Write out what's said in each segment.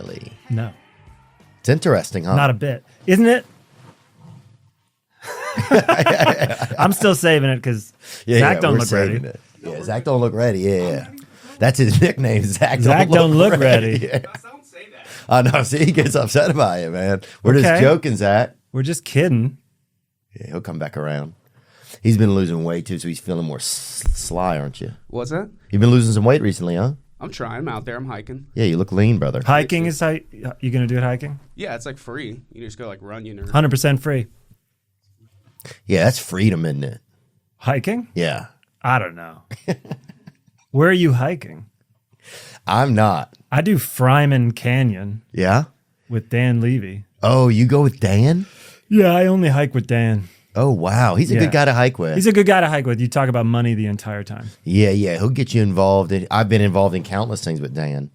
really. No. It's interesting, huh? Not a bit. Isn't it? I'm still saving it because Zach don't look ready. Yeah, Zach don't look ready. Yeah. That's his nickname. Zach don't look ready. Yeah. Don't say that. I know. See, he gets upset about it, man. We're just joking, Zach. We're just kidding. Yeah, he'll come back around. He's been losing weight too, so he's feeling more sly, aren't you? What's that? You've been losing some weight recently, huh? I'm trying. I'm out there. I'm hiking. Yeah, you look lean, brother. Hiking is how you going to do it hiking? Yeah, it's like free. You just go like run, 100% free. Yeah, that's freedom, isn't it? Hiking? Yeah. I don't know. Where are you hiking? I'm not. I do Fryman Canyon. Yeah? With Dan Levy. Oh, you go with Dan? Yeah, I only hike with Dan. Oh, wow. He's a good guy to hike with. He's a good guy to hike with. You talk about money the entire time. Yeah. He'll get you involved. I've been involved in countless things with Dan.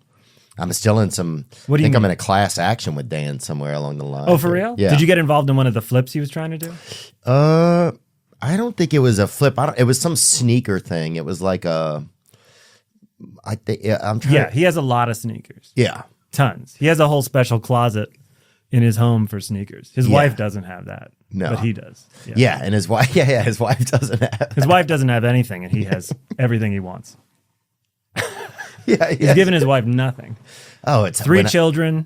I'm still in some. What do you think mean? I'm in a class action with Dan somewhere along the line. Oh, for real? Yeah. Did you get involved in one of the flips he was trying to do? I don't think it was a flip. It was some sneaker thing. It was like a. I think I'm trying. Yeah, he has a lot of sneakers. Yeah. Tons. He has a whole special closet in his home for sneakers. His wife doesn't have that. No. But he does. Yeah, and his wife. Yeah, his wife doesn't have. His wife doesn't have anything, and he has everything he wants. Yeah, He's given his wife nothing. Oh, it's 3 children.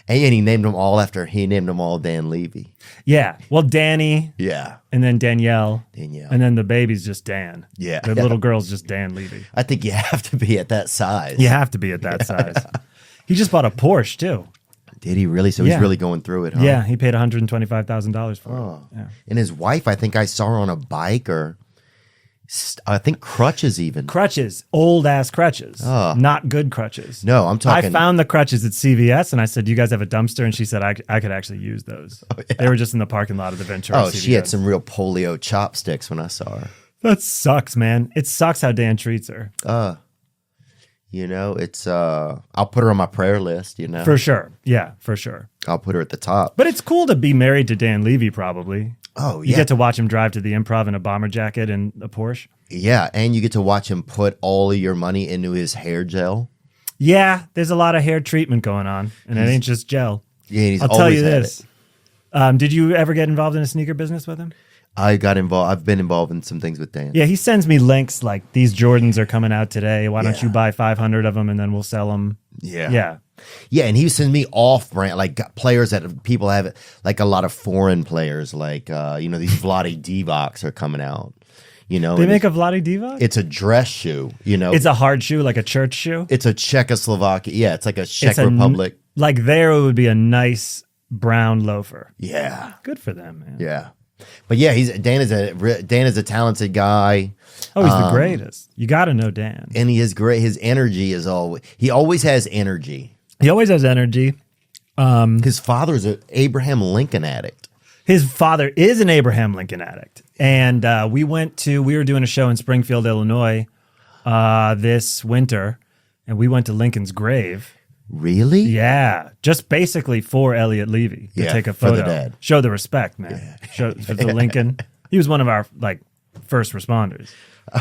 And he named them all Dan Levy. Yeah. Well, Danny. Yeah. And then Danielle. Danielle. And then the baby's just Dan. Yeah. The little girl's just Dan Levy. I think you have to be at that size. You have to be at that size. He just bought a Porsche, too. Did he really? So he's really going through it, huh? Yeah, he paid $125,000 for it. Yeah. And his wife, I think I saw her on a bike or I think crutches even. Crutches. Old-ass crutches. Not good crutches. No, I'm talking. I found the crutches at CVS, and I said, "You guys have a dumpster?" And she said, "I could actually use those." Oh, yeah. They were just in the parking lot of the Ventura. Oh, she had some real polio chopsticks when I saw her. That sucks, man. It sucks how Dan treats her. It's I'll put her on my prayer list. For sure. Yeah, for sure. I'll put her at the top. But it's cool to be married to Dan Levy, probably. Oh, yeah. You get to watch him drive to the Improv in a bomber jacket and a Porsche. Yeah, and you get to watch him put all of your money into his hair gel. Yeah, there's a lot of hair treatment going on, and it ain't just gel. Yeah, he's I'll tell you always this. Did you ever get involved in a sneaker business with him? I got involved. I've been involved in some things with Dan. Yeah, he sends me links like, these Jordans are coming out today. Why don't you buy 500 of them and then we'll sell them? Yeah, and he sends me off-brand, like players that people have, like a lot of foreign players, like, these Vlade Divacs are coming out. They make a Vlade Divac? It's a dress shoe, It's a hard shoe, like a church shoe? It's a Czechoslovakia. Yeah, it's like a Czech Republic. Like there it would be a nice brown loafer. Yeah. Good for them, man. Yeah. But yeah, Dan is a talented guy. Oh, he's the greatest. You got to know Dan. And he is great. His energy is he always has energy. He always has energy. His father's an Abraham Lincoln addict. His father is an Abraham Lincoln addict. And we were doing a show in Springfield, Illinois this winter, and we went to Lincoln's grave. Really? Yeah. Just basically for Elliot Levy to take a photo. For the dad. Show the respect, man. Yeah. Show for the Lincoln. He was one of our first responders.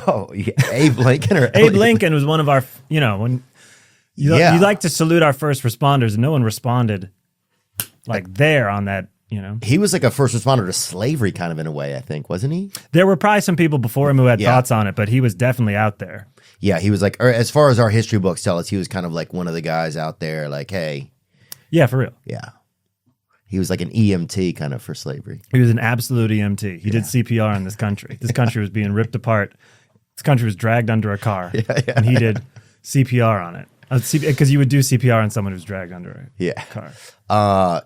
Oh, yeah. Abe Lincoln or Abe Lincoln was one of our, when you like to salute our first responders, and no one responded there on that. He was like a first responder to slavery kind of in a way, I think, wasn't he? There were probably some people before him who had thoughts on it, but he was definitely out there. Yeah, he was as far as our history books tell us, he was kind of like one of the guys out there like, hey. Yeah, for real. Yeah. He was like an EMT kind of for slavery. He was an absolute EMT. He did CPR in this country. This country was being ripped apart. This country was dragged under a car, and he did CPR on it. Because you would do CPR on someone who's dragged under a car.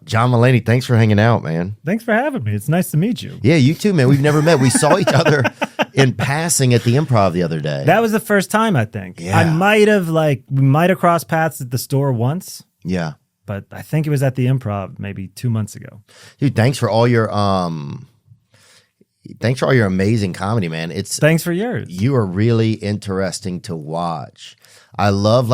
John Mulaney, thanks for hanging out, man. Thanks for having me. It's nice to meet you. Yeah, you too, man. We've never met. We saw each other in passing at the Improv the other day. That was the first time, I think. Yeah. I we might have crossed paths at the store once. Yeah. But I think it was at the Improv maybe 2 months ago. Dude, thanks for all your amazing comedy, man. Thanks for yours. You are really interesting to watch. I love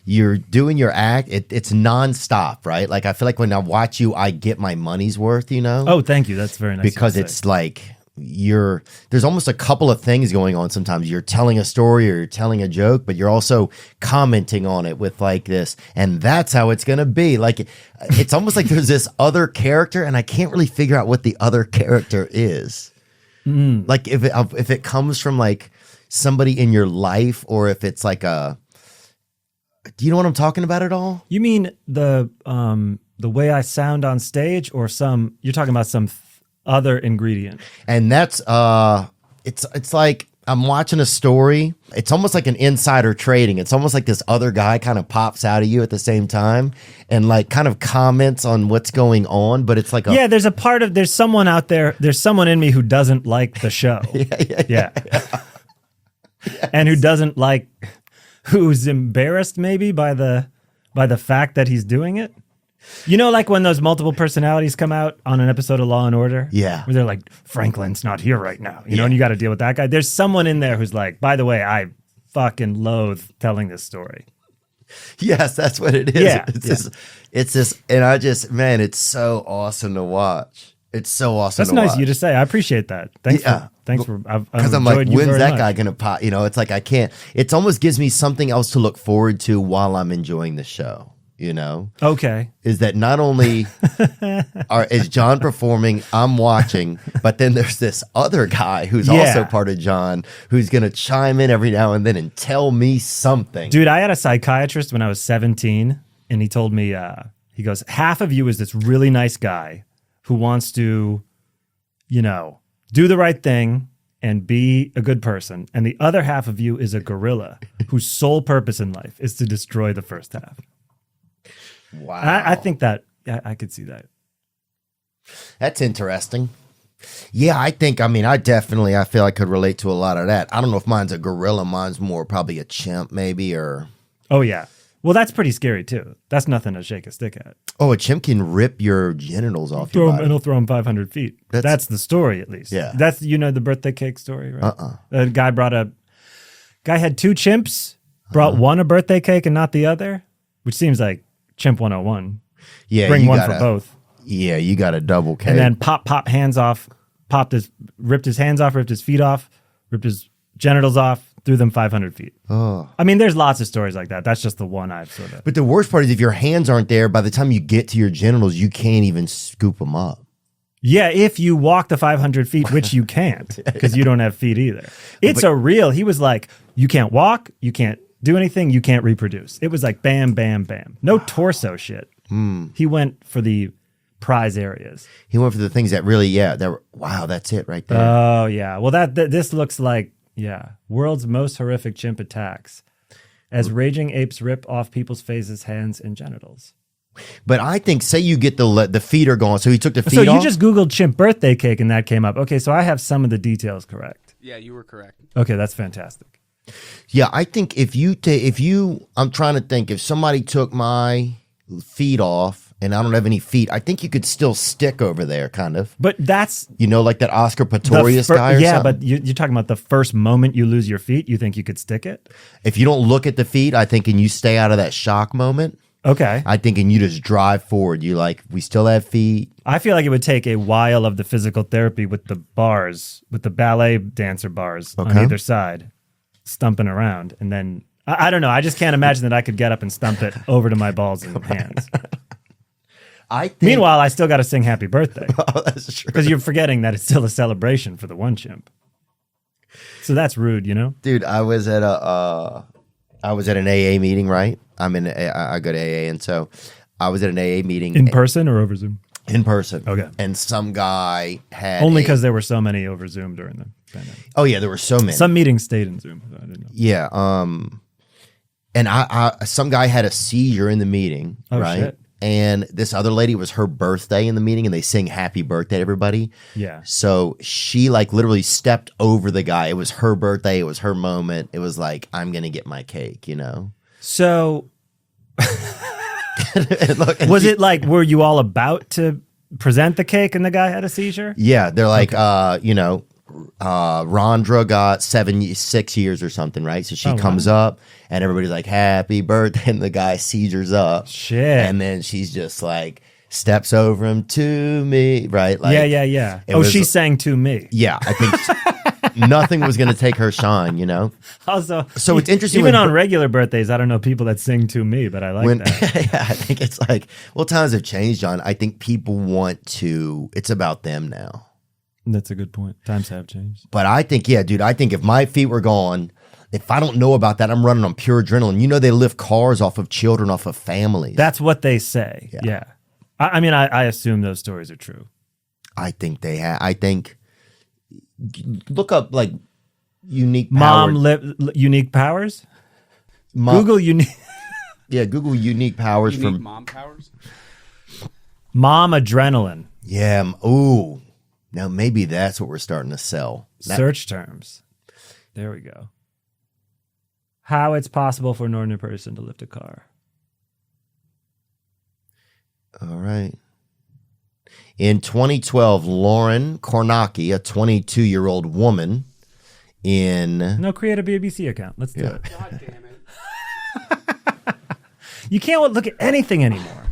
you're doing your act. It's nonstop, right? Like I feel like when I watch you, I get my money's worth, Oh, thank you. That's very nice. Because it's like there's almost a couple of things going on. Sometimes you're telling a story or you're telling a joke, but you're also commenting on it with like this, and that's how it's going to be. Like, it's almost like there's this other character, and I can't really figure out what the other character is. Like if it comes from like somebody in your life, or if it's like do you know what I'm talking about at all? You mean the way I sound on stage, or you're talking about some other ingredient? And that's it's like I'm watching a story. It's almost like an insider trading. It's almost like this other guy kind of pops out of you at the same time and like kind of comments on what's going on, but it's like there's someone out there, there's someone in me who doesn't like the show. Yeah. And who's embarrassed maybe by the fact that he's doing it. You know, like when those multiple personalities come out on an episode of Law and Order? Yeah. Where they're like, Franklin's not here right now. You know, and you got to deal with that guy. There's someone in there who's like, by the way, I fucking loathe telling this story. Yes, that's what it is. Yeah. It's this, and I just, man, it's so awesome to watch. It's so awesome That's to nice watch. of you to say. I appreciate that. Thanks for because I'm like, when's that guy gonna pop? You know, it's like I can't. It almost gives me something else to look forward to while I'm enjoying the show. You know, okay, is that not only is John performing, I'm watching, but then there's this other guy who's also part of John, who's gonna chime in every now and then and tell me something. Dude, I had a psychiatrist when I was 17, and he told me, he goes, half of you is this really nice guy who wants to, you know, do the right thing and be a good person. And the other half of you is a gorilla whose sole purpose in life is to destroy the first half. Wow. I think that, I could see that. That's interesting. Yeah, I feel I could relate to a lot of that. I don't know if mine's a gorilla. Mine's more probably a chimp maybe, or. Oh, yeah. Well, that's pretty scary, too. That's nothing to shake a stick at. Oh, a chimp can rip your genitals off your body. And he'll throw him 500 feet. That's the story, at least. Yeah. That's, you know, the birthday cake story, right? A guy had two chimps, brought one a birthday cake and not the other, which seems like Chimp 101. Yeah, Bring one for both. Yeah, you got a double cake. And then pop hands off, ripped his hands off, ripped his feet off, ripped his genitals off, threw them 500 feet. Oh. I mean, there's lots of stories like that. That's just the one I've sort of. But the worst part is if your hands aren't there, by the time you get to your genitals, you can't even scoop them up. Yeah, if you walk the 500 feet, which you can't, because you don't have feet either. He was like, you can't walk, you can't do anything, you can't reproduce. It was like bam, bam, bam. No torso shit. He went for the prize areas. He went for the things that really, wow, that's it right there. Oh, yeah. Well, this looks like, world's most horrific chimp attacks as raging apes rip off people's faces, hands, and genitals. But I think, say you get the feet are gone, so he took the feet off. So off? you just Googled chimp birthday cake and that came up. Okay, so I have some of the details correct. Yeah, you were correct. Okay, that's fantastic. Yeah, I think I'm trying to think, if somebody took my feet off and I don't have any feet, I think you could still stick over there, kind of. But that's... You know, like that Oscar Pistorius guy or something? Yeah, but you're talking about the first moment you lose your feet, you think you could stick it? If you don't look at the feet, I think, and you stay out of that shock moment... Okay. I think, and you just drive forward. You like, we still have feet. I feel like it would take a while of the physical therapy with the bars, with the ballet dancer bars on either side, stumping around. And then, I don't know. I just can't imagine that I could get up and stump it over to my balls and hands. Meanwhile, I still got to sing happy birthday. Oh, that's true. Because you're forgetting that it's still a celebration for the one chimp. So that's rude, you know? Dude, I was at an AA meeting, right? I go to AA, and so I was at an AA meeting. In person or over Zoom? In person. Okay. And some guy had only because there were so many over Zoom during the pandemic. Oh yeah, there were so many. Some meetings stayed in Zoom. So I didn't know. Yeah. And some guy had a seizure in the meeting, right? Shit. And this other lady, it was her birthday in the meeting, and they sing happy birthday to everybody. Yeah. So she like literally stepped over the guy. It was her birthday. It was her moment. It was like, I'm going to get my cake, you know? So it like, were you all about to present the cake and the guy had a seizure? Yeah. They're like, Rondra got 6 years or something, right? So she comes up and everybody's like, happy birthday. And the guy seizures up. Shit. And then she's just like steps over him to me, right? Like, yeah. Oh, she sang to me. Yeah, I think nothing was going to take her shine, you know? Also, so it's interesting. Even on regular birthdays, I don't know people that sing to me, but I like that. Yeah, I think it's like, well, times have changed, John. I think people want to, it's about them now. That's a good point. Times have changed. But I think, yeah, dude, I think if my feet were gone, if I don't know about that, I'm running on pure adrenaline. You know, they lift cars off of children, off of families. That's what they say. Yeah. I mean, I assume those stories are true. I think they have. I think, look up like unique unique powers. Google unique. Yeah, Google unique powers Unique from mom powers. Mom adrenaline. Yeah. Ooh. Now maybe that's what we're starting to sell. Search terms. There we go. How it's possible for an ordinary person to lift a car. All right. In 2012, Lauren Kornacki, a 22-year-old woman No, create a BBC account. Let's do it. God damn it. You can't look at anything anymore.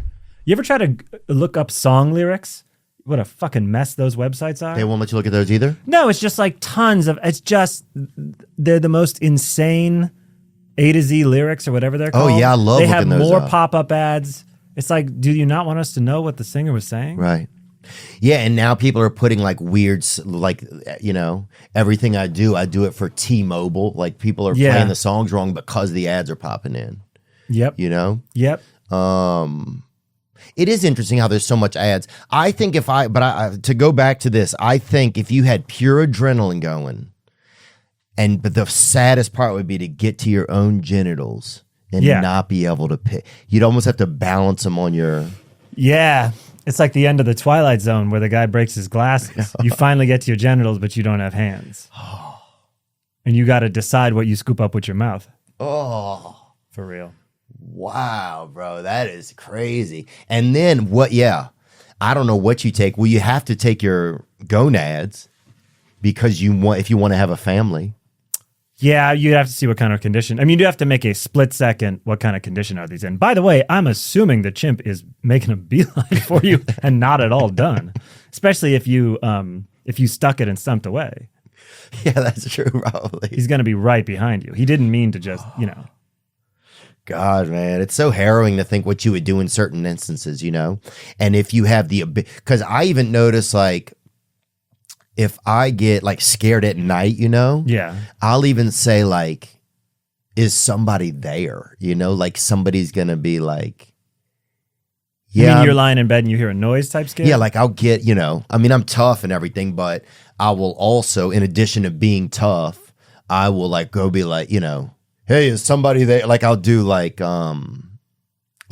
You ever try to look up song lyrics? What a fucking mess those websites are. They won't let you look at those either? No, it's just like they're the most insane A to Z lyrics or whatever they're called. Oh, yeah, I love They looking have those more up. pop-up ads. It's like, do you not want us to know what the singer was saying? Right. Yeah, and now people are putting like weird, like, you know, everything I do it for T-Mobile. Like people are playing the songs wrong because the ads are popping in. Yep. You know? Yep. It is interesting how there's so much ads. I think to go back to this, I think if you had pure adrenaline going, but the saddest part would be to get to your own genitals and not be able to pick. You'd almost have to balance them on your. Yeah. It's like the end of the Twilight Zone where the guy breaks his glasses. You finally get to your genitals, but you don't have hands. And you got to decide what you scoop up with your mouth. Oh. For real. Wow, bro. That is crazy. And then what? Yeah. I don't know what you take. Well, you have to take your gonads because if you want to have a family. Yeah, you'd have to see what kind of condition. I mean, you have to make a split second. What kind of condition are these in? By the way, I'm assuming the chimp is making a beeline for you and not at all done. Especially if you stuck it and stumped away. Yeah, that's true. Probably he's going to be right behind you. He didn't mean to just, you know. God, man, it's so harrowing to think what you would do in certain instances, you know. And if you have because I even notice like. If I get like scared at night, you know, I'll even say like, is somebody there? You know, like somebody's going to be like, yeah. You mean you're lying in bed and you hear a noise type scare? Yeah, like I'll get, you know, I mean, I'm tough and everything, but I will also, in addition to being tough, I will like go be like, you know, hey, is somebody there? Like I'll do like,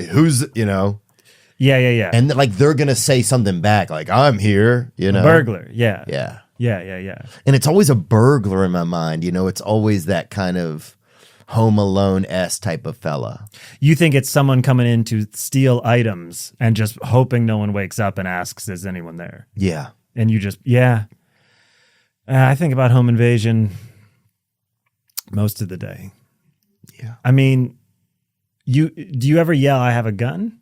who's, you know. Yeah. And like they're gonna say something back, like I'm here, you know. A burglar, yeah. And it's always a burglar in my mind, you know. It's always that kind of Home Alone-esque type of fella. You think it's someone coming in to steal items and just hoping no one wakes up and asks, "Is anyone there?" Yeah. And you just, I think about home invasion most of the day. Yeah. I mean, do you ever yell, "I have a gun"?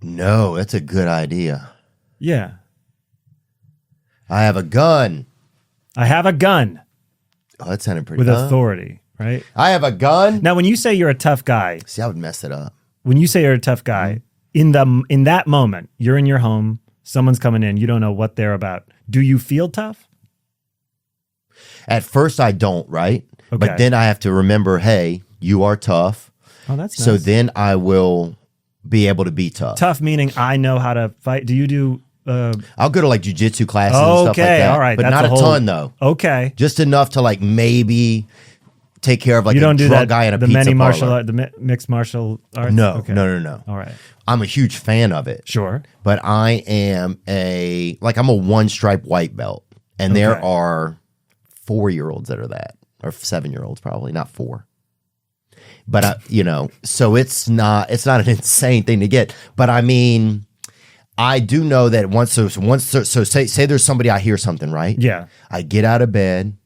No, that's a good idea. Yeah. I have a gun. I have a gun. Oh, that sounded pretty with authority, right? I have a gun. Now, when you say you're a tough guy, see, I would mess it up. When you say you're a tough guy, in that moment, you're in your home, someone's coming in, you don't know what they're about. Do you feel tough? At first, I don't, right? Okay. But then I have to remember, hey, you are tough. Oh, that's nice. So then I will be able to be tough. Tough meaning I know how to fight. Do you do? I'll go to like jiujitsu classes and stuff like that. All right, but not a ton though. Okay, just enough to like maybe take care of like you don't a do drug that, guy in a the pizza many parlor. martial art, the mixed martial arts. No, okay. no. All right, I'm a huge fan of it. Sure, but I'm a one stripe white belt, and there are 4-year-olds that are that, or 7-year-olds probably, not 4. But you know, so it's not an insane thing to get. But I mean, I do know that so say there's somebody, I hear something, right? Yeah. I get out of bed,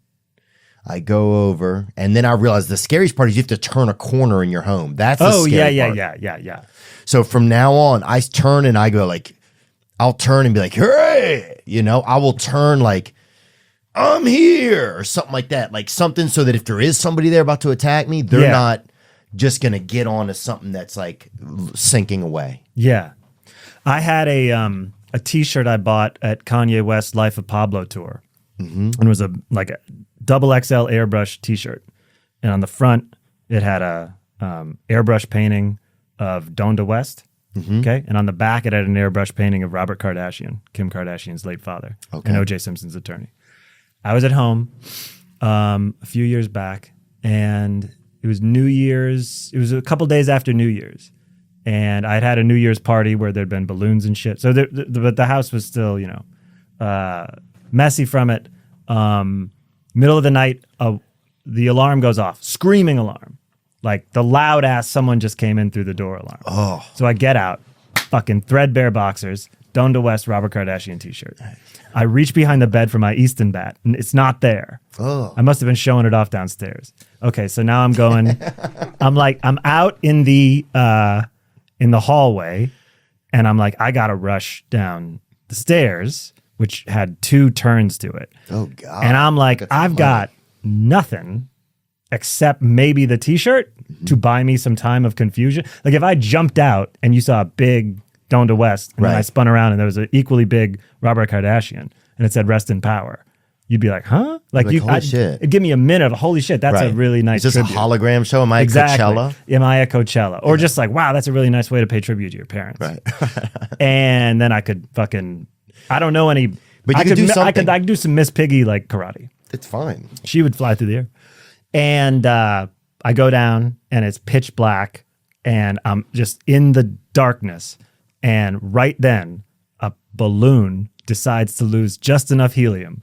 I go over, and then I realize the scariest part is you have to turn a corner in your home. That's the scary part. Yeah. So from now on, I turn and I go like, I'll turn and be like, hey, I will turn like, I'm here or something like that. Like something so that if there is somebody there about to attack me, they're not just going to get on to something that's like sinking away. Yeah. I had a t-shirt I bought at Kanye West Life of Pablo tour. And it was a double XL airbrush t-shirt. And on the front, it had a airbrush painting of Donda West. Okay. And on the back, it had an airbrush painting of Robert Kardashian, Kim Kardashian's late father, and O.J. Simpson's attorney. I was at home a few years back, and it was New Year's. It was a couple days after New Year's, and I'd had a New Year's party where there'd been balloons and shit. So, but the house was still, messy from it. Middle of the night, the alarm goes off, screaming alarm. Like the loud ass someone just came in through the door alarm. Oh. So I get out, fucking threadbare boxers, Donda West Robert Kardashian t-shirt. I reach behind the bed for my Easton bat, and it's not there. Oh. I must have been showing it off downstairs. Okay, so now I'm going, I'm out in the hallway, and I'm like, I gotta rush down the stairs, which had 2 turns to it. Oh God. And I'm like, I've got nothing except maybe the t-shirt to buy me some time of confusion. Like if I jumped out and you saw a big Donda West and then I spun around and there was an equally big Robert Kardashian and it said rest in power, you'd be like, huh? Like holy shit. It'd give me a minute of holy shit. That's a really nice Is this tribute. a hologram show? Am I at Coachella? Am I at Coachella? Or just like, wow, that's a really nice way to pay tribute to your parents. Right. And then I could fucking, I don't know any, but you could do something. I could do some Miss Piggy like karate. It's fine. She would fly through the air. And I go down and it's pitch black and I'm just in the darkness. And right then, a balloon decides to lose just enough helium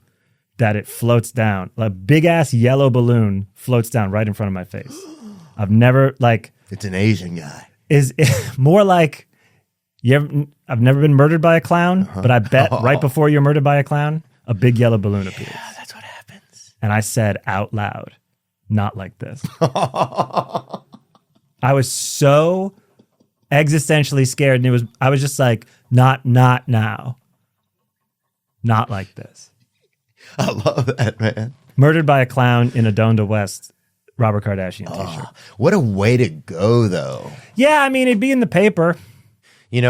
that it floats down. A big ass yellow balloon floats down right in front of my face. I've never It's an Asian guy. Is more like I've never been murdered by a clown, but I bet right before you're murdered by a clown, a big yellow balloon appears. Yeah, that's what happens. And I said out loud, not like this. I was so existentially scared, and I was just like, not now. Not like this. I love that, man. Murdered by a clown in a Donda West Robert Kardashian t-shirt. What a way to go, though. Yeah, I mean, it'd be in the paper.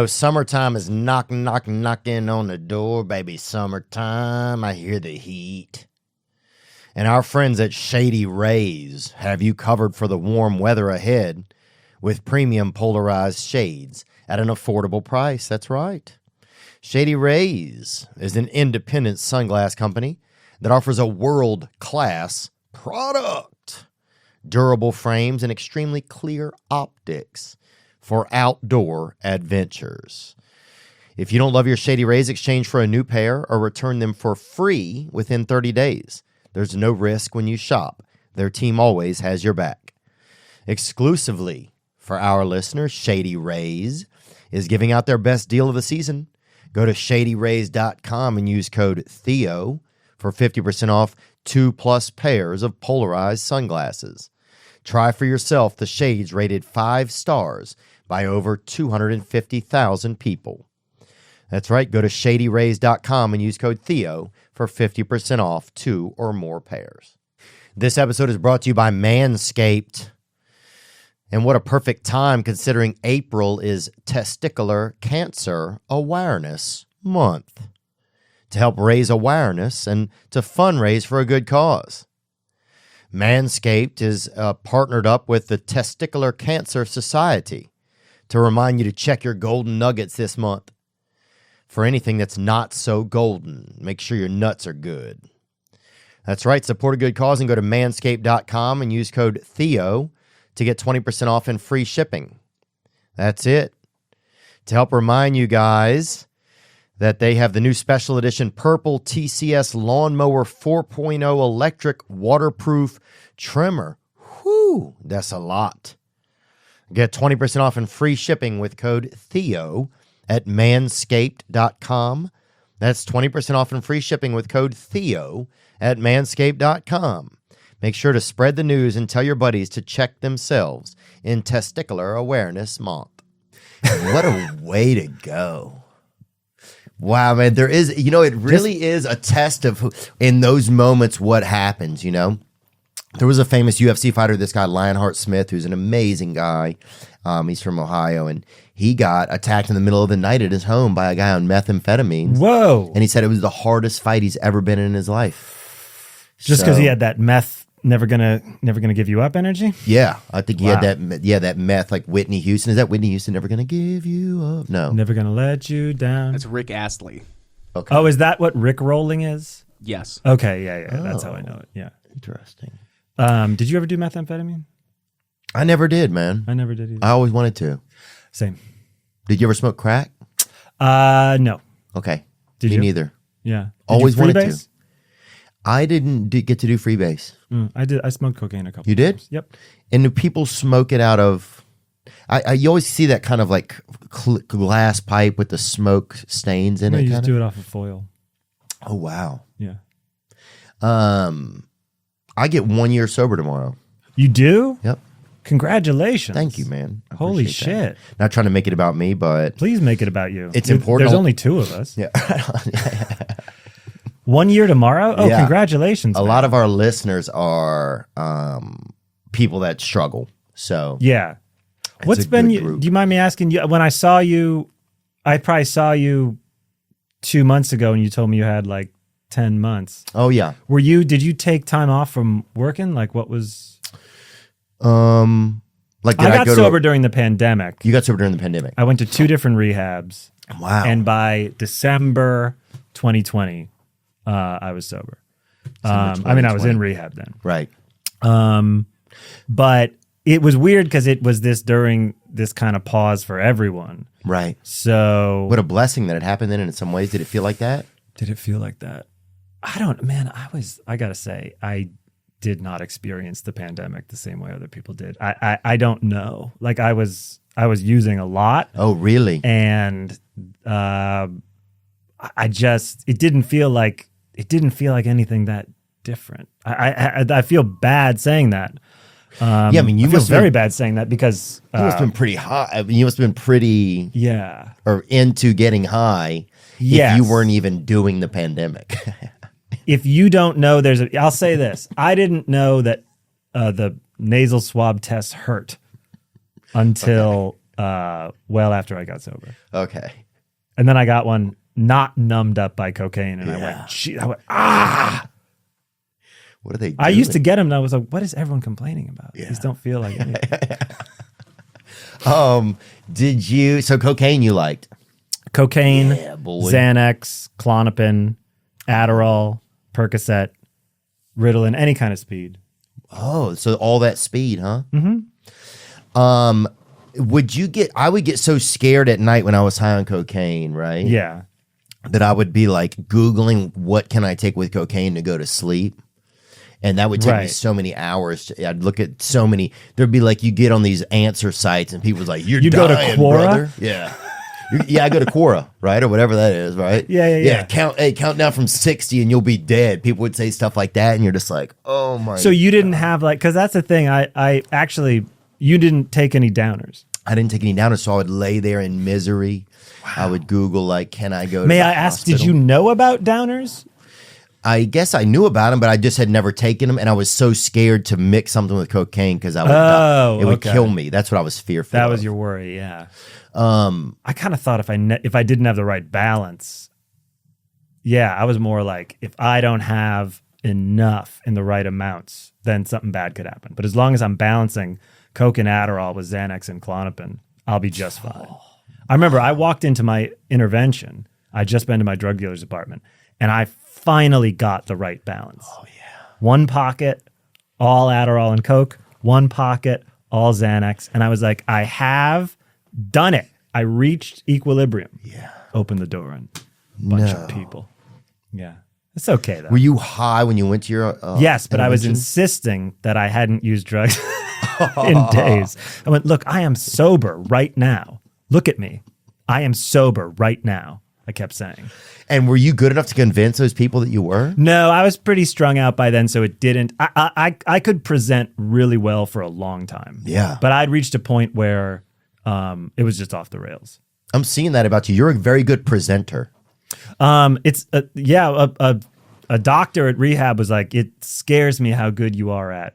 Summertime is knocking on the door, baby. Summertime, I hear the heat. And our friends at Shady Rays have you covered for the warm weather ahead with premium polarized shades at an affordable price. That's right. Shady Rays is an independent sunglass company that offers a world-class product. Durable frames and extremely clear optics for outdoor adventures. If you don't love your Shady Rays, exchange for a new pair or return them for free within 30 days. There's no risk when you shop. Their team always has your back. Exclusively for our listeners, Shady Rays is giving out their best deal of the season. Go to shadyrays.com and use code Theo for 50% off 2+ pairs of polarized sunglasses. Try for yourself the shades rated 5 stars by over 250,000 people. That's right. Go to shadyrays.com and use code Theo for 50% off 2 or more pairs. This episode is brought to you by Manscaped. And what a perfect time considering April is Testicular Cancer Awareness Month. To help raise awareness and to fundraise for a good cause. Manscaped is partnered up with the Testicular Cancer Society to remind you to check your golden nuggets this month. For anything that's not so golden, make sure your nuts are good. That's right, support a good cause and go to manscaped.com and use code Theo to get 20% off and free shipping. That's it. To help remind you guys that they have the new special edition Purple TCS Lawnmower 4.0 electric waterproof trimmer. Whew, that's a lot. Get 20% off and free shipping with code Theo at manscaped.com. That's 20% off and free shipping with code Theo at manscaped.com. Make sure to spread the news and tell your buddies to check themselves in Testicular Awareness Month. What a way to go. Wow, man. There is, it really is a test of in those moments what happens, There was a famous UFC fighter, this guy, Lionheart Smith, who's an amazing guy. He's from Ohio, and he got attacked in the middle of the night at his home by a guy on methamphetamine. Whoa. And he said it was the hardest fight he's ever been in his life. Just because he had that meth, never gonna give you up energy? Yeah, I think he had that meth, like Whitney Houston. Is that Whitney Houston, never gonna give you up? No. Never gonna let you down. That's Rick Astley. Okay. Oh, is that what Rick rolling is? Yes. Okay, yeah. That's how I know it. Yeah. Interesting. Did you ever do methamphetamine? I never did, man. I never did either. I always wanted to. Same. Did you ever smoke crack? No. Okay. Did Me you? neither. Yeah. Did Always you wanted freebase? to. I didn't get to do freebase. I did. I smoked cocaine a couple. You did? times. Yep. And do people smoke it out of? You always see that kind of like glass pipe with the smoke stains in No, it. you just kinda? do it off of foil. Oh wow. Yeah. I get 1 year sober tomorrow. You do? Yep. Congratulations. Thank you, man. I Holy appreciate that. shit. Not trying to make it about me, but Please make it about you. It's important. There's only two of us. yeah. 1 year tomorrow? Oh, Yeah. Congratulations. A man. lot of our listeners are people that struggle. So Yeah. What's a been good you? group. Do you mind me asking you? When I saw you, I probably saw you 2 months ago, and you told me you had like 10 months. Oh yeah. Did you take time off from working? Like what was? Like did I I got go sober during the pandemic. You got sober during the pandemic. I went to 2 different rehabs. Wow. And by December 2020, I was sober. I mean, I was in rehab then. Right. But it was weird because it was during this kind of pause for everyone. Right. So What a blessing that it happened then. And in some ways, did it feel like that? did it feel like that? I gotta say, I did not experience the pandemic the same way other people did. I don't know. Like I was using a lot. Oh, really? And it didn't feel like anything that different. I feel bad saying that. Yeah, I mean, you I feel must very bad saying that because You must have been pretty high. I mean, you must have been pretty yeah. or into getting high Yes. if you weren't even doing the pandemic. If you don't know, I'll say this. I didn't know that the nasal swab test hurt until well after I got sober. Okay. And then I got one not numbed up by cocaine, and I went, gee, ah! What are they doing? I used to get them, and I was like, what is everyone complaining about? These don't feel like anything. So cocaine you liked? Cocaine, Yeah, boy. Xanax, Klonopin, Adderall, Percocet, Ritalin, any kind of speed. Oh, so all that speed, huh? Mm-hmm. I would get so scared at night when I was high on cocaine, right? Yeah. That I would be like Googling what can I take with cocaine to go to sleep. And that would take me Right. so many hours. I'd look at so many. There'd be like, you get on these answer sites and people's like, you'd go to dying, Quora? brother. Yeah. Yeah, I go to Quora, right? Or whatever that is, right? Yeah. Count down from 60 and you'll be dead. People would say stuff like that. And you're just like, oh my. So you didn't have because that's the thing. I actually, you didn't take any downers. I didn't take any downers, so I would lay there in misery. Wow. I would Google, like, can I go to May the I ask, hospital? did you know about downers? I guess I knew about them, but I just had never taken them, and I was so scared to mix something with cocaine because I would die. It would okay. kill me. That's what I was fearful That of. was your worry, yeah. I kind of thought if I didn't have the right balance, yeah, I was more like, if I don't have enough in the right amounts, then something bad could happen. But as long as I'm balancing Coke and Adderall with Xanax and Klonopin, I'll be just fine. I remember I walked into my intervention. I'd just been to my drug dealer's apartment, and I finally got the right balance. Oh, yeah. One pocket, all Adderall and Coke. One pocket, all Xanax. And I was like, I have done it. I reached equilibrium. Yeah. Opened the door and bunch of people. Yeah. It's okay, though. Were you high when you went to your Yes, but I was intervention? insisting that I hadn't used drugs in days. I went, look, I am sober right now. Look at me. I am sober right now. I kept saying. And were you good enough to convince those people that you were? No, I was pretty strung out by then, so it didn't. I could present really well for a long time. Yeah. But I'd reached a point where it was just off the rails. I'm seeing that about you. You're a very good presenter. A doctor at rehab was like, it scares me how good you are at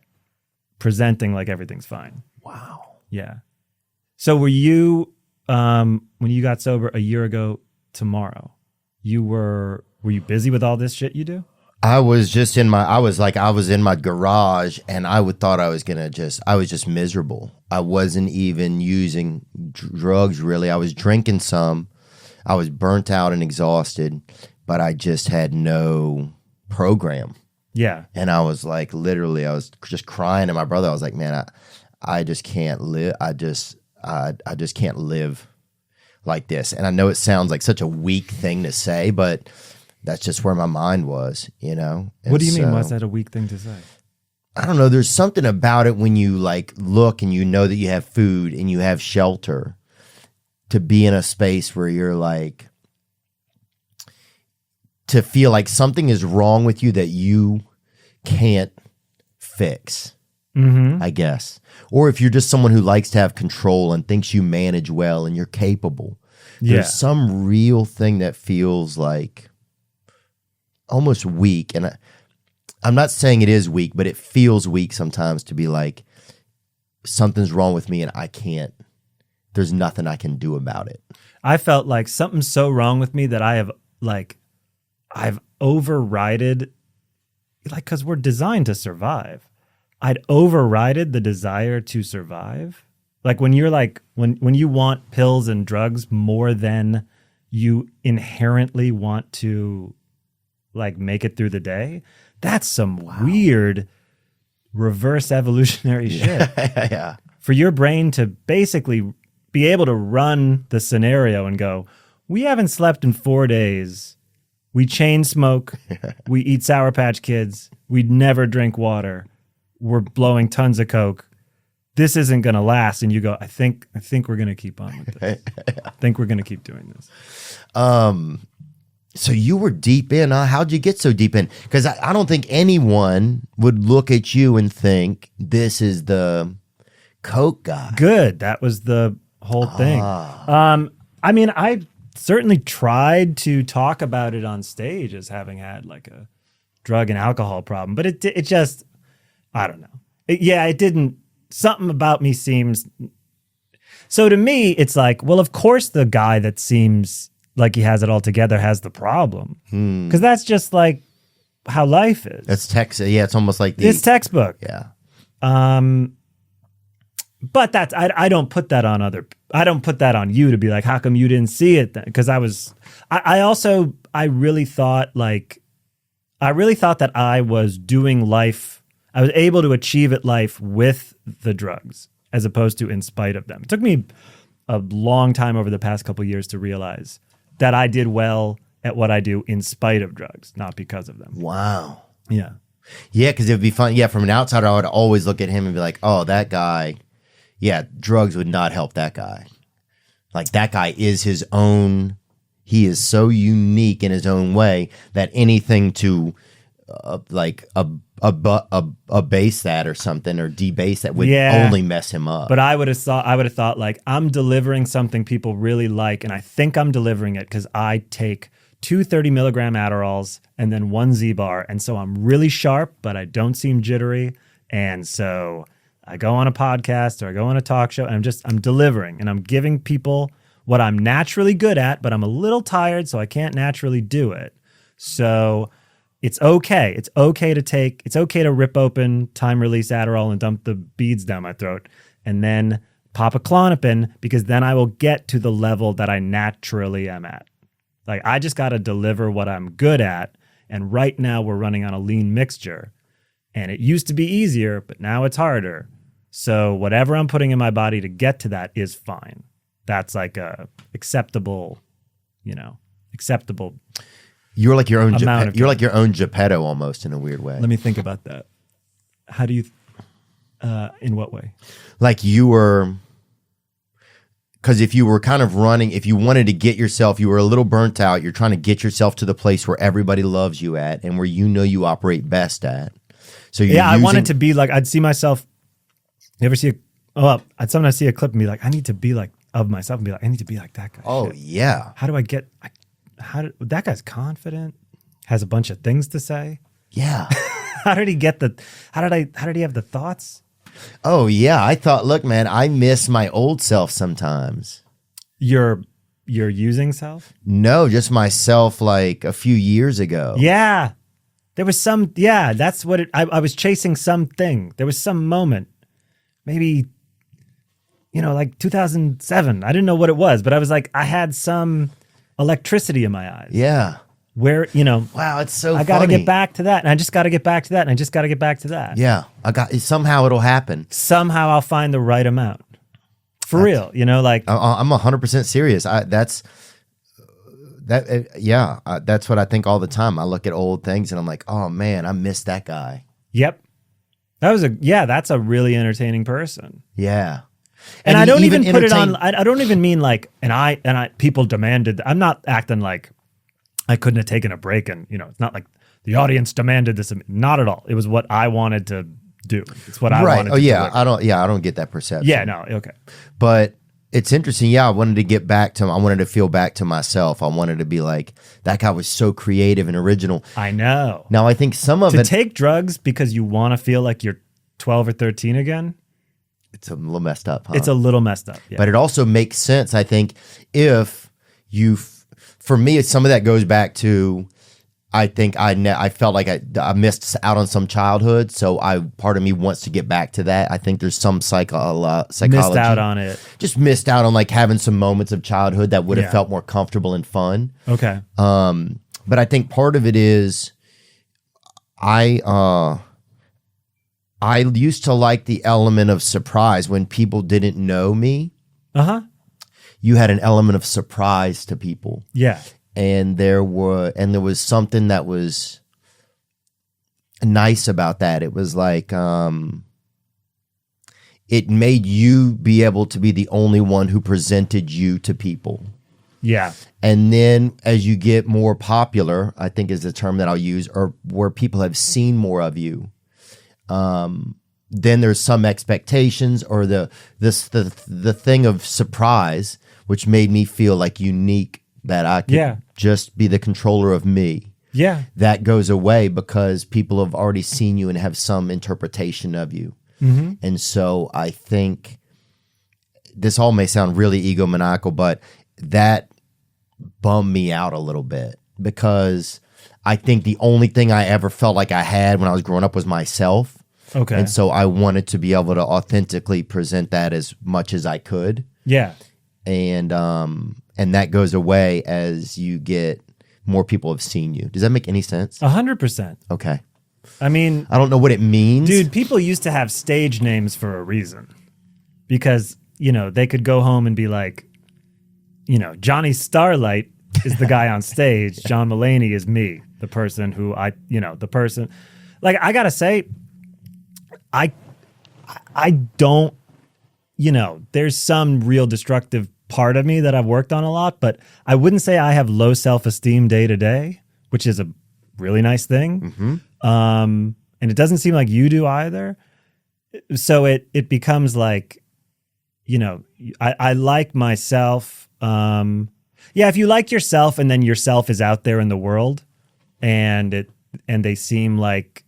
presenting like everything's fine. Wow. Yeah. So were you, when you got sober a year ago tomorrow, were you busy with all this shit you do? I was just in my garage, and I was just miserable. I wasn't even using drugs really. I was drinking some. I was burnt out and exhausted, but I just had no program. Yeah. And I was like, literally, I was just crying to my brother. I was like, man, I just can't live. I just can't live like this. And I know it sounds like such a weak thing to say, but that's just where my mind was, you know? And what do you mean? Why's that a weak thing to say? I don't know. There's something about it when you like look and you know that you have food and you have shelter, to be in a space where you're like, to feel like something is wrong with you that you can't fix, I guess. Or if you're just someone who likes to have control and thinks you manage well and you're capable. There's some real thing that feels like almost weak. And I'm not saying it is weak, but it feels weak sometimes to be like, something's wrong with me and there's nothing I can do about it. I felt like something's so wrong with me that I've overrided, like, because we're designed to survive. I'd overrided the desire to survive. Like when you're like, when you want pills and drugs more than you inherently want to like make it through the day, that's some weird reverse evolutionary shit. Yeah. For your brain to basically be able to run the scenario and go, we haven't slept in 4 days. We chain smoke. We eat Sour Patch Kids. We'd never drink water. We're blowing tons of coke. This isn't going to last. And you go, I think we're going to keep on with this. I think we're going to keep doing this. So you were deep in. How'd you get so deep in? Because I don't think anyone would look at you and think this is the coke guy. Good. That was the whole thing. I mean, I certainly tried to talk about it on stage as having had like a drug and alcohol problem, but it just, I don't know. It didn't, something about me seems, so to me, it's like, well, of course the guy that seems like he has it all together has the problem. Because that's just like how life is. It's Texas. Yeah, it's almost like it's textbook. Yeah. But that's, I don't put that on I don't put that on you to be like, how come you didn't see it then? Because I really thought that I was doing life, I was able to achieve it life with the drugs as opposed to in spite of them. It took me a long time over the past couple of years to realize that I did well at what I do in spite of drugs, not because of them. Wow. Yeah. Yeah, because it would be fun. Yeah, from an outsider, I would always look at him and be like, oh, that guy, yeah, drugs would not help that guy. Like that guy is his own, he is so unique in his own way that anything to abase that or something or debase that would only mess him up. But I would have thought like, I'm delivering something people really like, and I think I'm delivering it because I take 2 30 milligram Adderalls and then 1 Z-bar, and so I'm really sharp, but I don't seem jittery, and so I go on a podcast or I go on a talk show, and I'm delivering, and I'm giving people what I'm naturally good at, but I'm a little tired, so I can't naturally do it. So it's okay. It's okay to rip open time-release Adderall and dump the beads down my throat and then pop a Klonopin, because then I will get to the level that I naturally am at. Like, I just got to deliver what I'm good at, and right now we're running on a lean mixture, and it used to be easier, but now it's harder. So whatever I'm putting in my body to get to that is fine. That's like a acceptable. You're like your own amount you're like your own Geppetto almost in a weird way. Let me think about that. How do you in what way? Like you were, Because if you were kind of running, if you wanted to get yourself, you were a little burnt out, you're trying to get yourself to the place where everybody loves you at and where you know you operate best at. So you're I wanted to be like, I'd see myself, you ever see I'd sometimes see a clip and be like, I need to be like, of myself and be like, I need to be like that guy. Oh, Shit. yeah. How do I get, that guy's confident, has a bunch of things to say. Yeah. How did he get how did he have the thoughts? Oh, yeah. I thought, look, man, I miss my old self sometimes. Your using self? No, just myself like a few years ago. Yeah. There was that's what I was chasing something. There was some moment, maybe, like 2007. I didn't know what it was, but I was like, I had some electricity in my eyes. Yeah. Where, wow, it's so I got to funny. get back to that. And I just got to get back to that. And I just got to get back to that. Yeah. Somehow it'll happen. Somehow I'll find the right amount. For real, like. I'm 100% serious. That's what I think all the time. I look at old things and I'm like, oh man, I miss that guy. Yep. That's a really entertaining person. Yeah. And I don't even put it on. I don't even mean like, people demanded. I'm not acting like I couldn't have taken a break, and it's not like the audience demanded this. Not at all. It was what I wanted to do. It's what I wanted. Oh to yeah, deliver. I don't get that perception. Yeah, no, okay. But it's interesting. Yeah, I wanted to get back to. I wanted to feel back to myself. I wanted to be like that guy was so creative and original. I know. Now I think some of to it take drugs because you want to feel like you're 12 or 13 again. It's a little messed up. Huh? It's a little messed up. Yeah. But it also makes sense. I think if you. For me, some of that goes back to, I think I felt like I missed out on some childhood, so part of me wants to get back to that. I think there's some psychology. Missed out on it. Just missed out on like having some moments of childhood that would have felt more comfortable and fun. Okay. But I think part of it is, I used to like the element of surprise when people didn't know me. You had an element of surprise to people. Yeah. And there was something that was nice about that. It was like it made you be able to be the only one who presented you to people. Yeah. And then as you get more popular, I think is the term that I'll use, or where people have seen more of you, then there's some expectations or the thing of surprise, which made me feel like unique, that I could just be the controller of me. Yeah. That goes away because people have already seen you and have some interpretation of you. Mm-hmm. And so I think this all may sound really egomaniacal, but that bummed me out a little bit because I think the only thing I ever felt like I had when I was growing up was myself. Okay. And so I wanted to be able to authentically present that as much as I could. Yeah. And that goes away as you get more people have seen you. Does that make any sense? 100%. Okay. I mean, I don't know what it means. Dude, people used to have stage names for a reason. Because, they could go home and be like, Johnny Starlight is the guy on stage. John Mulaney is me, the person who the person. Like, I gotta say, I don't, there's some real destructive part of me that I've worked on a lot, but I wouldn't say I have low self-esteem day to day, which is a really nice thing. Mm-hmm. And it doesn't seem like you do either. So it becomes like, I like myself. If you like yourself and then yourself is out there in the world and they seem like,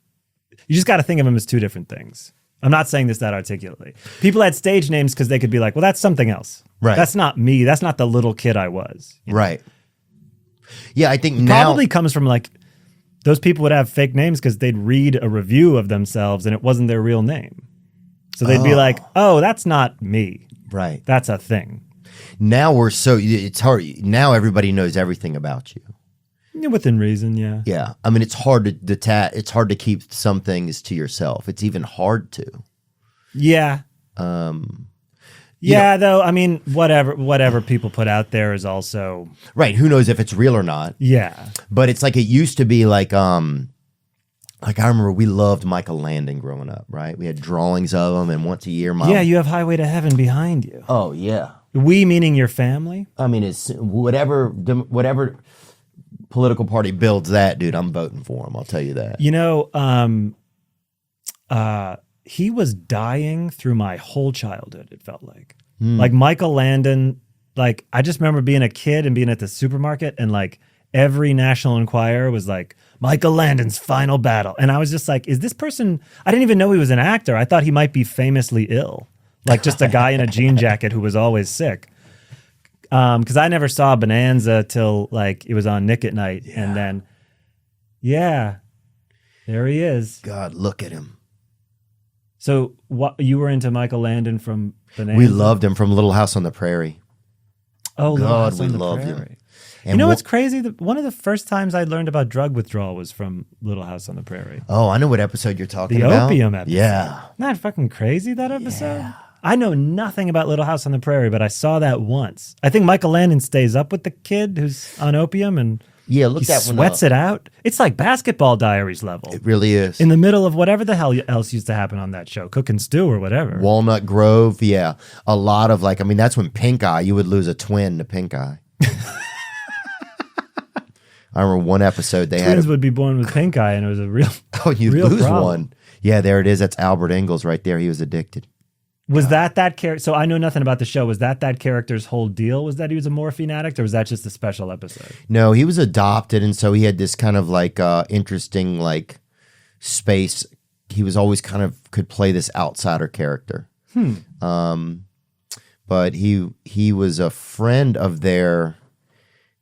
you just got to think of them as two different things. I'm not saying this that articulately. People had stage names because they could be like, well, that's something else. Right. That's not me. That's not the little kid I was. Right. Yeah, I think it now probably comes from like those people would have fake names because they'd read a review of themselves and it wasn't their real name. So they'd be like, oh, that's not me. Right. That's a thing. Now it's hard. Now everybody knows everything about you. Yeah, within reason, yeah. Yeah. I mean, it's hard to it's hard to keep some things to yourself. It's even hard to. Yeah. Though, I mean, whatever people put out there is also right. Who knows if it's real or not? Yeah. But it's like it used to be like I remember we loved Michael Landon growing up, right? We had drawings of him, and once a year, you have Highway to Heaven behind you. Oh yeah. We meaning your family? I mean, it's whatever political party builds that, dude, I'm voting for him. I'll tell you that. You know, he was dying through my whole childhood, it felt like. Like Michael Landon, like I just remember being a kid and being at the supermarket and like every National Enquirer was like, Michael Landon's final battle. And I was just like, is this person, I didn't even know he was an actor. I thought he might be famously ill. Like just a guy in a jean jacket who was always sick. Because I never saw Bonanza till like it was on Nick at Night. Yeah. And then, there he is. God, look at him. So what you were into Michael Landon from Bonanza? We loved him from Little House on the Prairie. Oh, God, we loved him. And you know what's crazy? One of the first times I learned about drug withdrawal was from Little House on the Prairie. Oh, I know what episode you're talking about. about. The opium episode. Yeah. Isn't that fucking crazy, that episode? Yeah. I know nothing about Little House on the Prairie, but I saw that once. I think Michael Landon stays up with the kid who's on opium and look he that one sweats up. it out. It's like Basketball Diaries level. It really is. In the middle of whatever the hell else used to happen on that show, Cook and Stew or whatever. Walnut Grove, yeah. A lot of like, I mean, that's when Pink Eye, you would lose a twin to Pink Eye. I remember one episode they Twins had would be born with pink eye, and it was a real you real lose problem. one. Yeah, there it is. That's Albert Ingalls right there. He was addicted. Was that character? So I know nothing about the show. Was that character's whole deal? Was that he was a morphine addict, or was that just a special episode? No, he was adopted, and so he had this kind of like interesting like space. He was always kind of could play this outsider character. But he was a friend of their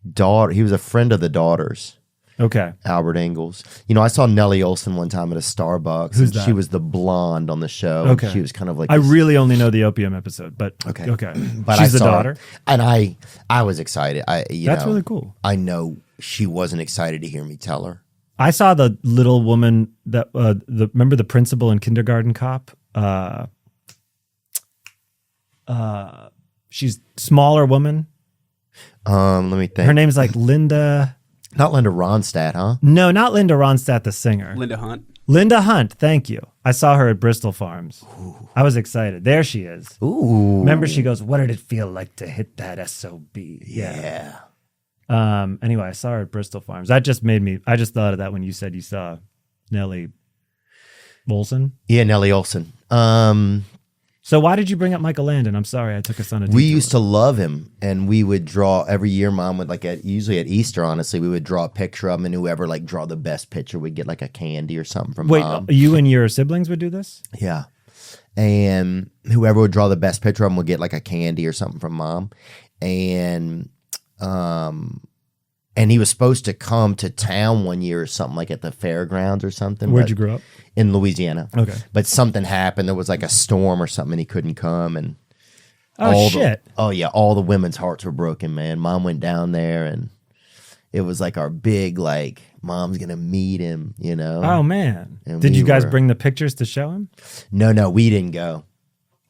daughter. He was a friend of the daughters. Okay. Albert Ingalls. You know, I saw Nellie Olson one time at a Starbucks. Who's and that? She was the blonde on the show. Okay. She was kind of like I this- really only know the opium episode, but okay. But She's I the saw her, daughter. and I was excited. That's really cool. I know she wasn't excited to hear me tell her. I saw the little woman that remember the principal in Kindergarten Cop. She's smaller woman. Let me think. Her name's like Linda. Not Linda Ronstadt, huh? No, not Linda Ronstadt, the singer. Linda Hunt. Linda Hunt, thank you. I saw her at Bristol Farms. Ooh. I was excited. There she is. Ooh. Remember, she goes, "What did it feel like to hit that SOB?" Yeah. Anyway, I saw her at Bristol Farms. That just made me. I just thought of that when you said you saw Nellie Olson. Yeah, Nellie Olson. So why did you bring up Michael Landon? I'm sorry, I took us on a detour. We used to love him, and we would draw every year. Mom would usually at Easter, honestly, we would draw a picture of him, and whoever like draw the best picture would get like a candy or something from Mom. You and your siblings would do this? Yeah, and whoever would draw the best picture of him would get like a candy or something from Mom, and he was supposed to come to town one year or something, like at the fairgrounds or something. Where'd you grow up? In Louisiana. Okay. But something happened. There was like a storm or something, and he couldn't come. And shit. All the women's hearts were broken, man. Mom went down there, and it was like our big, like, Mom's going to meet him, you know? Oh, man. And Did you guys were- bring the pictures to show him? No, we didn't go.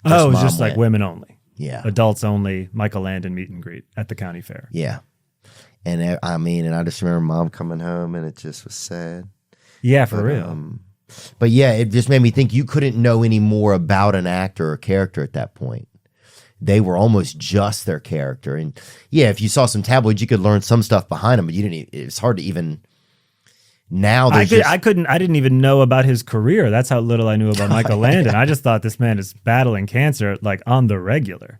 It was Mom just like went. women only. Yeah. Adults only, Michael Landon meet and greet at the county fair. Yeah. And I just remember Mom coming home, and it just was sad. Yeah, for real. But yeah, it just made me think you couldn't know any more about an actor or character at that point. They were almost just their character. And yeah, if you saw some tabloids, you could learn some stuff behind them, but you didn't. It's hard to even now. I didn't even know about his career. That's how little I knew about Michael Landon. I just thought this man is battling cancer like on the regular.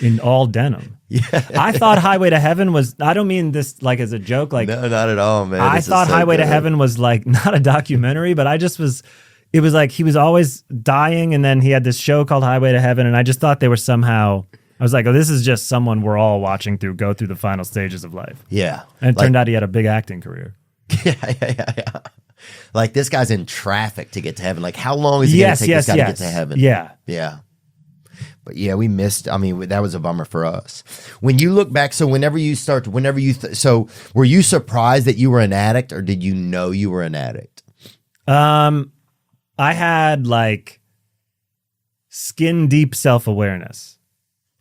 In all denim. Yeah. I thought Highway to Heaven was, I don't mean this like as a joke. Like, no, not at all, man. I thought Highway to Heaven was like not a documentary, but it was like he was always dying, and then he had this show called Highway to Heaven, and I just thought they were somehow, I was like, oh, this is just someone we're all watching go through the final stages of life. Yeah. And it turned out he had a big acting career. Yeah. Like this guy's in traffic to get to heaven. Like how long is it going to take this guy to get to heaven? Yeah. Yeah. But yeah, we missed. I mean, that was a bummer for us. When you look back, so so were you surprised that you were an addict, or did you know you were an addict? I had like skin deep self-awareness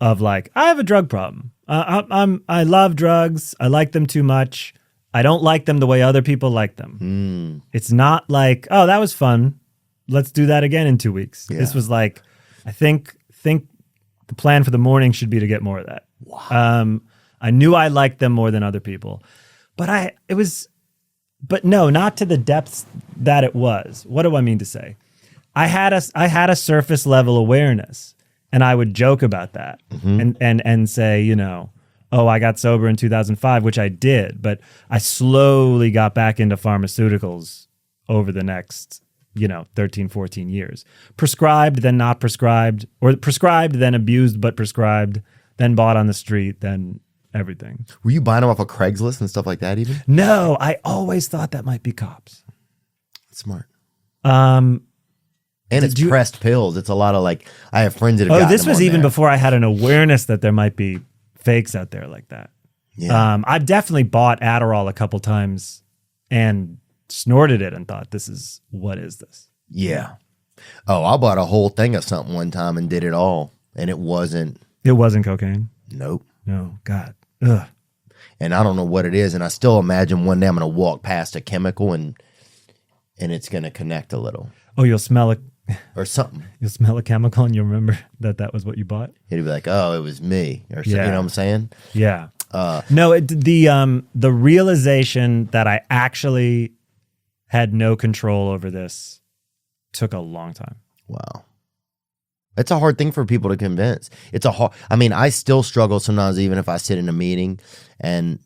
of like, I have a drug problem. I love drugs. I like them too much. I don't like them the way other people like them. It's not like, oh, that was fun. Let's do that again in 2 weeks. Yeah. This was like, I think The plan for the morning should be to get more of that. Wow. I knew I liked them more than other people, but no, not to the depths that it was. What do I mean to say? I had a surface level awareness, and I would joke about that and say, you know, oh, I got sober in 2005, which I did, but I slowly got back into pharmaceuticals over the next, 13, 14 years. Prescribed, then not prescribed, or prescribed, then abused, but prescribed, then bought on the street, then everything. Were you buying them off of Craigslist and stuff like that even? No, I always thought that might be cops. That's smart. And it's pressed pills. It's a lot of I have friends that have gotten this them was on even there. before I had an awareness that there might be fakes out there like that. Yeah. I've definitely bought Adderall a couple times and snorted it and thought, what is this? Yeah. Oh, I bought a whole thing of something one time and did it all, and it wasn't. It wasn't cocaine? Nope. No, God. Ugh. And I don't know what it is, and I still imagine one day I'm going to walk past a chemical and it's going to connect a little. Oh, you'll smell it. Or something. You'll smell a chemical and you'll remember that was what you bought? It'd be like, oh, it was me. Or something, Yeah. you know what I'm saying? Yeah. No, the realization that I actually had no control over this took a long time. Wow. It's a hard thing for people to convince. I still struggle sometimes, even if I sit in a meeting, and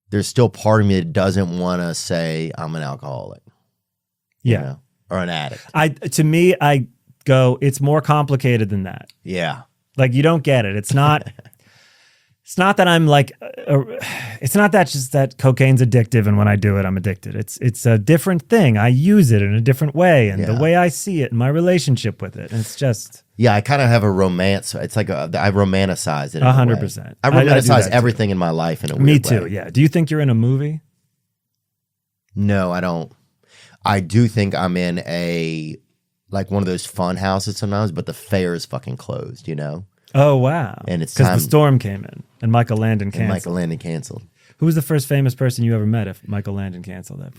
there's still part of me that doesn't want to say I'm an alcoholic. Yeah. Or an addict. I go, it's more complicated than that. Yeah. Like, you don't get it. It's not that I'm it's not that just that cocaine's addictive and when I do it, I'm addicted. It's a different thing. I use it in a different way and the way I see it and my relationship with it. And it's just. Yeah, I kind of have a romance. It's like I romanticize it. 100%. I romanticize everything in my life in a weird way. Me too, yeah. Do you think you're in a movie? No, I don't. I do think I'm in one of those fun houses sometimes, but the fair is fucking closed, Oh, wow. And it's because time. the storm came in and Michael Landon canceled. And Michael Landon canceled. Who was the first famous person you ever met if Michael Landon canceled that?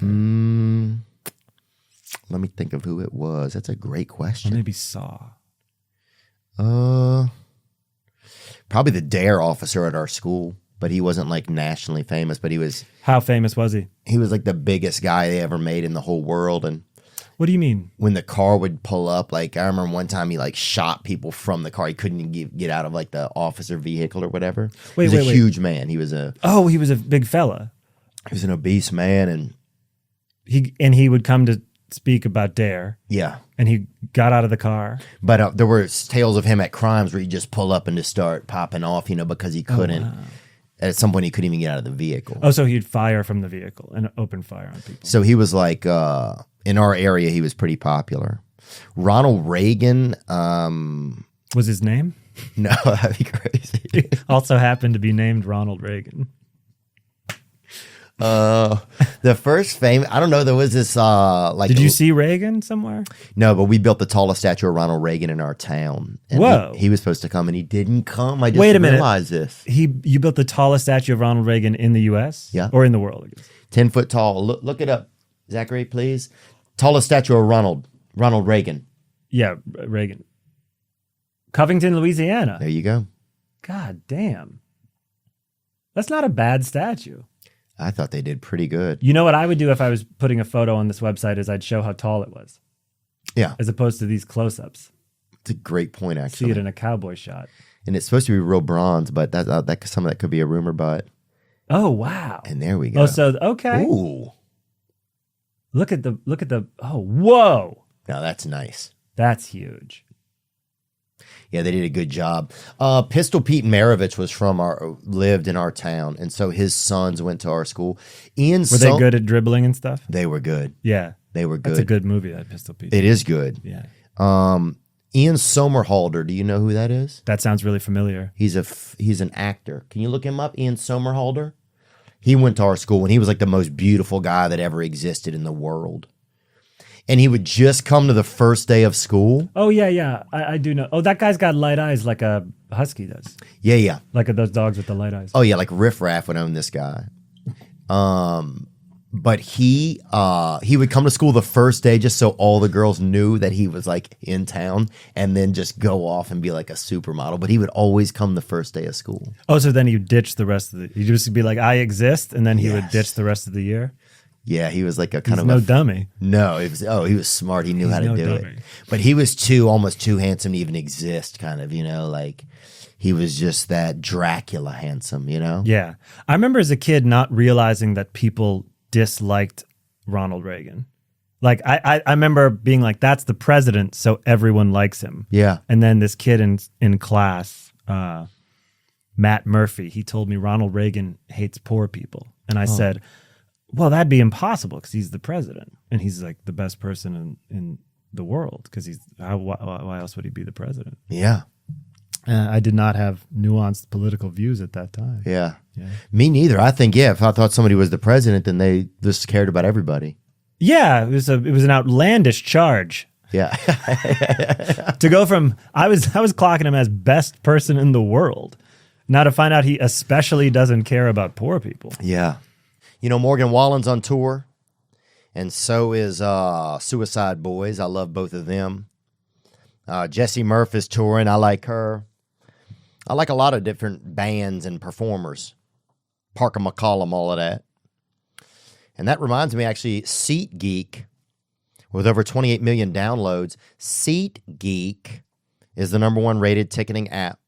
Let me think of who it was. That's a great question. Or maybe Saw. Probably the DARE officer at our school, but he wasn't nationally famous, but he was. How famous was he? He was the biggest guy they ever made in the whole world. And what do you mean? when the car would pull up, I remember one time he shot people from the car. He couldn't get out of the officer vehicle or whatever. He was a huge man. He was a big fella. He was an obese man, and he would come to speak about DARE. Yeah. And he got out of the car. But there were tales of him at crimes where he'd just pull up and just start popping off, because he couldn't. Oh, wow. At some point, he couldn't even get out of the vehicle. Oh, so he'd fire from the vehicle and open fire on people. So he was in our area, he was pretty popular. Ronald Reagan. Was his name? No, that'd be crazy. He also happened to be named Ronald Reagan. The first fame, I don't know, there was this Did you see Reagan somewhere? No, but we built the tallest statue of Ronald Reagan in our town. And Whoa. He was supposed to come and he didn't come. I just Wait a minute. realized this. You built the tallest statue of Ronald Reagan in the US? Yeah. Or in the world, I guess. 10 foot tall. Look it up, Zachary, please. Tallest statue of Ronald Reagan. Yeah, Reagan. Covington, Louisiana. There you go. God damn. That's not a bad statue. I thought they did pretty good. You know what I would do if I was putting a photo on this website is I'd show how tall it was. Yeah. As opposed to these close-ups. It's a great point, actually. See it in a cowboy shot. And it's supposed to be real bronze, but that some of that could be a rumor, but. Oh, wow. And there we go. Oh, so, okay. Ooh. Look at the, oh, whoa. Now that's nice. That's huge. Yeah, they did a good job. Pistol Pete Maravich lived in our town, and so his sons went to our school. Were they good at dribbling and stuff? They were good. Yeah. They were good. That's a good movie, that Pistol Pete. It is good. Yeah. Ian Somerhalder, do you know who that is? That sounds really familiar. He's an actor. Can you look him up? Ian Somerhalder? He went to our school, and he was the most beautiful guy that ever existed in the world. And he would just come to the first day of school. Oh, yeah. I do know. Oh, that guy's got light eyes like a husky does. Yeah. Like those dogs with the light eyes. Oh, yeah, Riff Raff would own this guy. But he would come to school the first day just so all the girls knew that he was like in town, and then just go off and be like a supermodel. But he would always come the first day of school. Oh, so then you ditch the rest of the. You just be like, I exist, and then he would ditch the rest of the year. Yeah, he was like a kind He's of no dummy. No, it was. He was smart. He knew how to do dummy. it. But he was almost too handsome to even exist. Kind of, like he was just that Dracula handsome. Yeah, I remember as a kid not realizing that people disliked Ronald Reagan. Like I remember being like, that's the president, so everyone likes him. Yeah. And then this kid in class, Matt Murphy, he told me Ronald Reagan hates poor people. And I said, well, that'd be impossible because he's the president. And he's like the best person in the world because why else would he be the president? Yeah. I did not have nuanced political views at that time. Yeah. Me neither. I think, if I thought somebody was the president, then they just cared about everybody. Yeah, it was an outlandish charge. Yeah. To go from I was clocking him as best person in the world. Now to find out he especially doesn't care about poor people. Yeah. Morgan Wallen's on tour, and so is Suicide Boys. I love both of them. Jessie Murph is touring. I like her. I like a lot of different bands and performers. Parker McCollum, all of that. And that reminds me, actually, SeatGeek, with over 28 million downloads, SeatGeek is the #1 rated ticketing app.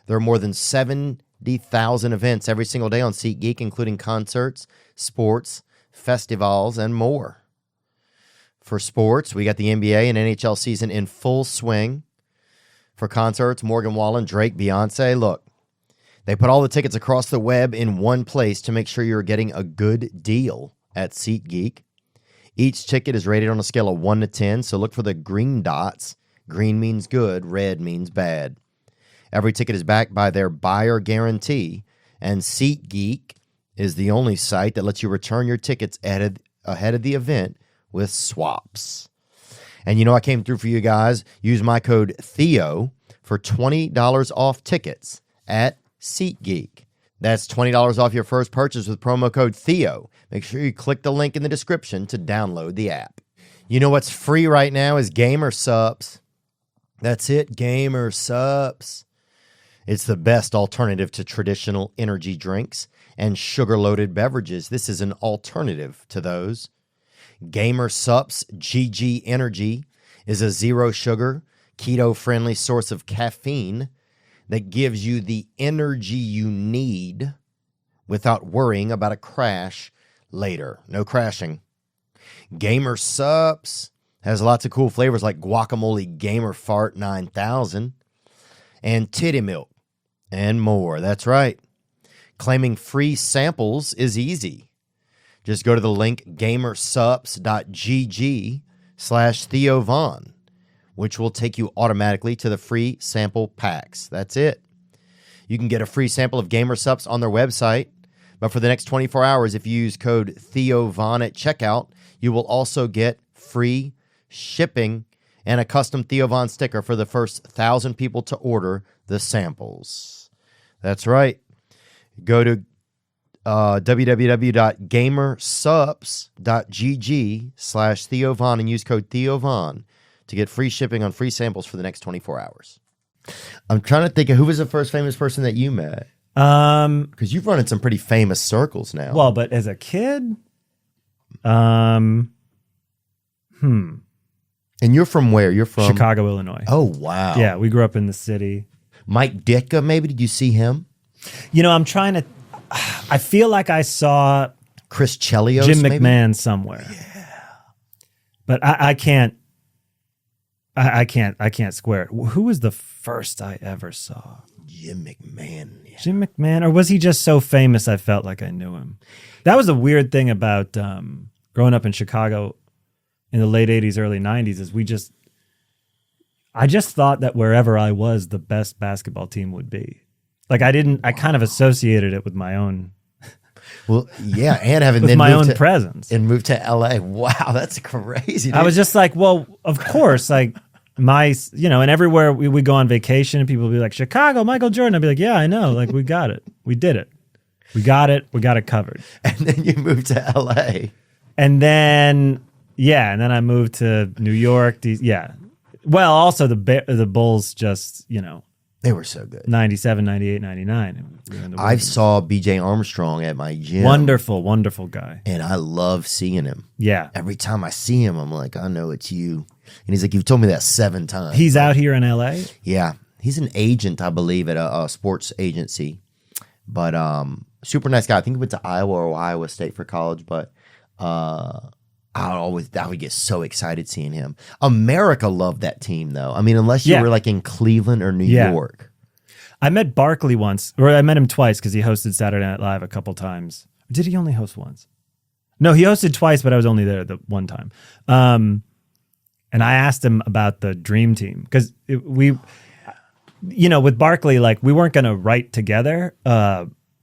There are more than 70,000 events every single day on SeatGeek, including concerts, sports, festivals, and more. For sports, we got the NBA and NHL season in full swing. For concerts, Morgan Wallen, Drake, Beyonce. Look, they put all the tickets across the web in one place to make sure you're getting a good deal at SeatGeek. Each ticket is rated on a scale of 1 to 10, so look for the green dots. Green means good, red means bad. Every ticket is backed by their buyer guarantee, and SeatGeek is the only site that lets you return your tickets ahead of the event with swaps. And I came through for you guys. Use my code Theo for $20 off tickets at SeatGeek. That's $20 off your first purchase with promo code Theo. Make sure you click the link in the description to download the app. What's free right now is Gamer Supps. That's it, Gamer Supps. It's the best alternative to traditional energy drinks and sugar-loaded beverages. This is an alternative to those. Gamer Supps GG Energy is a zero-sugar, keto-friendly source of caffeine that gives you the energy you need without worrying about a crash later. No crashing. Gamer Supps has lots of cool flavors like Guacamole Gamer Fart 9000 and Titty Milk and more. That's right. Claiming free samples is easy. Just go to the link gamersups.gg/Theo Von, which will take you automatically to the free sample packs. That's it. You can get a free sample of Gamer Supps on their website, but for the next 24 hours, if you use code Theo Von at checkout, you will also get free shipping and a custom Theo Von sticker for the first 1,000 people to order the samples. That's right. Go to www.gamersups.gg/Theo Von and use code Theo Von to get free shipping on free samples for the next 24 hours. I'm trying to think of who was the first famous person that you met. Because you've run in some pretty famous circles now. Well, but as a kid, and you're from where? You're from Chicago, Illinois. Oh, wow. Yeah, we grew up in the city. Mike Ditka, maybe? Did you see him? I'm trying to. I feel like I saw Chris Chelios, Jim maybe? McMahon somewhere. Yeah, but I can't. I can't square it. Who was the first I ever saw? Jim McMahon. Yeah. Jim McMahon, or was he just so famous I felt like I knew him? That was a weird thing about growing up in Chicago in the late 80s, early 90s is I just thought that wherever I was, the best basketball team would be. Like I kind of associated it with my own. Well, yeah, and having with then my moved own presence and moved to LA. Wow, that's crazy. Dude. I was just like, well, of course, like and everywhere we go on vacation and people will be like, Chicago, Michael Jordan. I'd be like, yeah, I know. Like we got it. We did it. We got it covered. And then you moved to LA. And then I moved to New York. Well, also the Bulls just, They were so good. 97, 98, 99. I saw BJ Armstrong at my gym. Wonderful, wonderful guy. And I love seeing him. Yeah. Every time I see him, I'm like, I know it's you. And he's like, you've told me that 7 times. He's out here in LA? Yeah. He's an agent, I believe, at a sports agency. But super nice guy. I think he went to Iowa or Iowa State for college. But I would get so excited seeing him. America loved that team, though. I mean, unless you were like in Cleveland or New York. I met Barkley once, or I met him twice because he hosted Saturday Night Live a couple times. Or did he only host once? No, he hosted twice, but I was only there the one time. And I asked him about the Dream Team because with Barkley, like we weren't going to write together.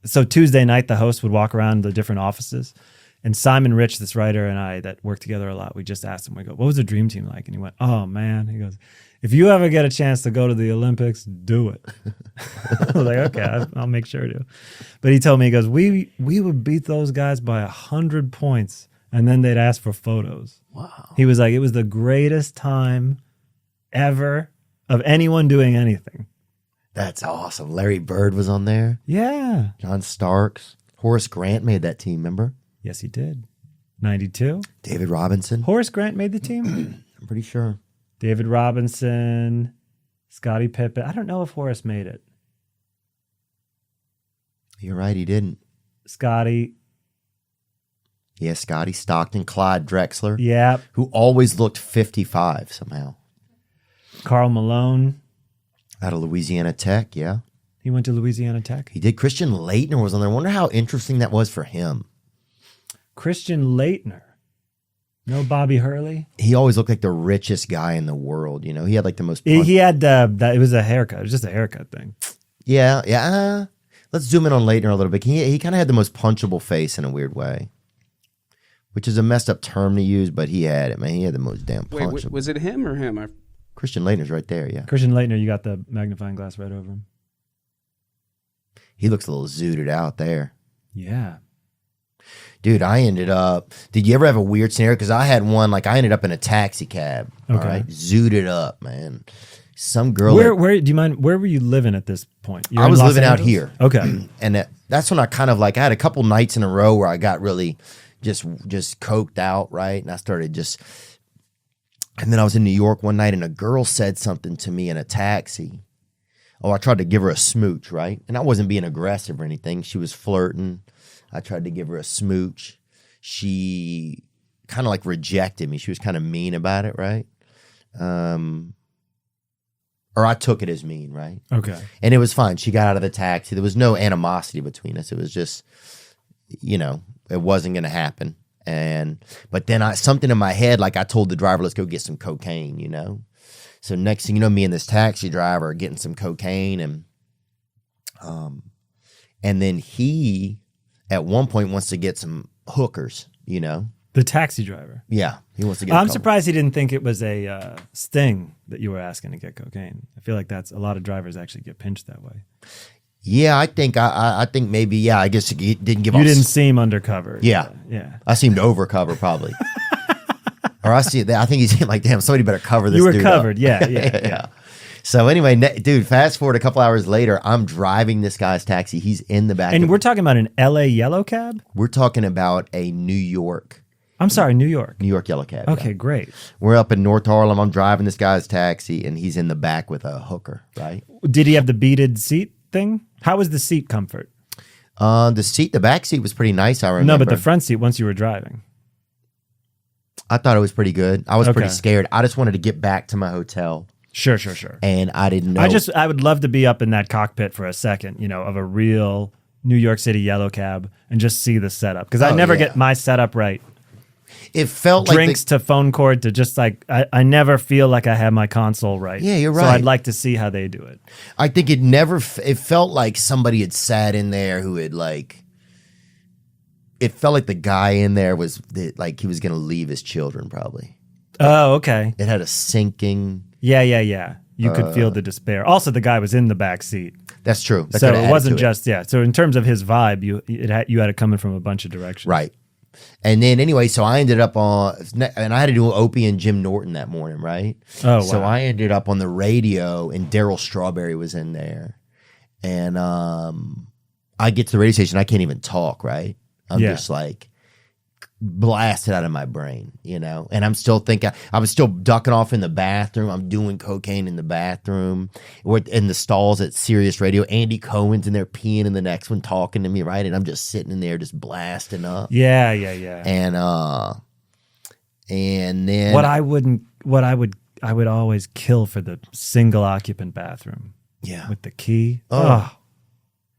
So Tuesday night, the host would walk around the different offices. And Simon Rich, this writer, and I that work together a lot, we just asked him, we go, what was the Dream Team like? And he went, oh, man. He goes, if you ever get a chance to go to the Olympics, do it. I was like, okay, I'll make sure to. But he told me, he goes, we would beat those guys by 100 points, and then they'd ask for photos. Wow. He was like, it was the greatest time ever of anyone doing anything. That's awesome. Larry Bird was on there. Yeah. John Starks. Horace Grant made that team, remember? Yes, he did. 92. David Robinson. Horace Grant made the team? I'm pretty sure. David Robinson, Scottie Pippen. I don't know if Horace made it. You're right, he didn't. Scottie. Yeah, Scottie, Stockton, Clyde Drexler. Yeah. Who always looked 55 somehow. Karl Malone. Out of Louisiana Tech, yeah. He went to Louisiana Tech. He did. Christian Laettner was on there. I wonder how interesting that was for him. Christian Laettner. No Bobby Hurley. He always looked like the richest guy in the world. He had like the most. He had that. It was a haircut. It was just a haircut thing. Yeah. Let's zoom in on Laettner a little bit. He kind of had the most punchable face in a weird way, which is a messed up term to use, but he had it, man. He had the most damn punchable. Wait, was it him or him? Christian Laettner's right there. Yeah. Christian Laettner. You got the magnifying glass right over him. He looks a little zooted out there. Yeah. Dude, did you ever have a weird scenario? Because I had one, like I ended up in a taxi cab. Okay. All right. Zooted up, man. Some girl. Where do you mind? Where were you living at this point? I was living out here. Okay. And that's when I kind of like, I had a couple nights in a row where I got really just coked out, right? And I started and then I was in New York one night and a girl said something to me in a taxi. Oh, I tried to give her a smooch, right? And I wasn't being aggressive or anything. She was flirting. I tried to give her a smooch. She kind of like rejected me. She was kind of mean about it, right? Or I took it as mean, right? Okay. And it was fine. She got out of the taxi. There was no animosity between us. It was just, it wasn't going to happen. But then something in my head, like I told the driver, let's go get some cocaine, So next thing you know, me and this taxi driver are getting some cocaine, and then he at one point wants to get some hookers, The taxi driver. Yeah, he wants to get. I'm surprised he didn't think it was a sting that you were asking to get cocaine. I feel like that's a lot of drivers actually get pinched that way. Yeah, I think maybe. Yeah, I guess he didn't give. You didn't seem undercover. Yeah, I seemed overcover probably. Or I think he seemed like, damn, somebody better cover this. You were dude covered. up. Yeah. So anyway, dude, fast forward a couple hours later, I'm driving this guy's taxi. He's in the back. And we're talking about an LA yellow cab? We're talking about a New York. I'm sorry, New York yellow cab. Okay, yeah. Great. We're up in North Harlem. I'm driving this guy's taxi, and he's in the back with a hooker, right? Did he have the beaded seat thing? How was the seat comfort? The back seat was pretty nice, I remember. No, but the front seat once you were driving. I thought it was pretty good. I was pretty scared. I just wanted to get back to my hotel. Sure. And I didn't know. I would love to be up in that cockpit for a second, of a real New York City yellow cab and just see the setup. Because I never get my setup right. It felt drinks to phone cord to just like, I never feel like I have my console right. Yeah, you're right. So I'd like to see how they do it. I think it felt like somebody had sat in there who had it felt like the guy in there was like he was going to leave his children probably. Oh, okay. It had a sinking. Yeah. You could feel the despair. Also, the guy was in the back seat. That's true. That So coulda it added wasn't to just So in terms of his vibe, you had it coming from a bunch of directions. Right. And then anyway, so I ended up on, and I had to do Opie and Jim Norton that morning, right? Oh, wow. So I ended up on the radio, and Daryl Strawberry was in there. And I get to the radio station, I can't even talk, right? I'm just like blasted out of my brain, and I'm still thinking, I was still ducking off in the bathroom. I'm doing cocaine in the bathroom. We're in the stalls at Sirius Radio. Andy Cohen's in there peeing in the next one, talking to me, right? And I'm just sitting in there just blasting up. Yeah. And then I would always kill for the single occupant bathroom. Yeah. With the key. Oh.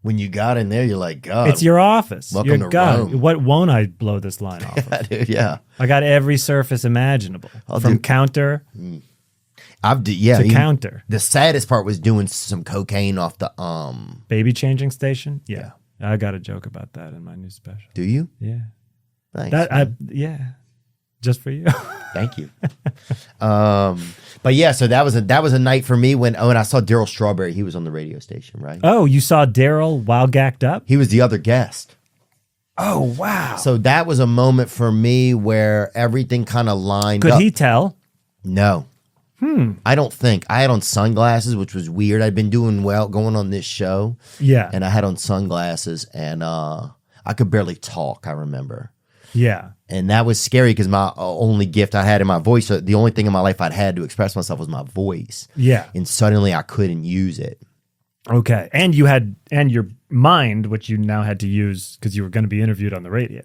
When you got in there, you're like, God. It's your office. Welcome to Rome. What won't I blow this line off of? Dude, yeah. I got every surface imaginable. From counter to counter. The saddest part was doing some cocaine off the baby changing station. Yeah. I got a joke about that in my new special. Do you? Yeah. Thanks. Just for you. Thank you. But yeah, so that was a night for me when I saw Daryl Strawberry. He was on the radio station, right? Oh, you saw Daryl while gacked up? He was the other guest. Oh, wow. So that was a moment for me where everything kind of lined up. Could he tell? No. I don't think. I had on sunglasses, which was weird. I'd been doing well going on this show. Yeah. And I had on sunglasses, and I could barely talk, I remember. Yeah. And that was scary because my only gift I had in my voice, the only thing in my life I'd had to express myself was my voice. Yeah. And suddenly I couldn't use it. Okay. And your mind, which you now had to use because you were going to be interviewed on the radio.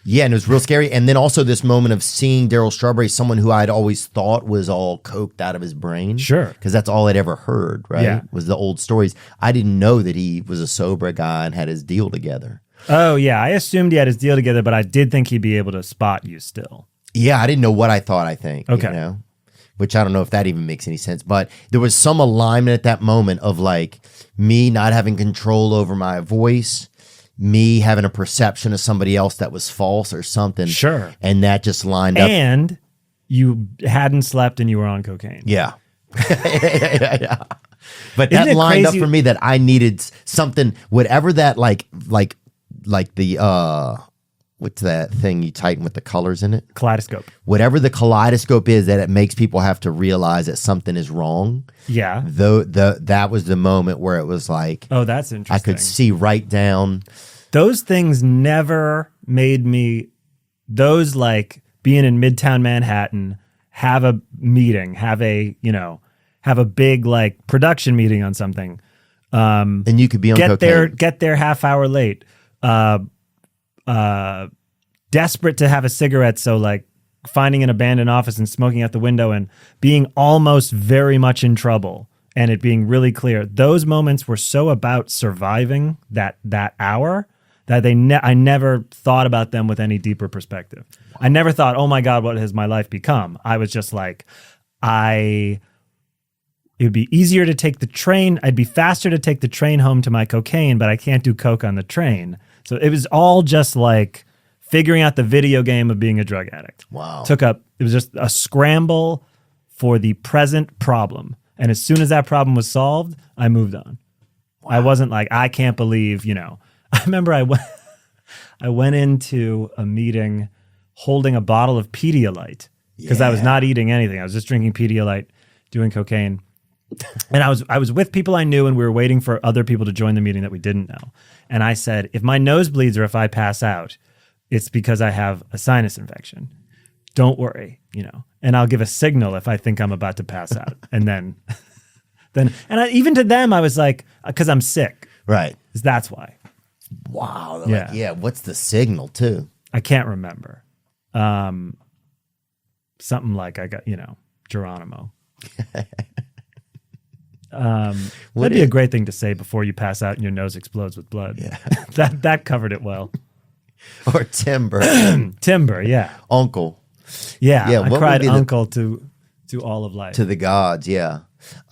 Yeah, and it was real scary. And then also this moment of seeing Daryl Strawberry, someone who I'd always thought was all coked out of his brain. Sure. Because that's all I'd ever heard, right? Yeah. Was the old stories. I didn't know that he was a sober guy and had his deal together. Oh, yeah. I assumed he had his deal together, but I did think he'd be able to spot you still. Yeah, I didn't know what I thought, I think. Okay. Which I don't know if that even makes any sense. But there was some alignment at that moment of like me not having control over my voice, me having a perception of somebody else that was false or something. Sure. And that just lined up. And you hadn't slept and you were on cocaine. Yeah. Yeah. But Isn't that it lined crazy? up for me that I needed something, whatever that like the what's that thing you tighten with the colors in it? Kaleidoscope. Whatever the kaleidoscope is that it makes people have to realize that something is wrong. Yeah. Though that was the moment where it was like, Oh, that's interesting. I could see right down. Those things never made me, those like being in Midtown Manhattan, have a meeting, have a big like production meeting on something. And you could be on cocaine. Get there half hour late. Desperate to have a cigarette. So like finding an abandoned office and smoking out the window and being almost very much in trouble and it being really clear. Those moments were so about surviving that hour that I never thought about them with any deeper perspective. Wow. I never thought, oh my God, what has my life become? I was just like, it would be easier to take the train. I'd be faster to take the train home to my cocaine, but I can't do coke on the train. So it was all just like figuring out the video game of being a drug addict. Wow. It was just a scramble for the present problem. And as soon as that problem was solved, I moved on. Wow. I wasn't like, I can't believe, I remember I went into a meeting holding a bottle of Pedialyte because I was not eating anything. I was just drinking Pedialyte, doing cocaine. And I was with people I knew, and we were waiting for other people to join the meeting that we didn't know. And I said, if my nose bleeds or if I pass out, it's because I have a sinus infection. Don't worry, and I'll give a signal if I think I'm about to pass out. And then even to them, I was like, because I'm sick. Right. That's why. Wow. Like, what's the signal too? I can't remember. Something like I got, Geronimo. That'd be a great thing to say before you pass out and your nose explodes with blood. Yeah. that covered it well. Or timber. Timber, yeah. Uncle. Yeah. I cried uncle to all of life. To the gods, yeah.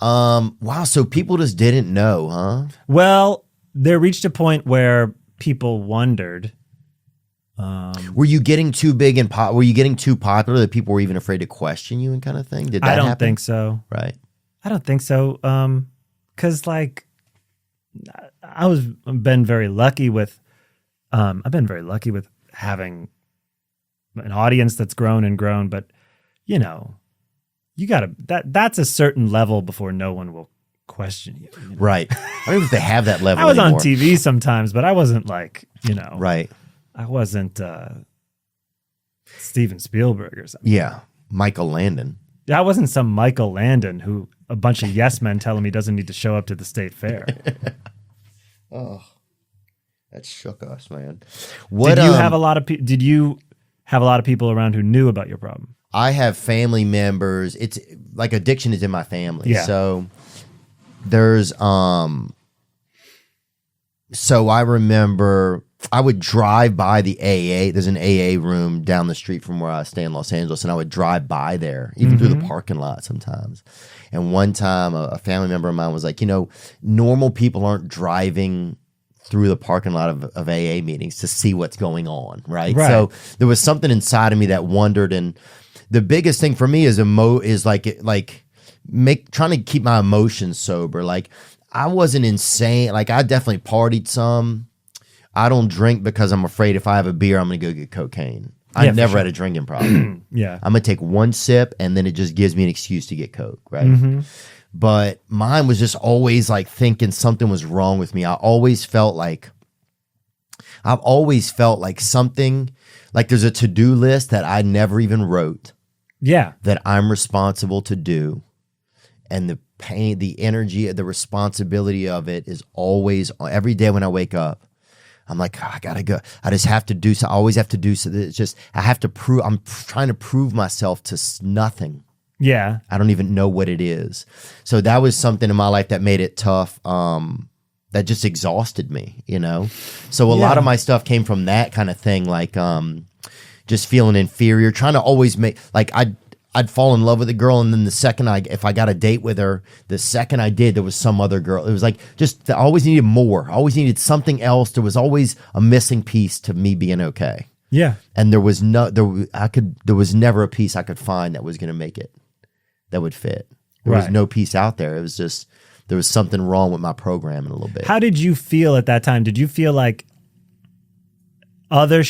Wow, so people just didn't know, huh? Well, there reached a point where people wondered. Were you getting too big and were you getting too popular that people were even afraid to question you and kind of thing? Did that happen? I don't think so. Right. I don't think so. Because like I've been very lucky with having an audience that's grown and grown, but you know, that's a certain level before no one will question you, you know? Right. I don't know if they have that level I was anymore. on TV sometimes, but I wasn't like, you know, Right. I wasn't Steven Spielberg or something. Yeah. Michael Landon. I wasn't some Michael Landon who a bunch of yes men tell him he doesn't need to show up to the state fair. Oh, that shook us, man. Did you have a lot of Did you have a lot of people around who knew about your problem? I have family members. It's like addiction is in my family. Yeah. So there's so I remember I would drive by the AA. There's an AA room down the street from where I stay in Los Angeles, and I would drive by there, even through the parking lot sometimes. And one time a family member of mine was like, you know, normal people aren't driving through the parking lot of AA meetings to see what's going on, right? So there was something inside of me that wondered, and the biggest thing for me is trying to keep my emotions sober. Like I wasn't insane. Like I definitely partied some. I don't drink because I'm afraid if I have a beer, I'm going to go get cocaine. I never had a drinking problem. Yeah. I'm going to take one sip and then it just gives me an excuse to get coke, right? But mine was just always like thinking something was wrong with me. I've always felt like something, like there's a to-do list that I never even wrote. Yeah. That I'm responsible to do. And the pain, the energy, the responsibility of it is always, every day when I wake up, I'm like, oh, I gotta go. I just have to do so. I always have to do so. It's just, I have to prove, I'm trying to prove myself to nothing. Yeah. I don't even know what it is. So that was something in my life that made it tough. That just exhausted me, you know? So a lot of my stuff came from that kind of thing. Like, just feeling inferior, trying to always make, like I'd fall in love with a girl, and then if I got a date with her, the second I did, there was some other girl. It was like I always needed more. I always needed something else. There was always a missing piece to me being okay. Yeah. And there was never a piece I could find that was going to make it, that would fit. There was no piece out there. It was just, there was something wrong with my programming a little bit. How did you feel at that time? Did you feel like other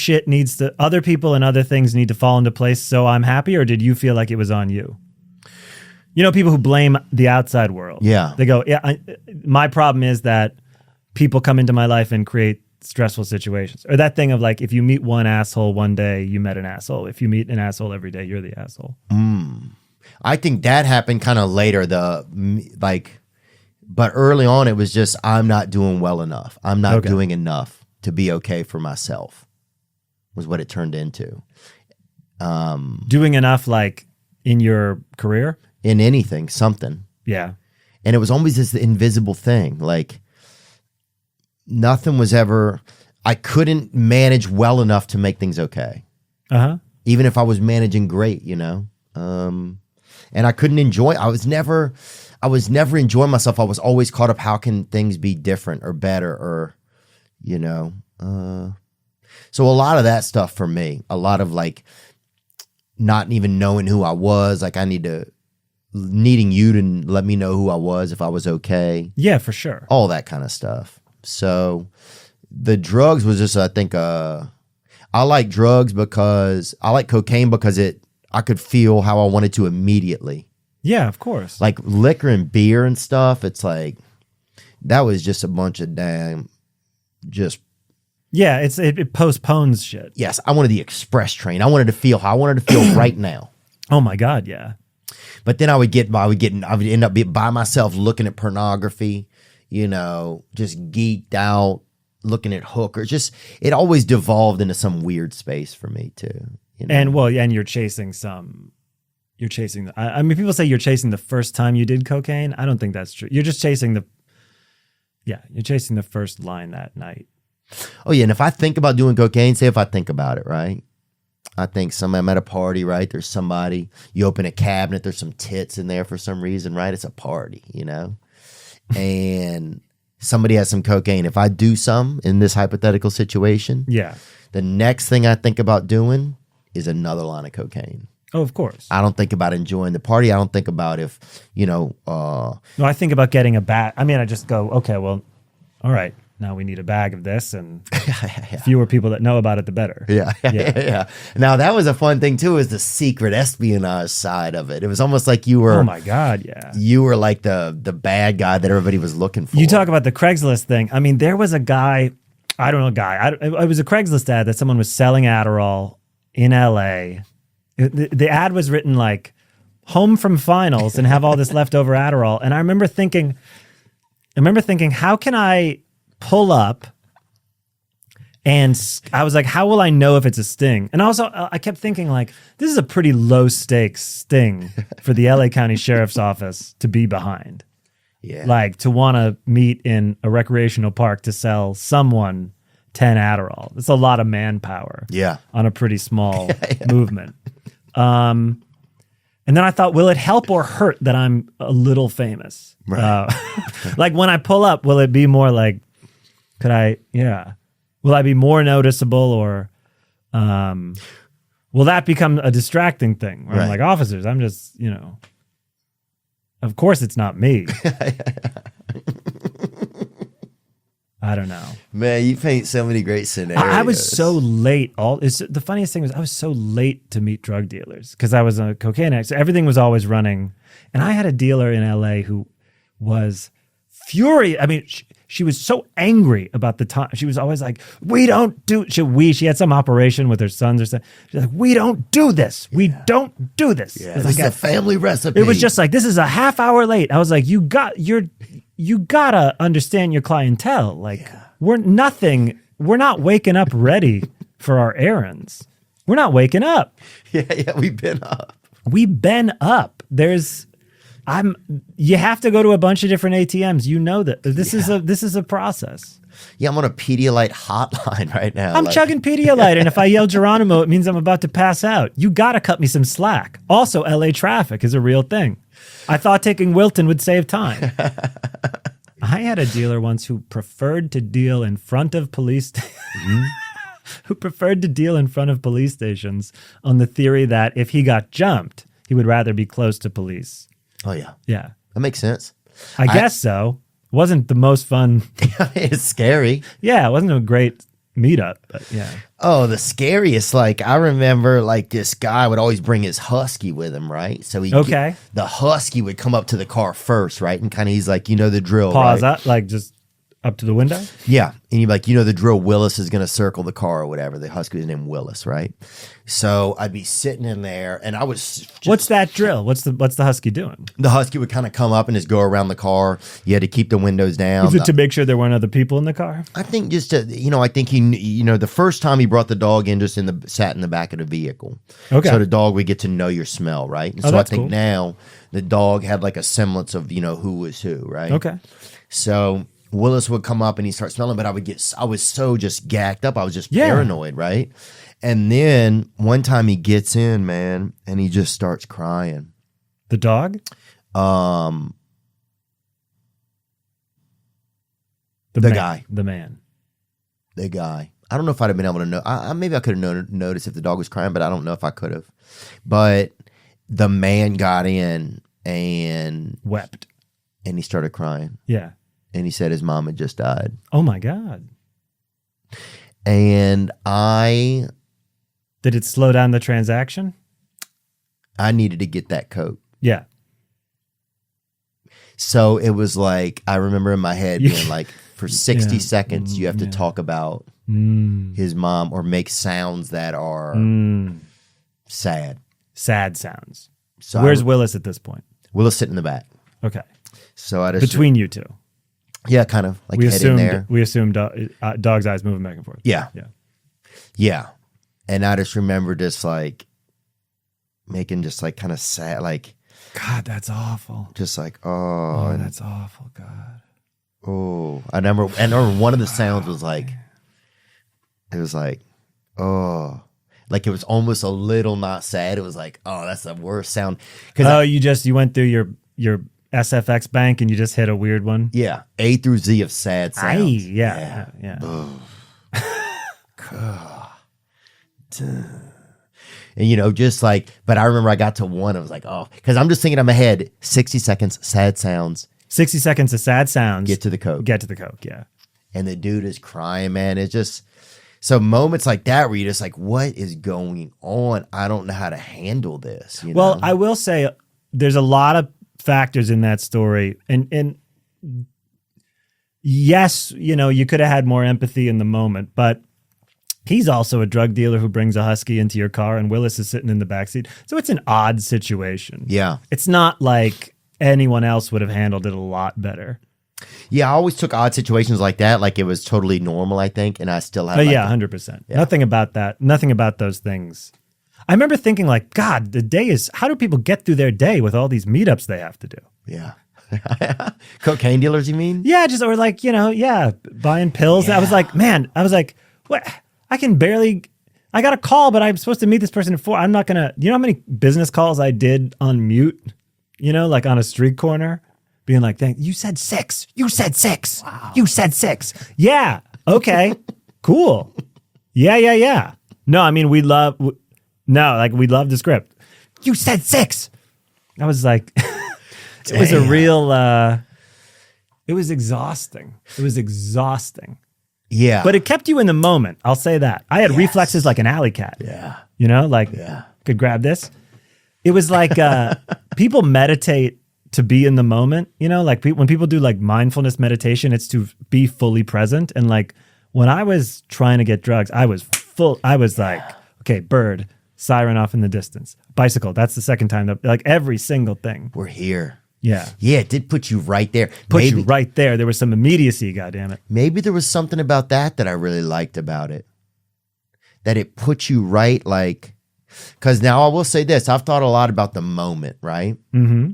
people and other things need to fall into place so I'm happy, or did you feel like it was on you? You know, people who blame the outside world. Yeah. They go, my problem is that people come into my life and create stressful situations. Or that thing of like, if you meet one asshole one day, you met an asshole. If you meet an asshole every day, you're the asshole. I think that happened kind of later, but early on it was just, I'm not doing well enough. I'm not doing enough to be okay for myself, was what it turned into. Doing enough, like in your career? In anything, something. Yeah. And it was always this invisible thing. Like nothing was ever, I couldn't manage well enough to make things okay. Even if I was managing great, you know? And I couldn't enjoy, I was never enjoying myself. I was always caught up, how can things be different or better, or, you know? So a lot of that stuff for me, a lot of like not even knowing who I was, like needing you to let me know who I was, if I was okay. Yeah, for sure. All that kind of stuff. So the drugs was just, I think, I like drugs because I like cocaine because I could feel how I wanted to immediately. Yeah, of course. Like liquor and beer and stuff, it's like, that was just a bunch of yeah, it postpones shit. Yes, I wanted the express train. I wanted to feel how I wanted to feel right now. Oh my God, yeah. But then I would end up by myself looking at pornography, you know, just geeked out, looking at hookers. Just, it always devolved into some weird space for me too. You know? And you're chasing I mean, people say you're chasing the first time you did cocaine. I don't think that's true. You're just chasing you're chasing the first line that night. Oh yeah, and if I think about doing cocaine, say if I think about it, right? I think I'm at a party, right? There's somebody, you open a cabinet, there's some tits in there for some reason, right? It's a party, you know? And somebody has some cocaine. If I do some in this hypothetical situation, the next thing I think about doing is another line of cocaine. Oh, of course. I don't think about enjoying the party. I don't think about if, you know. No, I think about getting a bat. I mean, I just go, okay, well, all right, now we need a bag of this, and fewer people that know about it, the better. Yeah. Now that was a fun thing too, is the secret espionage side of it. It was almost like you were, Oh my God, yeah. you were like the bad guy that everybody was looking for. You talk about the Craigslist thing. I mean, there was a guy, I don't know, it was a Craigslist ad that someone was selling Adderall in LA. The ad was written like, home from finals and have all this leftover Adderall. And I remember thinking, how can I pull up? And I was like, how will I know if it's a sting? And also, I kept thinking, like, this is a pretty low stakes sting for the LA County Sheriff's Office to be behind. Yeah. Like, to want to meet in a recreational park to sell someone 10 Adderall. It's a lot of manpower. Yeah. On a pretty small movement. And then I thought, will it help or hurt that I'm a little famous? Right. Like when I pull up, will it be more like, will I be more noticeable, or will that become a distracting thing? Where I'm like, officers, I'm just, of course it's not me. I don't know. Man, you paint so many great scenarios. I was so late. The funniest thing was I was so late to meet drug dealers because I was a cocaine addict. So everything was always running. And I had a dealer in LA who was furious. I mean, she was so angry about the time. She was always like, we don't do, she had some operation with her sons or something. She's like, we don't do this. We don't do this. Yeah, this is a family recipe. It was just like, this is a half hour late. I was like, you gotta understand your clientele. Like, we're not waking up ready for our errands. We're not waking up. Yeah, we've been up. You have to go to a bunch of different ATMs. You know that this is a process. Yeah, I'm on a Pedialyte hotline right now. I'm chugging Pedialyte, and if I yell Geronimo, it means I'm about to pass out. You gotta cut me some slack. Also, LA traffic is a real thing. I thought taking Wilton would save time. I had a dealer once who preferred to deal in front of police stations on the theory that if he got jumped, he would rather be close to police. Oh, yeah. Yeah. That makes sense. I guess so. Wasn't the most fun. It's scary. Yeah, it wasn't a great meetup, but yeah. Oh, the scariest. Like, I remember, like, this guy would always bring his husky with him, right? So the husky would come up to the car first, right? And kind of, he's like, you know the drill, Pause right? up, like just up to the window? Yeah. And you'd be like, you know the drill, Willis is going to circle the car or whatever. The husky was named Willis, right? So I'd be sitting in there, and I was what's that drill? What's the husky doing? The husky would kind of come up and just go around the car. You had to keep the windows down. Was it to make sure there weren't other people in the car? I think just to, I think the first time he brought the dog in, just sat in the back of the vehicle. Okay. So the dog would get to know your smell, right? And so I think cool. now the dog had like a semblance of, who was who, right? Okay. So Willis would come up and he'd start smelling, but I was so just gacked up. I was just paranoid, right? And then one time he gets in, man, and he just starts crying. The dog? The guy. The man. The guy. I don't know if I'd have been able to know. Maybe I could have noticed if the dog was crying, but I don't know if I could have. But the man got in and wept. And he started crying. Yeah. And he said his mom had just died. Oh my God. And did it slow down the transaction? I needed to get that coat. Yeah. So it was like, I remember in my head being like, for 60 seconds, you have to talk about his mom or make sounds that are sad. Sad sounds. So where's Willis at this point? Willis sitting in the back. Okay. So I just between you two. Yeah, kind of like head in there. We assumed dog's eyes moving back and forth. Yeah. Yeah. Yeah. And I just remember just like making just like kind of sad, like, God, that's awful. Just like, oh, that's awful, God. Oh, I remember one of the sounds was like, it was like, oh, like it was almost a little not sad. It was like, oh, that's the worst sound. You went through your SFX bank and you just hit a weird one. Yeah, A through Z of sad sounds. Yeah. And just like, but I remember I got to one. I was like, oh, because I'm just thinking in my head, 60 seconds, sad sounds. 60 seconds of sad sounds. Get to the coke. Yeah. and the dude is crying, man. It's just so moments like that where you're just like, what is going on? I don't know how to handle this. Well, I will say there's a lot of factors in that story, and yes, you could have had more empathy in the moment, but he's also a drug dealer who brings a husky into your car, and Willis is sitting in the backseat. So it's an odd situation. Yeah. It's not like anyone else would have handled it a lot better. Yeah, I always took odd situations like that like it was totally normal, I think, and I still have. 100%. Yeah. Nothing about that. Nothing about those things. I remember thinking like, God, the day is, how do people get through their day with all these meetups they have to do? Yeah. Cocaine dealers, you mean? Yeah, or like, buying pills. Yeah. I was like, what? I got a call, but I'm supposed to meet this person at 4. I'm not going to, how many business calls I did on mute, like on a street corner, being like, you said 6. You said 6. Wow. You said 6. Yeah. Okay. Cool. Yeah. No, I mean, we love the script. You said 6. I was like, it was a real, it was exhausting. Yeah. But it kept you in the moment. I'll say that. I had reflexes like an alley cat. Yeah. Could grab this. It was like people meditate to be in the moment, like when people do like mindfulness meditation, it's to be fully present. And like when I was trying to get drugs, I was like, okay, bird, siren off in the distance, bicycle. That's the second time like every single thing. We're here. Yeah. Yeah, it did put you right there. You right there. There was some immediacy, goddammit. Maybe there was something about that I really liked about it. That it put you right, like, because now I will say this. I've thought a lot about the moment, right? Mm-hmm.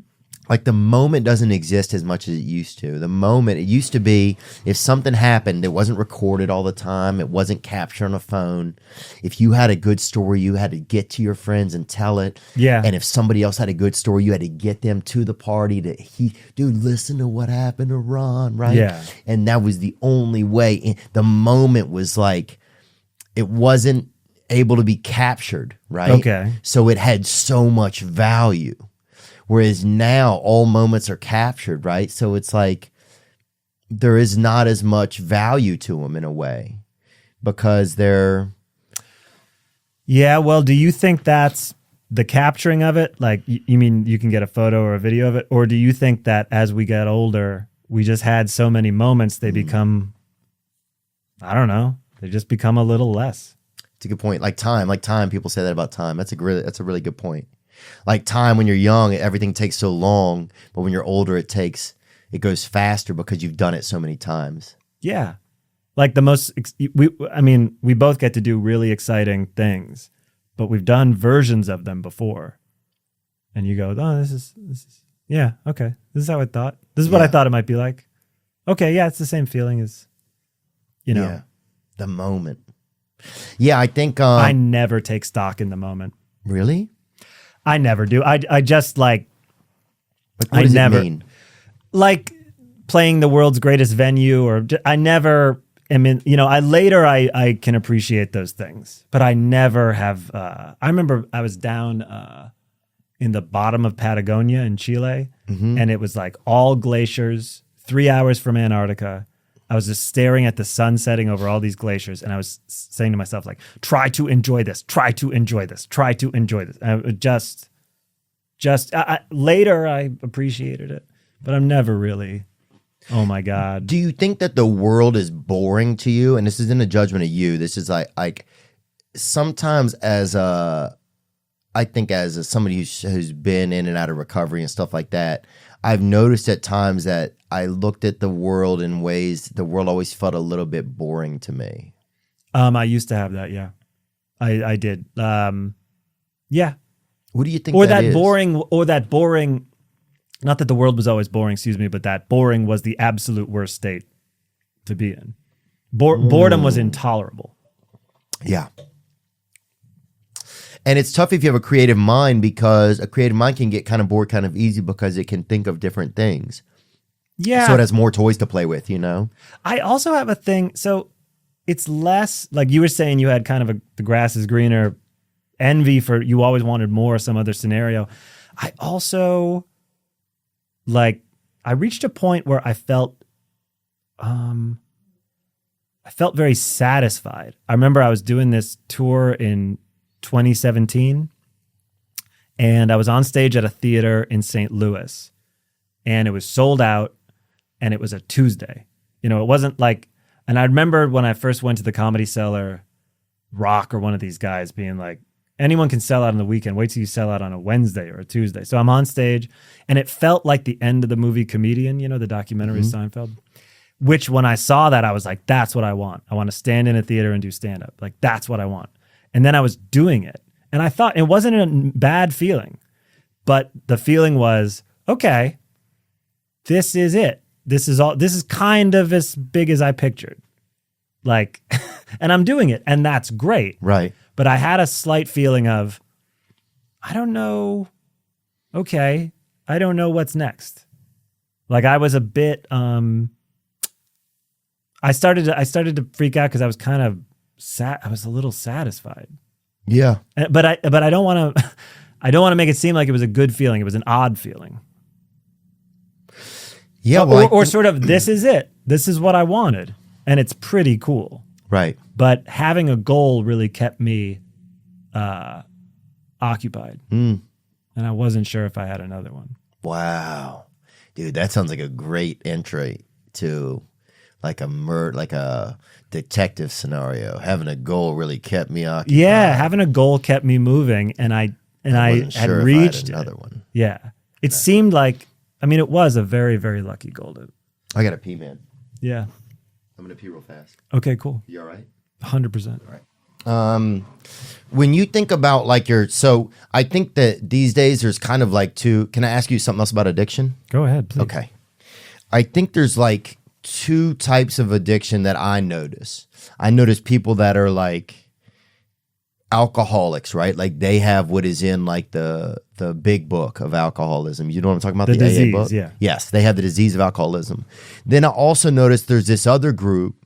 Like the moment doesn't exist as much as it used to. The moment, it used to be if something happened, it wasn't recorded all the time. It wasn't captured on a phone. If you had a good story, you had to get to your friends and tell it. Yeah. And if somebody else had a good story, you had to get them to the party dude, listen to what happened to Ron, right? Yeah. And that was the only way. The moment was like, it wasn't able to be captured, right? Okay. So it had so much value. Whereas now all moments are captured, right? So it's like there is not as much value to them in a way because they're... Yeah, well, do you think that's the capturing of it? Like, you mean you can get a photo or a video of it? Or do you think that as we get older, we just had so many moments, they become, I don't know, they just become a little less? It's a good point. Like time, people say that about time. That's a really good point. Like time, when you're young, everything takes so long, but when you're older, it goes faster because you've done it so many times. Yeah. Like we both get to do really exciting things, but we've done versions of them before. And you go, oh, this is yeah, okay. This is how I thought. This is what I thought it might be like. Okay, yeah, it's the same feeling as, Yeah, the moment. Yeah, I think... I never take stock in the moment. Really? I never do. I just like what does it mean? Like playing the world's greatest venue, or I never am in, I can appreciate those things, but I never have. I remember I was down in the bottom of Patagonia in Chile, and it was like all glaciers, 3 hours from Antarctica. I was just staring at the sun setting over all these glaciers, and I was saying to myself, like, try to enjoy this, try to enjoy this, try to enjoy this. And later I appreciated it, but I'm never really, oh my God. Do you think that the world is boring to you? And this isn't a judgment of you. This is like sometimes as somebody who's been in and out of recovery and stuff like that, I've noticed at times that I looked at the world in ways the world always felt a little bit boring to me. I used to have that, yeah. I did. Yeah. What do you think that is? That boring, not that the world was always boring, but that boring was the absolute worst state to be in. Boredom was intolerable. Yeah. And it's tough if you have a creative mind, because a creative mind can get kind of bored kind of easy because it can think of different things. Yeah. So it has more toys to play with, I also have a thing. So it's less, like you were saying, you had kind of the grass is greener envy for, you always wanted more, some other scenario. I also, I reached a point where I felt felt very satisfied. I remember I was doing this tour in 2017, and I was on stage at a theater in St. Louis, and it was sold out, and it was a Tuesday. You know, it wasn't like, and I remember when I first went to the Comedy Cellar, Rock or one of these guys being like, anyone can sell out on the weekend. Wait till you sell out on a Wednesday or a Tuesday. So I'm on stage, and it felt like the end of the movie Comedian, you know, the documentary Seinfeld, which when I saw that, I was like, that's what I want. I want to stand in a theater and do stand-up. Like, that's what I want. And then I was doing it. And I thought it wasn't a bad feeling, but the feeling was, okay, this is it. This is kind of as big as I pictured. Like, and I'm doing it, and that's great. Right. But I had a slight feeling of, I don't know. Okay, I don't know what's next. Like I was a bit. I started to freak out because I was kind of sad. I was a little satisfied. Yeah. But I don't want to. I don't want to make it seem like it was a good feeling. It was an odd feeling. Yeah. Or sort of, this is it. This is what I wanted, and it's pretty cool. Right. But having a goal really kept me occupied. And I wasn't sure if I had another one. Wow. Dude, that sounds like a great entry to like a detective scenario. Having a goal really kept me occupied. Yeah, having a goal kept me moving, and I wasn't had sure if reached I had another one. Yeah. It seemed like, I mean, it was a very, very lucky goal. I got to pee, man. Yeah. I'm going to pee real fast. Okay, cool. You all right? 100%. All right. When you think about like so I think that these days there's kind of like can I ask you something else about addiction? Go ahead, please. Okay. I think there's like two types of addiction that I notice. I notice people that are like alcoholics, right? Like they have what is in like the big book of alcoholism. You know what I'm talking about? The disease, AA book? yeah. Yes, they have the disease of alcoholism. Then I also noticed there's this other group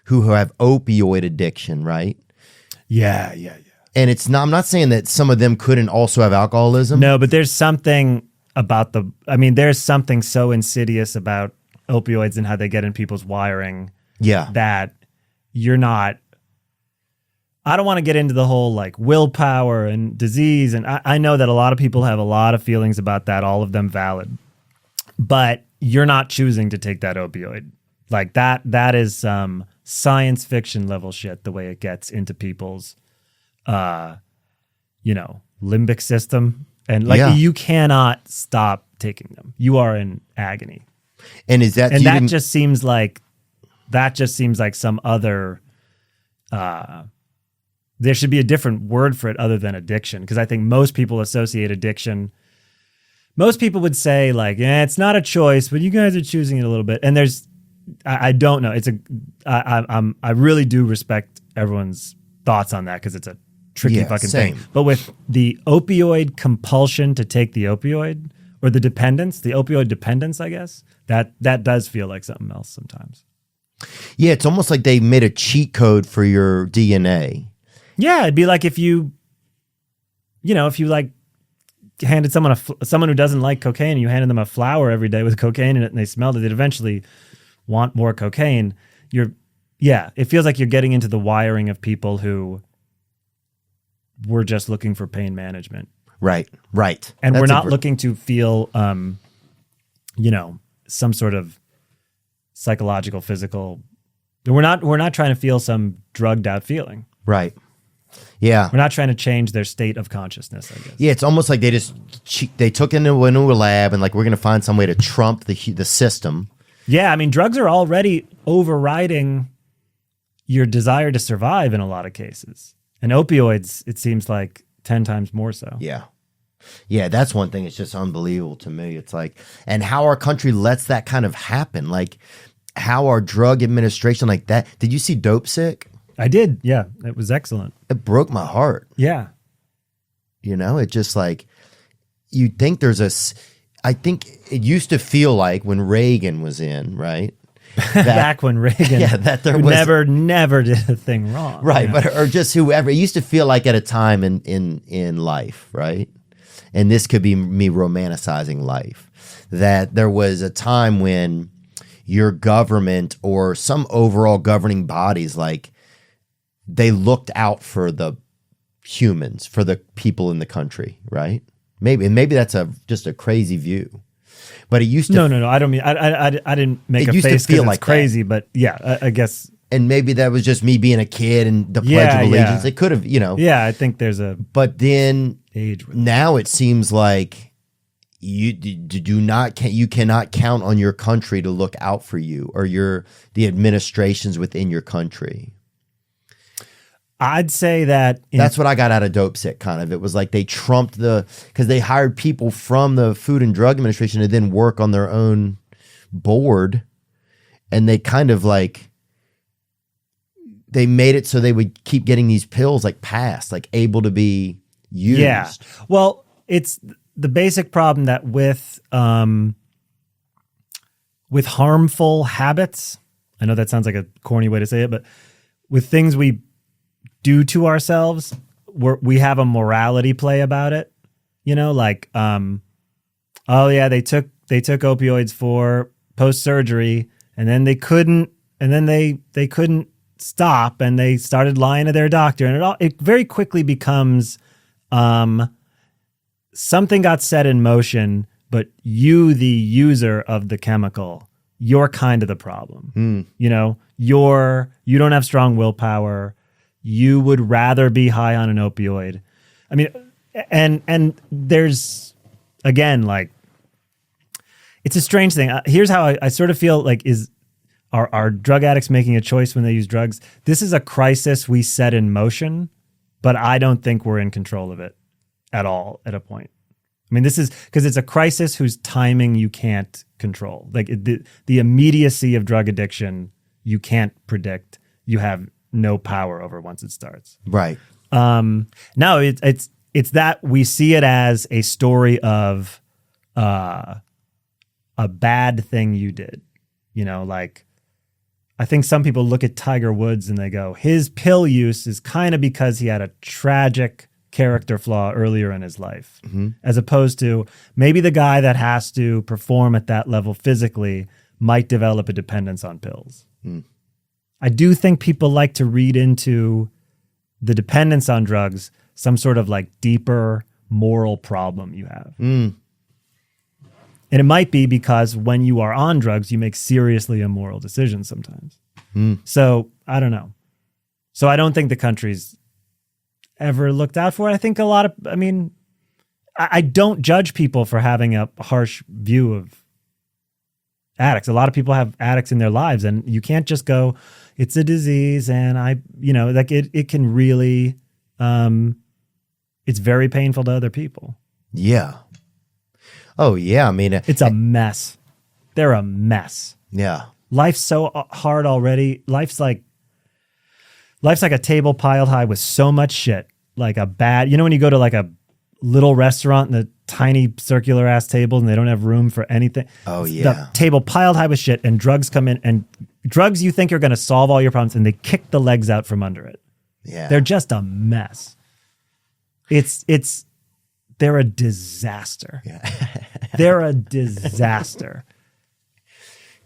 who have opioid addiction, right? Yeah. And I'm not saying that some of them couldn't also have alcoholism. No, but there's something about there's something so insidious about opioids and how they get in people's wiring. Yeah. That you're not, I don't want to get into the whole like willpower and disease. And I know that a lot of people have a lot of feelings about that, all of them valid, but you're not choosing to take that opioid. Like that is science fiction level shit, the way it gets into people's, limbic system. And like, you cannot stop taking them. You are in agony. And is that, and that just seems like some other, there should be a different word for it other than addiction. Cause I think most people associate addiction. Most people would say like, it's not a choice, but you guys are choosing it a little bit. And I don't know. I really do respect everyone's thoughts on that because it's a tricky fucking thing. But with the opioid compulsion to take the opioid or the opioid dependence, I guess, that does feel like something else sometimes. Yeah, it's almost like they made a cheat code for your DNA. Yeah, it'd be like if you like handed someone who doesn't like cocaine, and you handed them a flower every day with cocaine in it, and they smelled it, they'd eventually want more cocaine. It feels like you're getting into the wiring of people who were just looking for pain management. Right. And we're not looking to feel, some sort of psychological, physical. We're not trying to feel some drugged out feeling. Right. Yeah. We're not trying to change their state of consciousness, I guess. Yeah, it's almost like they took into a lab and like we're going to find some way to trump the system. Yeah, I mean, drugs are already overriding your desire to survive in a lot of cases. And opioids, it seems like 10 times more so. Yeah. Yeah, that's one thing. It's just unbelievable to me. It's like, and how our country lets that kind of happen. Like how our drug administration like that. Did you see Dopesick? I did. Yeah, it was excellent. It broke my heart. Yeah. It just like, you think I think it used to feel like when Reagan was in, right? Back when Reagan never did a thing wrong. Right, or just whoever. It used to feel like at a time in life, right? And this could be me romanticizing life, that there was a time when, your government or some overall governing bodies, like they looked out for the humans, for the people in the country, right? Maybe that's just a crazy view. But it used to No. I don't mean I didn't make a used to face feel because like it's crazy, but yeah, I guess. and maybe that was just me being a kid and the Pledge of Allegiance. It could have, Yeah, I think there's a But then age with now it seems like you cannot count on your country to look out for you or the administrations within your country. I'd say that That's what I got out of Dopesick, kind of. It was like they trumped because they hired people from the Food and Drug Administration to then work on their own board, and they kind of like they made it so they would keep getting these pills like passed, like able to be used. Yeah. Well, it's the basic problem that with harmful habits, I know that sounds like a corny way to say it, but with things we do to ourselves, we have a morality play about it. Like, oh yeah, they took opioids for post-surgery, and then they couldn't stop, and they started lying to their doctor, and it very quickly becomes something got set in motion, but you, the user of the chemical, you're kind of the problem. You don't have strong willpower. You would rather be high on an opioid. I mean, and there's, again, like, it's a strange thing. Here's how I sort of feel like are drug addicts making a choice when they use drugs? This is a crisis we set in motion, but I don't think we're in control of it at all at a point. I mean, this is because it's a crisis whose timing you can't control. Like the immediacy of drug addiction, you can't predict. You have no power over once it starts. Right. No, it's that we see it as a story of a bad thing you did. Like, I think some people look at Tiger Woods and they go, his pill use is kind of because he had a tragic character flaw earlier in his life, as opposed to maybe the guy that has to perform at that level physically might develop a dependence on pills. I do think people like to read into the dependence on drugs some sort of like deeper moral problem you have. And it might be because when you are on drugs, you make seriously immoral decisions sometimes. So I don't know. So I don't think the country's ever looked out for it. I think I don't judge people for having a harsh view of addicts. A lot of people have addicts in their lives, and you can't just go, it's a disease, and it can really, it's very painful to other people. Yeah. Oh yeah. I mean, it's a mess. They're a mess. Yeah. Life's so hard already. Life's like a table piled high with so much shit. Like when you go to like a little restaurant and the tiny circular ass tables and they don't have room for anything. Oh yeah. The table piled high with shit, and drugs come in, and drugs you think are going to solve all your problems, and they kick the legs out from under it. Yeah. They're just a mess. They're a disaster. Yeah. They're a disaster.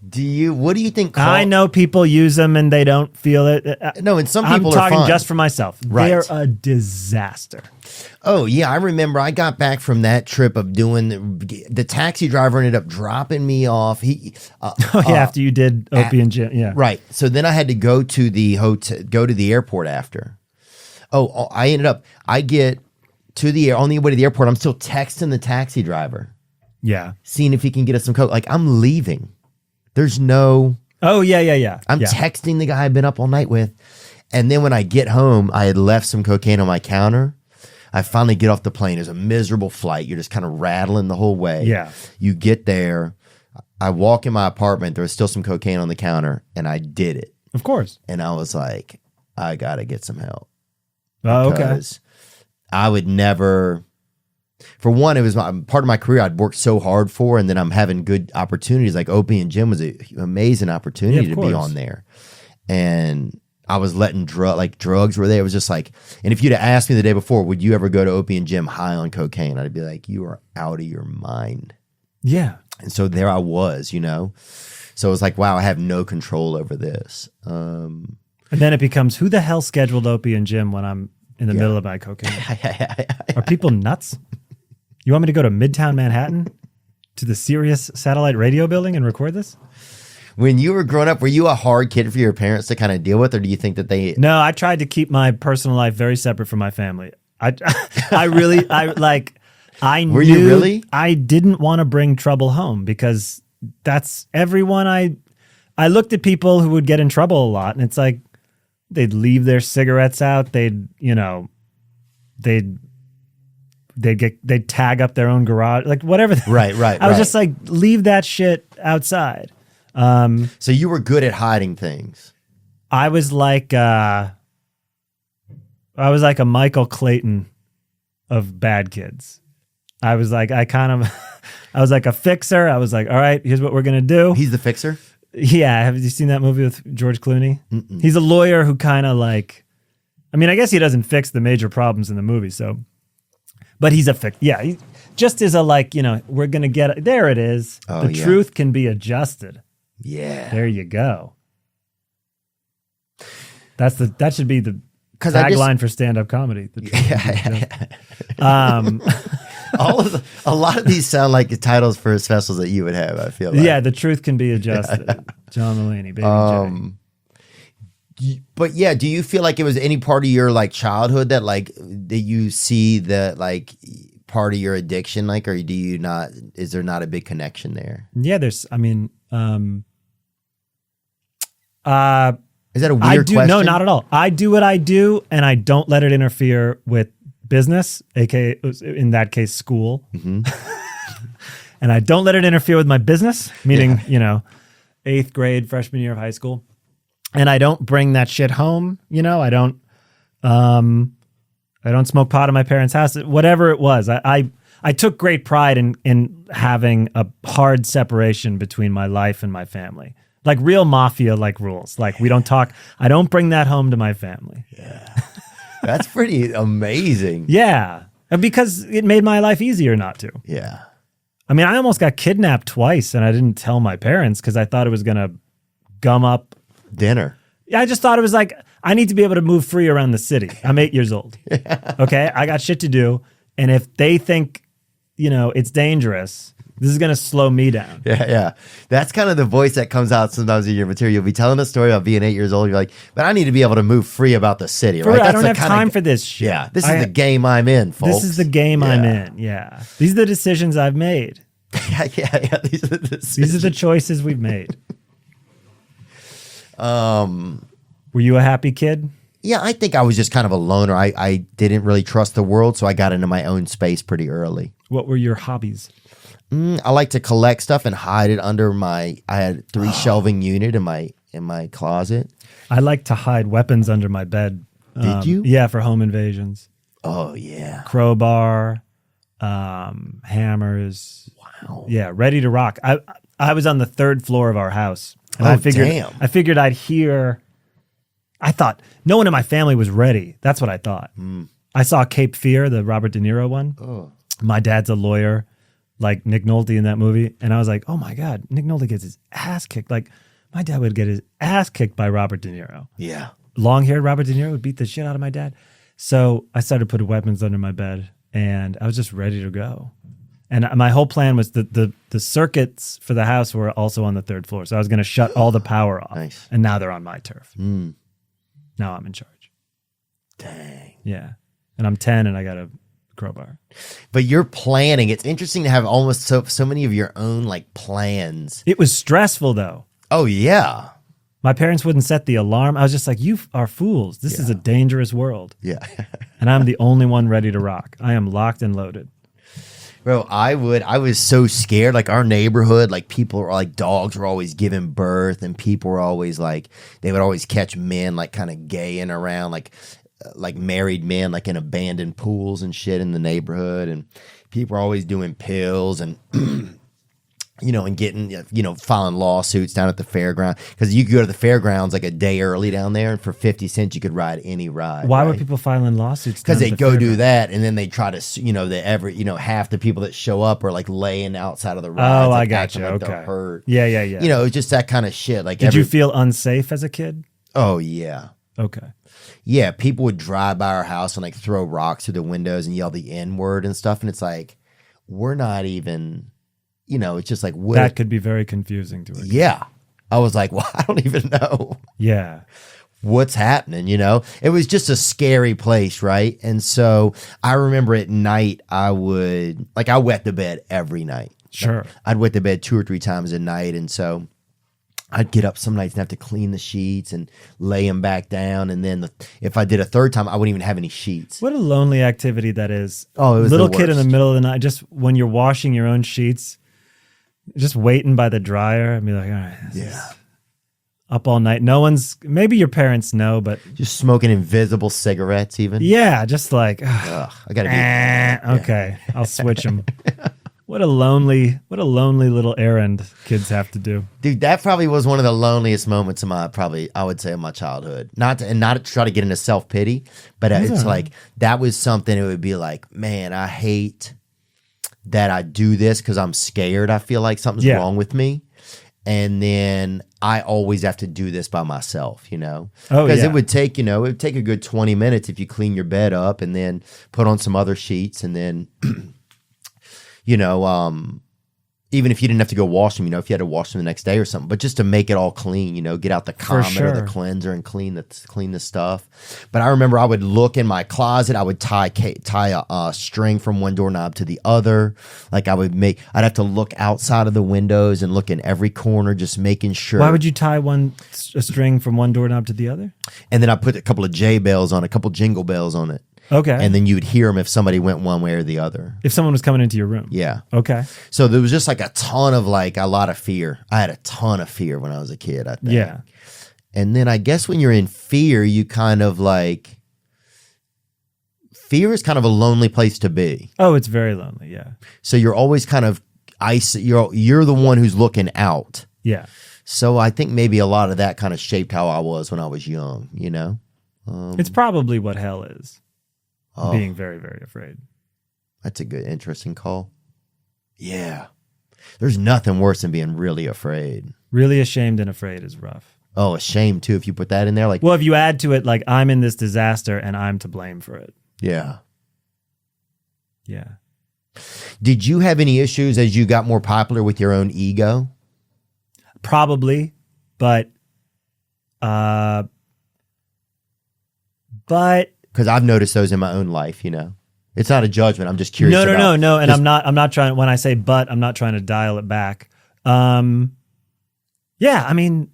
What do you think? I know people use them and they don't feel it. No, and some people are I'm talking fine. just for myself. Right. They're a disaster. Oh yeah, I remember I got back from that trip of doing the taxi driver ended up dropping me off. After you did Opie and Jim, yeah. Right. So then I had to go to the hotel, go to the airport after. I get to on the way to the airport, I'm still texting the taxi driver. Yeah. Seeing if he can get us some coke. Like, I'm leaving. There's no... Oh, yeah. I'm texting the guy I've been up all night with. And then when I get home, I had left some cocaine on my counter. I finally get off the plane. It's a miserable flight. You're just kind of rattling the whole way. Yeah. You get there. I walk in my apartment. There was still some cocaine on the counter, and I did it. Of course. And I was like, I got to get some help. Oh, okay. Because I would never... For one, it was part of my career I'd worked so hard for, and then I'm having good opportunities. Like Opie and Jim was an amazing opportunity to be on there. And I was letting drugs were there. It was just like, and if you'd have asked me the day before, would you ever go to Opie and Jim high on cocaine? I'd be like, you are out of your mind. Yeah. And so there I was, So it's like, wow, I have no control over this. And then it becomes, who the hell scheduled Opie and Jim when I'm in the middle of my cocaine? Are people nuts? You want me to go to Midtown Manhattan to the Sirius satellite radio building and record this? When you were growing up, were you a hard kid for your parents to kind of deal with, or do you think that they... No, I tried to keep my personal life very separate from my family. I Were you really? I didn't want to bring trouble home because that's everyone I looked at people who would get in trouble a lot, and it's like they'd leave their cigarettes out, they'd tag up their own garage, like whatever. Right. I was just like, leave that shit outside. So you were good at hiding things. I was like a Michael Clayton of bad kids. I was like a fixer. I was like, all right, here's what we're going to do. He's the fixer? Yeah. Have you seen that movie with George Clooney? Mm-mm. He's a lawyer who kind of like, I mean, I guess he doesn't fix the major problems in the movie. So, but he's a fix. Yeah. He just is a like, we're going to get it. There it is. Oh, the truth can be adjusted. Yeah. There you go. That should be the tagline for stand-up comedy. A lot of these sound like the titles for specials that you would have, I feel like. Yeah, the truth can be adjusted. John Mulaney, Baby J. But yeah, do you feel like it was any part of your like childhood that like that you see the like part of your addiction, like, or do you not? Is there not a big connection there? Yeah, there's. I mean, is that a weird question? No, not at all. I do what I do, and I don't let it interfere with business, aka in that case, school. Mm-hmm. And I don't let it interfere with my business, meaning 8th grade, freshman year of high school. And I don't bring that shit home. I don't smoke pot in my parents' house. Whatever it was, I took great pride in having a hard separation between my life and my family. Like real mafia like rules. Like we don't talk. I don't bring that home to my family. Yeah. That's pretty amazing. Yeah. Because it made my life easier not to. Yeah. I mean, I almost got kidnapped twice and I didn't tell my parents because I thought it was going to gum up dinner. I just thought it was like, I need to be able to move free around the city. I'm 8 years old. Yeah. Okay. I got shit to do. And if they think, it's dangerous, this is going to slow me down. Yeah. That's kind of the voice that comes out sometimes in your material. You'll be telling a story about being 8 years old. You're like, but I need to be able to move free about the city, right? I don't have time for this shit. Yeah. This is the game I'm in, folks. This is the game I'm in. Yeah. These are the decisions I've made. Yeah. These are the decisions. These are the choices we've made. Were you a happy kid? Yeah, I think I was just kind of a loner. I didn't really trust the world, so I got into my own space pretty early. What were your hobbies? I like to collect stuff and hide it under I had 3 shelving unit in my closet. I like to hide weapons under my bed. Did you? Yeah, for home invasions. Oh, yeah. Crowbar, hammers. Wow. Yeah, ready to rock. I was on the 3rd floor of our house. And damn. I figured I'd hear. I thought no one in my family was ready. That's what I thought. I saw Cape Fear, the Robert De Niro one. Oh. My dad's a lawyer, like Nick Nolte in that movie. And I was like, oh my God, Nick Nolte gets his ass kicked. Like my dad would get his ass kicked by Robert De Niro. Yeah. Long-haired Robert De Niro would beat the shit out of my dad. So I started putting weapons under my bed and I was just ready to go. And my whole plan was the circuits for the house were also on the 3rd floor. So I was going to shut all the power off. Nice. And now they're on my turf. Now I'm in charge. Dang. Yeah. And I'm 10 and I got a crowbar. But you're planning. It's interesting to have almost so many of your own like plans. It was stressful though. Oh, yeah. My parents wouldn't set the alarm. I was just like, you are fools. This is a dangerous world. Yeah. And I'm the only one ready to rock. I am locked and loaded. Bro, I was so scared. Like our neighborhood, like people were like dogs were always giving birth and people were always like, they would always catch men like kind of gaying around, like married men, like in abandoned pools and shit in the neighborhood. And people were always doing pills. And and getting, filing lawsuits down at the fairground. Because you could go to the fairgrounds like a day early down there, and for 50 cents, you could ride any ride. Why were people filing lawsuits? Because they go do that, and then they try to, half the people that show up are like laying outside of the rides. Oh, like, I got you. like Okay. they're hurt. Yeah. It's just that kind of shit. Like, did you feel unsafe as a kid? Oh, yeah. Okay. Yeah, people would drive by our house and like throw rocks through the windows and yell the N-word and stuff. And it's like, we're not even... it's just like what that could be very confusing to a kid. Yeah, I was like, well, I don't even know. Yeah, what's happening. It was just a scary place, right? And so I remember at night I wet the bed every night. Sure, I'd wet the bed 2 or 3 times a night, and so I'd get up some nights and have to clean the sheets and lay them back down. And then if I did a third time, I wouldn't even have any sheets. What a lonely activity that is. Oh, it was little the kid in the worst. middle of the night, just when you're washing your own sheets. Just waiting by the dryer and be like, all right, this is up all night. No one's, maybe your parents know, but Just smoking invisible cigarettes even. yeah, just like, Ugh, I gotta be. okay, I'll switch them. What a lonely little errand kids have to do. Dude, that probably was one of the loneliest moments of I would say, of my childhood. Not to try to get into self-pity, but it's like, that was something. It would be like, man, I hate that I do this because I'm scared. I feel like something's wrong with me. And then I always have to do this by myself, Oh, because yeah. it would take a good 20 minutes if you clean your bed up and then put on some other sheets and then, even if you didn't have to go wash them, if you had to wash them the next day or something, but just to make it all clean, get out the Comet or the cleanser and clean the stuff. But I remember I would look in my closet. I would tie a string from one doorknob to the other. Like I'd have to look outside of the windows and look in every corner, just making sure. Why would you tie a string from one doorknob to the other? And then I put a couple of J bells on it, a couple jingle bells on it. Okay. And then you'd hear them if somebody went one way or the other. If someone was coming into your room. Yeah. Okay. So there was just like a lot of fear. I had a ton of fear when I was a kid, I think. Yeah. And then I guess when you're in fear, you kind of like, fear is kind of a lonely place to be. Oh, it's very lonely. Yeah. So you're always kind of, you're the one who's looking out. Yeah. So I think maybe a lot of that kind of shaped how I was when I was young, It's probably what hell is. Oh. Being very, very afraid. That's a good, interesting call. Yeah. There's nothing worse than being really afraid. Really ashamed and afraid is rough. Oh, ashamed too, if you put that in there. Like, Well, if you add to it, like, I'm in this disaster and I'm to blame for it. yeah. Yeah. Did you have any issues as you got more popular with your own ego? Probably, but Because I've noticed those in my own life, It's not a judgment. I'm just curious. No. And I'm not trying, when I say but, I'm not trying to dial it back. Yeah, I mean,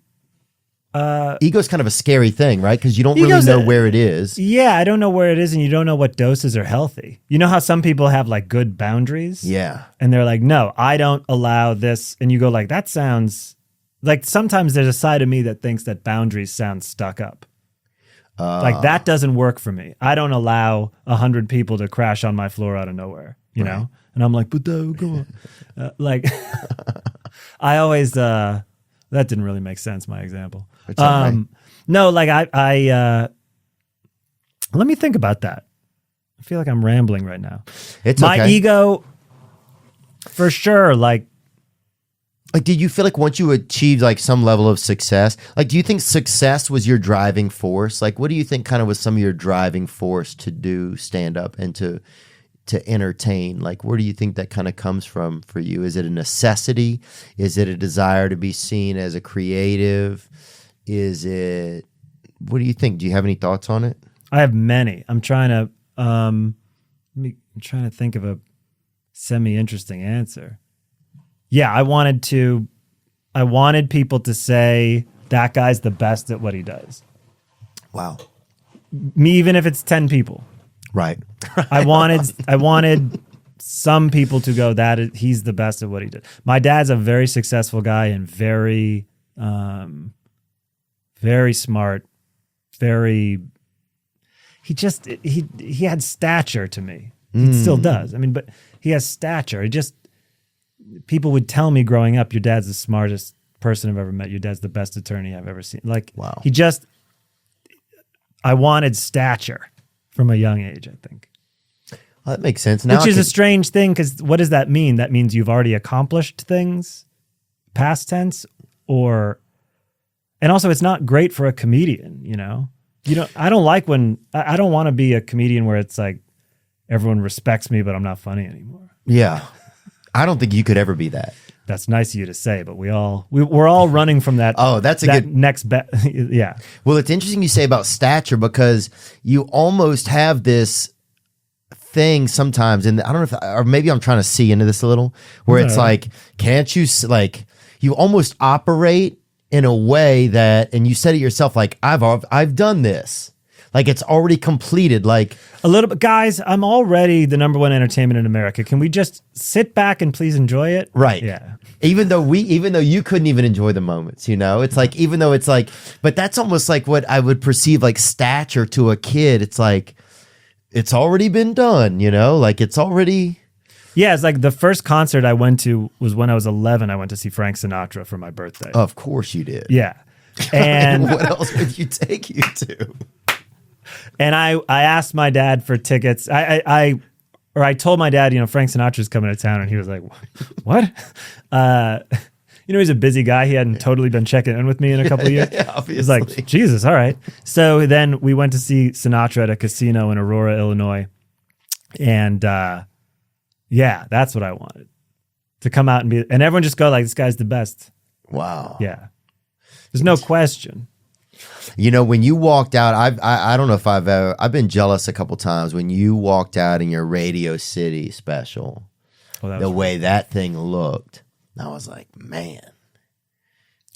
ego's kind of a scary thing, right? Because you don't really know where it is. Yeah, I don't know where it is, and you don't know what doses are healthy. You know how some people have like good boundaries? Yeah. And they're like, no, I don't allow this. And you go like, that sounds like, sometimes there's a side of me that thinks that boundaries sound stuck up. Like that doesn't work for me. I don't allow 100 people to crash on my floor out of nowhere, you know? And I'm like, but go on. Like, I always, that didn't really make sense, my example. No, like I let me think about that. I feel like I'm rambling right now. It's my okay. ego, for sure, like, did you feel like once you achieved like some level of success, like, do you think success was your driving force? Like, what do you think kind of was some of your driving force to do stand up and to entertain? Like, where do you think that kind of comes from for you? Is it a necessity? Is it a desire to be seen as a creative? What do you think? Do you have any thoughts on it? I have many. I'm trying to think of a semi-interesting answer. Yeah, I wanted people to say that guy's the best at what he does. Wow. Me, even if it's 10 people. Right. I wanted some people to go he's the best at what he did. My dad's a very successful guy and very, very smart. He had stature to me. He still does. I mean, but he has stature. people would tell me growing up, your dad's the smartest person I've ever met. Your dad's the best attorney I've ever seen. Like, wow. I wanted stature from a young age, I think. Well, that makes sense. Now Which is a strange thing, because what does that mean? That means you've already accomplished things, past tense, and also it's not great for a comedian, you know? I don't like I don't want to be a comedian where it's like everyone respects me, but I'm not funny anymore. Yeah. I don't think you could ever be that. That's nice of you to say, but we're all running from that. Oh, that's a that good next bet. Yeah. Well, it's interesting you say about stature, because you almost have this thing sometimes, and I don't know if, or maybe I'm trying to see into this a little, where it's like, can't you, like, you almost operate in a way that, and you said it yourself, like, I've done this. Like, it's already completed. Like, a little bit, guys, I'm already the #1 entertainment in America. Can we just sit back and please enjoy it? Right. Yeah. Even though you couldn't even enjoy the moments, you know, it's like, even though it's like, but that's almost like what I would perceive like stature to a kid. It's like, it's already been done, you know, like it's already. Yeah. It's like the first concert I went to was when I was 11. I went to see Frank Sinatra for my birthday. Of course you did. Yeah. And what else would you take you to? And I asked my dad for tickets. I told my dad, Frank Sinatra's coming to town, and he was like, "What?" He's a busy guy. He hadn't totally been checking in with me in a couple of years. Yeah, obviously. He's like, Jesus, all right. So then we went to see Sinatra at a casino in Aurora, Illinois, and that's what I wanted, to come out and everyone just go like, "This guy's the best." Wow. Yeah, there's no question. When you walked out, I don't know if I've been jealous a couple times when you walked out in your Radio City special, the way that thing looked. I was like, man.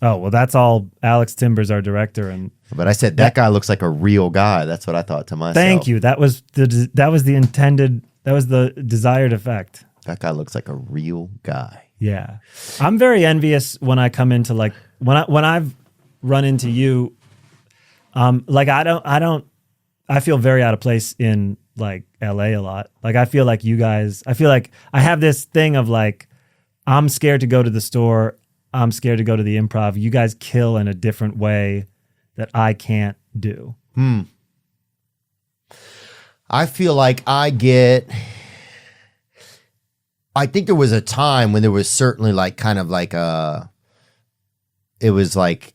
Oh, well, that's all Alex Timbers, our director. But I said, that guy looks like a real guy. That's what I thought to myself. Thank you. That was the desired effect. That guy looks like a real guy. Yeah. I'm very envious when I come into like, when I've run into you, I feel very out of place in like LA a lot. Like, I feel like I have this thing of like, I'm scared to go to the store. I'm scared to go to the Improv. You guys kill in a different way that I can't do. I feel like I think there was a time when there was certainly like kind of like it was like,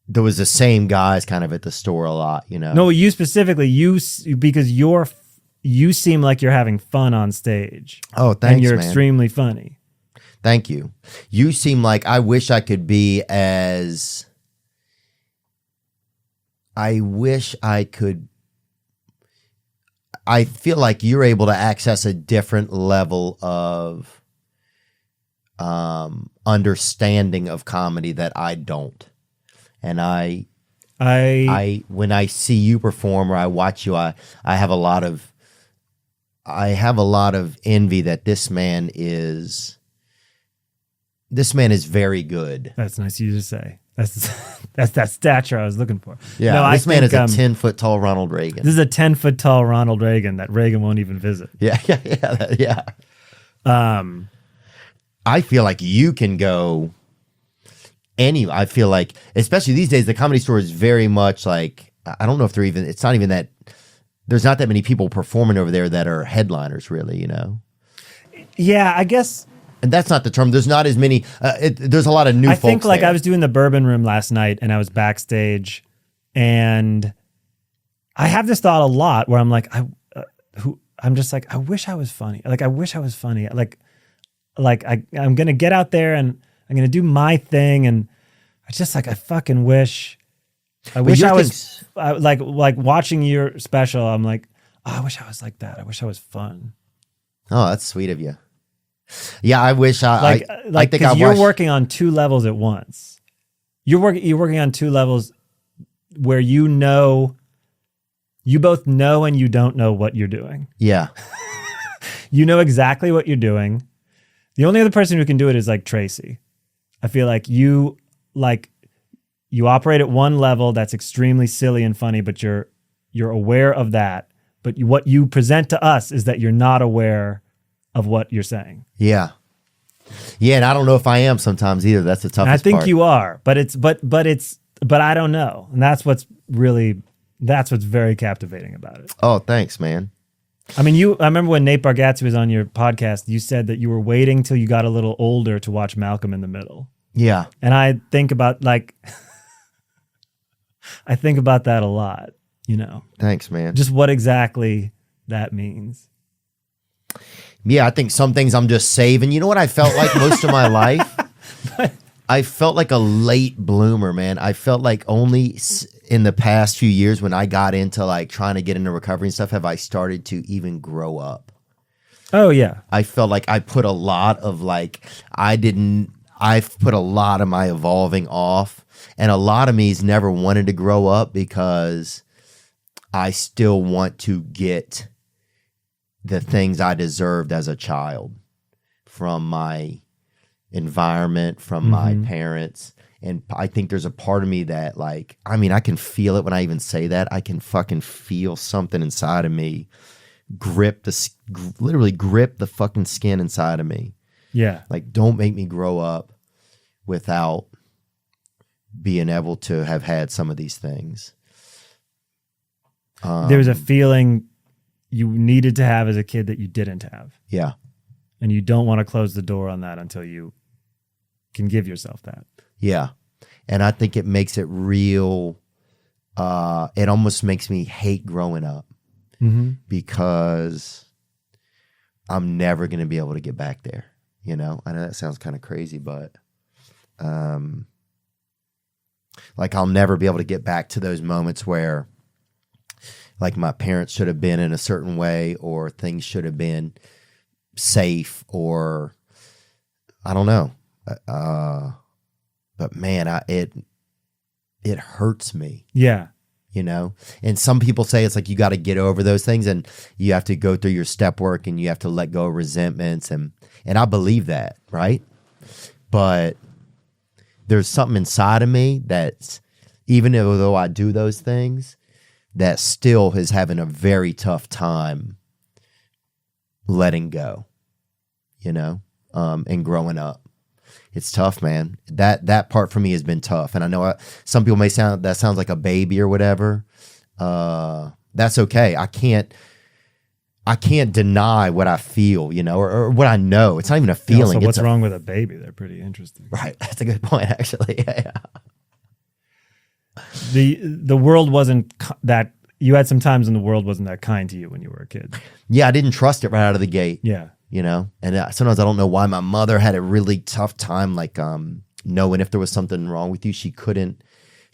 there was the same guys kind of at the store a lot, you know? No, you specifically, because you seem like you're having fun on stage. Oh, thanks, and you're man. extremely funny. Thank you. You seem like, I wish I could be I feel like you're able to access a different level of understanding of comedy that I don't. And when I see you perform or I watch you, I have a lot of envy that this man is very good. That's nice of you to say. That's that stature I was looking for. Yeah, no, this man is a 10-foot tall Ronald Reagan. This is a 10-foot tall Ronald Reagan that Reagan won't even visit. Yeah. I feel like you can go I feel like, especially these days, the Comedy Store is very much like, I don't know if it's not even that, there's not that many people performing over there that are headliners, really, you know? Yeah, I guess. And that's not the term. There's not as many, there's a lot of new folks. I think like there. I was doing the Bourbon Room last night and I was backstage, and I have this thought a lot where I'm like, I'm just like, I wish I was funny. Like, I wish I was funny. Like I'm going to get out there and I'm going to do my thing. And I just like, I fucking wish, I was like watching your special. I'm like, oh, I wish I was like that. I wish I was fun. Oh, that's sweet of you. Yeah. I wish I think you're working on two levels at once. You're working on two levels where you both know and you don't know what you're doing. Yeah. You know exactly what you're doing. The only other person who can do it is like Tracy. I feel like you operate at one level that's extremely silly and funny, but you're aware of that. But what you present to us is that you're not aware of what you're saying. Yeah. Yeah. And I don't know if I am sometimes either. That's the toughest And I think part. you are, but I don't know. And that's what's very captivating about it. Oh, thanks, man. I mean, I remember when Nate Bargatze was on your podcast, you said that you were waiting till you got a little older to watch Malcolm in the Middle. Yeah. And I think about I think about that a lot, Thanks, man. just what exactly that means. Yeah, I think some things I'm just saving. You know what I felt like most of my life? I felt like a late bloomer, man. I felt like only in the past few years when I got into like trying to get into recovery and stuff have I started to even grow up. Oh, yeah. I felt like I put a lot of I've put a lot of my evolving off, and a lot of me's never wanted to grow up because I still want to get the things I deserved as a child from my environment, from my parents. And I think there's a part of me that I can feel it when I even say that. I can fucking feel something inside of me literally grip the fucking skin inside of me. Yeah. Like, don't make me grow up without being able to have had some of these things. There was a feeling you needed to have as a kid that you didn't have. Yeah. And you don't want to close the door on that until you can give yourself that. Yeah. And I think it makes it real. It almost makes me hate growing up because I'm never going to be able to get back there. I know that sounds kind of crazy, but I'll never be able to get back to those moments where my parents should have been in a certain way, or things should have been safe, or I don't know. But man, it hurts me. Yeah. And some people say it's like you got to get over those things and you have to go through your step work and you have to let go of resentments. And I believe that, right? But there's something inside of me that's, even though I do those things, that still is having a very tough time letting go, and growing up. It's tough, man. That part for me has been tough. And I know some people may that sounds like a baby or whatever. That's okay. I can't deny what I feel, or what I know. It's not even a feeling. So what's wrong with a baby? They're pretty interesting. Right. That's a good point, actually. Yeah. The world wasn't that. You had some times when the world wasn't that kind to you when you were a kid. Yeah, I didn't trust it right out of the gate. Yeah. And sometimes I don't know why my mother had a really tough time, knowing if there was something wrong with you. She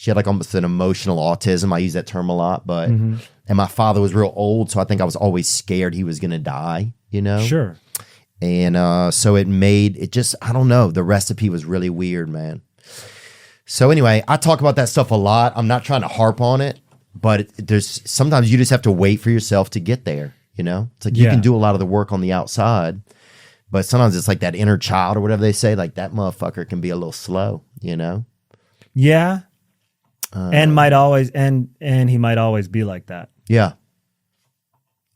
had almost an emotional autism. I use that term a lot, but, and my father was real old. So I think I was always scared he was going to die, Sure. And so I don't know. The recipe was really weird, man. So anyway, I talk about that stuff a lot. I'm not trying to harp on it, but there's sometimes you just have to wait for yourself to get there. It's like you can do a lot of the work on the outside, but sometimes it's like that inner child or whatever they say, like that motherfucker can be a little slow, Yeah. And he might always be like that. Yeah.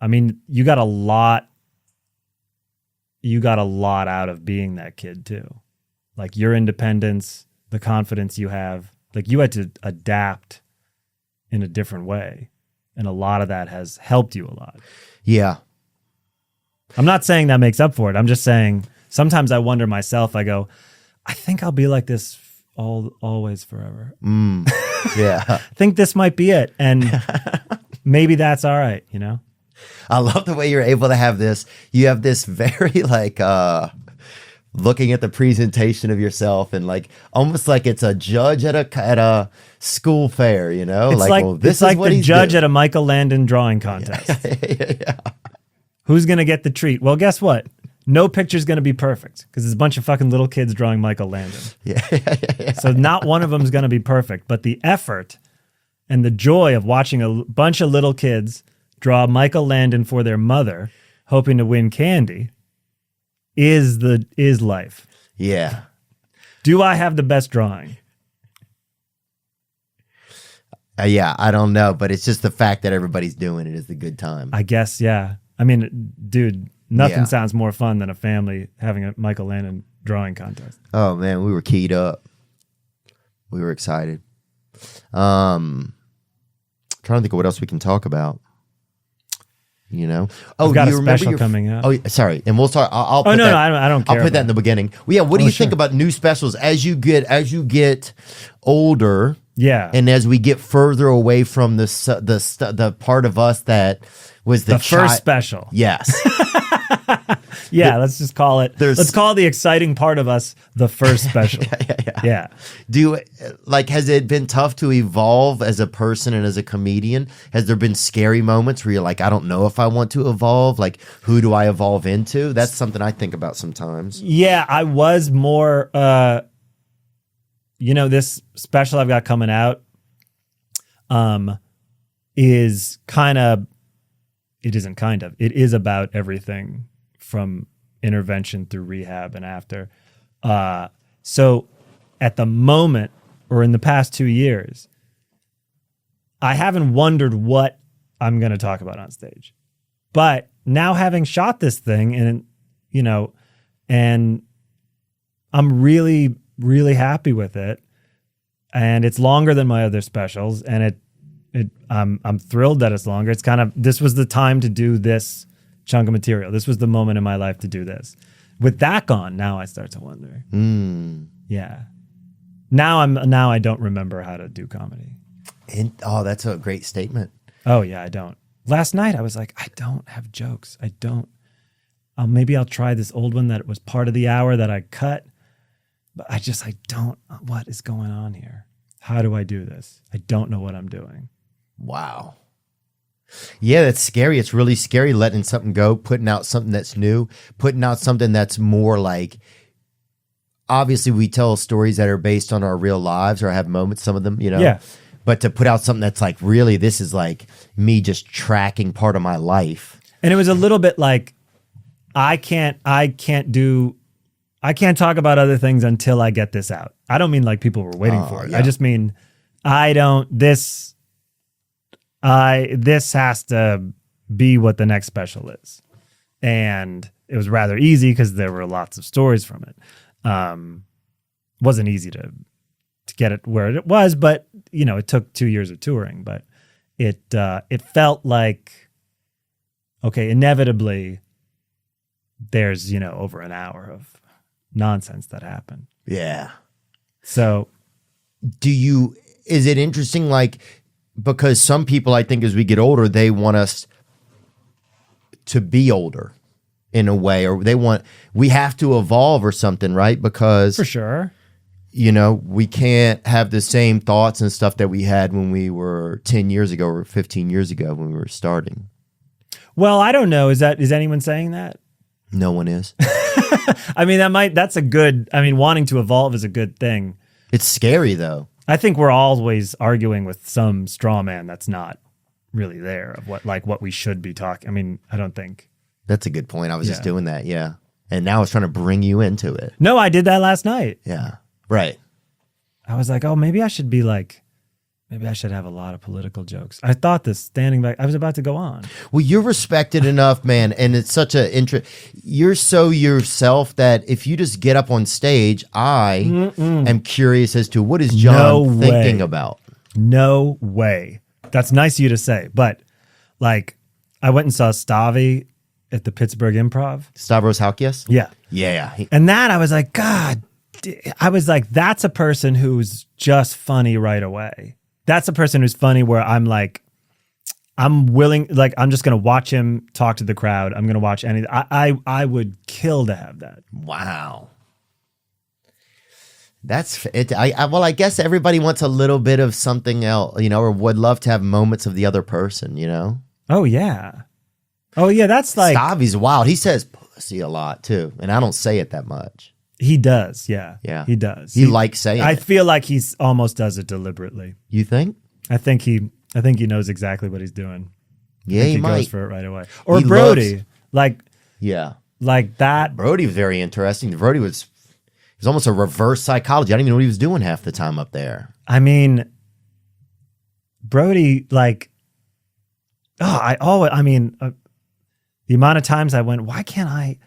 I mean, you got a lot out of being that kid too. Like your independence, the confidence you have, you had to adapt in a different way. And a lot of that has helped you a lot. Yeah. I'm not saying that makes up for it. I'm just saying sometimes I wonder myself, I go, I think I'll be like this always forever. Yeah. I think this might be it. And maybe that's all right, I love the way you're able to have this. You have this very looking at the presentation of yourself and almost like it's a judge at a school fair, It's this it's like what the he's judge doing. at a Michael Landon drawing contest. Yeah. Who's going to get the treat? Well, guess what? No picture's going to be perfect because there's a bunch of fucking little kids drawing Michael Landon. Yeah. So not one of them is going to be perfect, but the effort and the joy of watching a bunch of little kids draw Michael Landon for their mother, hoping to win candy, is life. Yeah. Do I have the best drawing? Yeah, I don't know, but it's just the fact that everybody's doing it is the good time. I guess, yeah. I mean, dude, nothing sounds more fun than a family having a Michael Landon drawing contest. Oh man, we were keyed up. We were excited. Trying to think of what else we can talk about. I've got do you a remember special coming out. Oh, sorry, and we'll start. I'll Oh put no, that, no, I don't care. I'll put that in the beginning. Well, yeah. What do you think about new specials as you get older? Yeah, And as we get further away from the part of us that was the first special. Yes. Yeah, let's just call it. Let's call the exciting part of us the first special. Yeah. Has it been tough to evolve as a person and as a comedian? Has there been scary moments where you're like, I don't know if I want to evolve? Like, who do I evolve into? That's something I think about sometimes. Yeah, I was more. This special I've got coming out, is kind of. It isn't kind of. It is about everything from intervention through rehab and after. So at the moment, or in the past 2 years, I haven't wondered what I'm going to talk about on stage. But now having shot this thing and I'm really, really happy with it. And it's longer than my other specials. And I'm thrilled that it's longer. It's this was the time to do this chunk of material. This was the moment in my life to do this. With that gone, now I start to wonder. Yeah. Now I don't remember how to do comedy. That's a great statement. Oh yeah, I don't. Last night I was like, I don't have jokes. I don't. Maybe I'll try this old one that was part of the hour that I cut. But I don't. What is going on here? How do I do this? I don't know what I'm doing. Wow. Yeah, that's scary. It's really scary letting something go, putting out something that's new, putting out something that's more like, obviously we tell stories that are based on our real lives or have moments, some of them, Yeah. But to put out something that's like, really, this is like me just tracking part of my life. And it was a little bit like, I can't talk about other things until I get this out. I don't mean like people were waiting for it. Yeah. I just mean, this has to be what the next special is. And it was rather easy because there were lots of stories from it. Wasn't easy to get it where it was, but it took 2 years of touring, but it felt like, okay, inevitably there's, over an hour of nonsense that happened. Yeah. So is it interesting, like, because some people, I think as we get older, they want us to be older in a way, or we have to evolve or something, right? Because for sure, we can't have the same thoughts and stuff that we had when we were 10 years ago or 15 years ago when we were starting. Well, I don't know. Is anyone saying that? No one is. I mean, wanting to evolve is a good thing. It's scary though. I think we're always arguing with some straw man that's not really there of what we should be talking. I mean, I don't think. That's a good point. I was just doing that. Yeah. And now I was trying to bring you into it. No, I did that last night. Yeah. Right. I was like, oh, maybe I should have a lot of political jokes. I thought this standing back. I was about to go on. Well, you're respected enough, man. And it's such you're so yourself that if you just get up on stage, I am curious as to what is John thinking about. No way. That's nice of you to say. But like, I went and saw Stavi at the Pittsburgh Improv. Stavros Halkias? Yeah. Yeah. And that I was like, God, that's a person who's just funny right away. That's a person who's funny where I'm like, I'm willing, like, I'm just going to watch him talk to the crowd. I'm going to watch anything. I would kill to have that. Wow. That's it. I guess everybody wants a little bit of something else, or would love to have moments of the other person, Oh, yeah. Oh, yeah. That's like. Stavi's wild. He says pussy a lot too. And I don't say it that much. He does. Yeah. Yeah. He does. He likes saying I it. feel like he's almost does it deliberately. You think? I think he knows exactly what he's doing. Yeah, he might. Goes for it right away. Or Brody. Yeah. Like that. Brody was very interesting. Brody was almost a reverse psychology. I didn't even know what he was doing half the time up there. I mean, Brody, like, the amount of times I went, why can't I?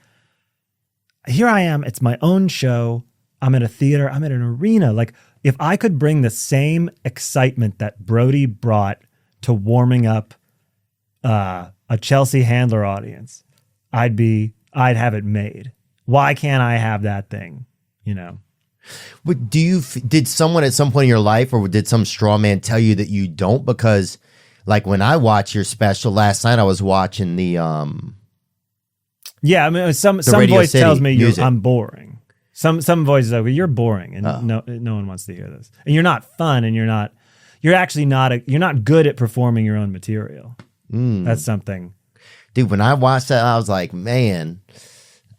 here I am. It's my own show. I'm at a theater. I'm at an arena. Like, if I could bring the same excitement that Brody brought to warming up a Chelsea Handler audience, I'd have it made. Why can't I have that thing? You know? But did someone at some point in your life, or did some straw man tell you that you don't? Because like when I watch your special last night, I was watching the yeah, I mean, some Radio voice City tells me music. I'm boring. Some voices are like, you're boring, and no one wants to hear this. And you're not fun, and you're not good at performing your own material. That's something. Dude, when I watched that, I was like, man.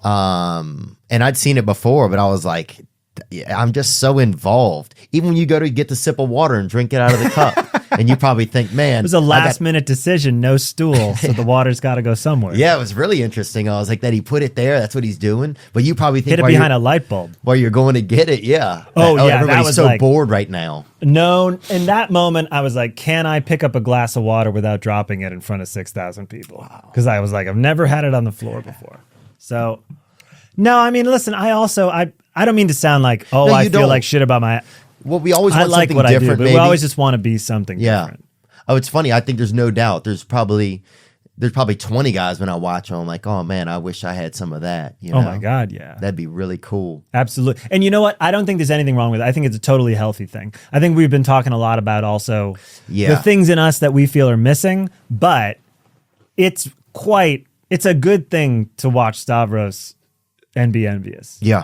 And I'd seen it before, but I was like, yeah, I'm just so involved. Even when you go to get the sip of water and drink it out of the cup, and you probably think, man, it was a last minute decision, no stool, so the water's got to go somewhere. Yeah, it was really interesting. I was like, that he put it there. That's what he's doing. But you probably think hit it behind a light bulb while you're going to get it. Yeah. Oh yeah, everybody's that was so like, bored right now. No, in that moment, I was like, can I pick up a glass of water without dropping it in front of 6,000 people? Because I was like, I've never had it on the floor before. So, no, I mean, listen, I don't mean to sound like, No, I you feel don't. like shit about my. Well, we always I want like something what I do, different, but maybe. we always just want to be something different. Oh, it's funny. I think there's no doubt. There's probably 20 guys when I watch them. I'm like, oh man, I wish I had some of that. You know? Oh my God, yeah. That'd be really cool. Absolutely. And you know what? I don't think there's anything wrong with it. I think it's a totally healthy thing. I think we've been talking a lot about also the things in us that we feel are missing, but it's a good thing to watch Stavros and be envious. Yeah.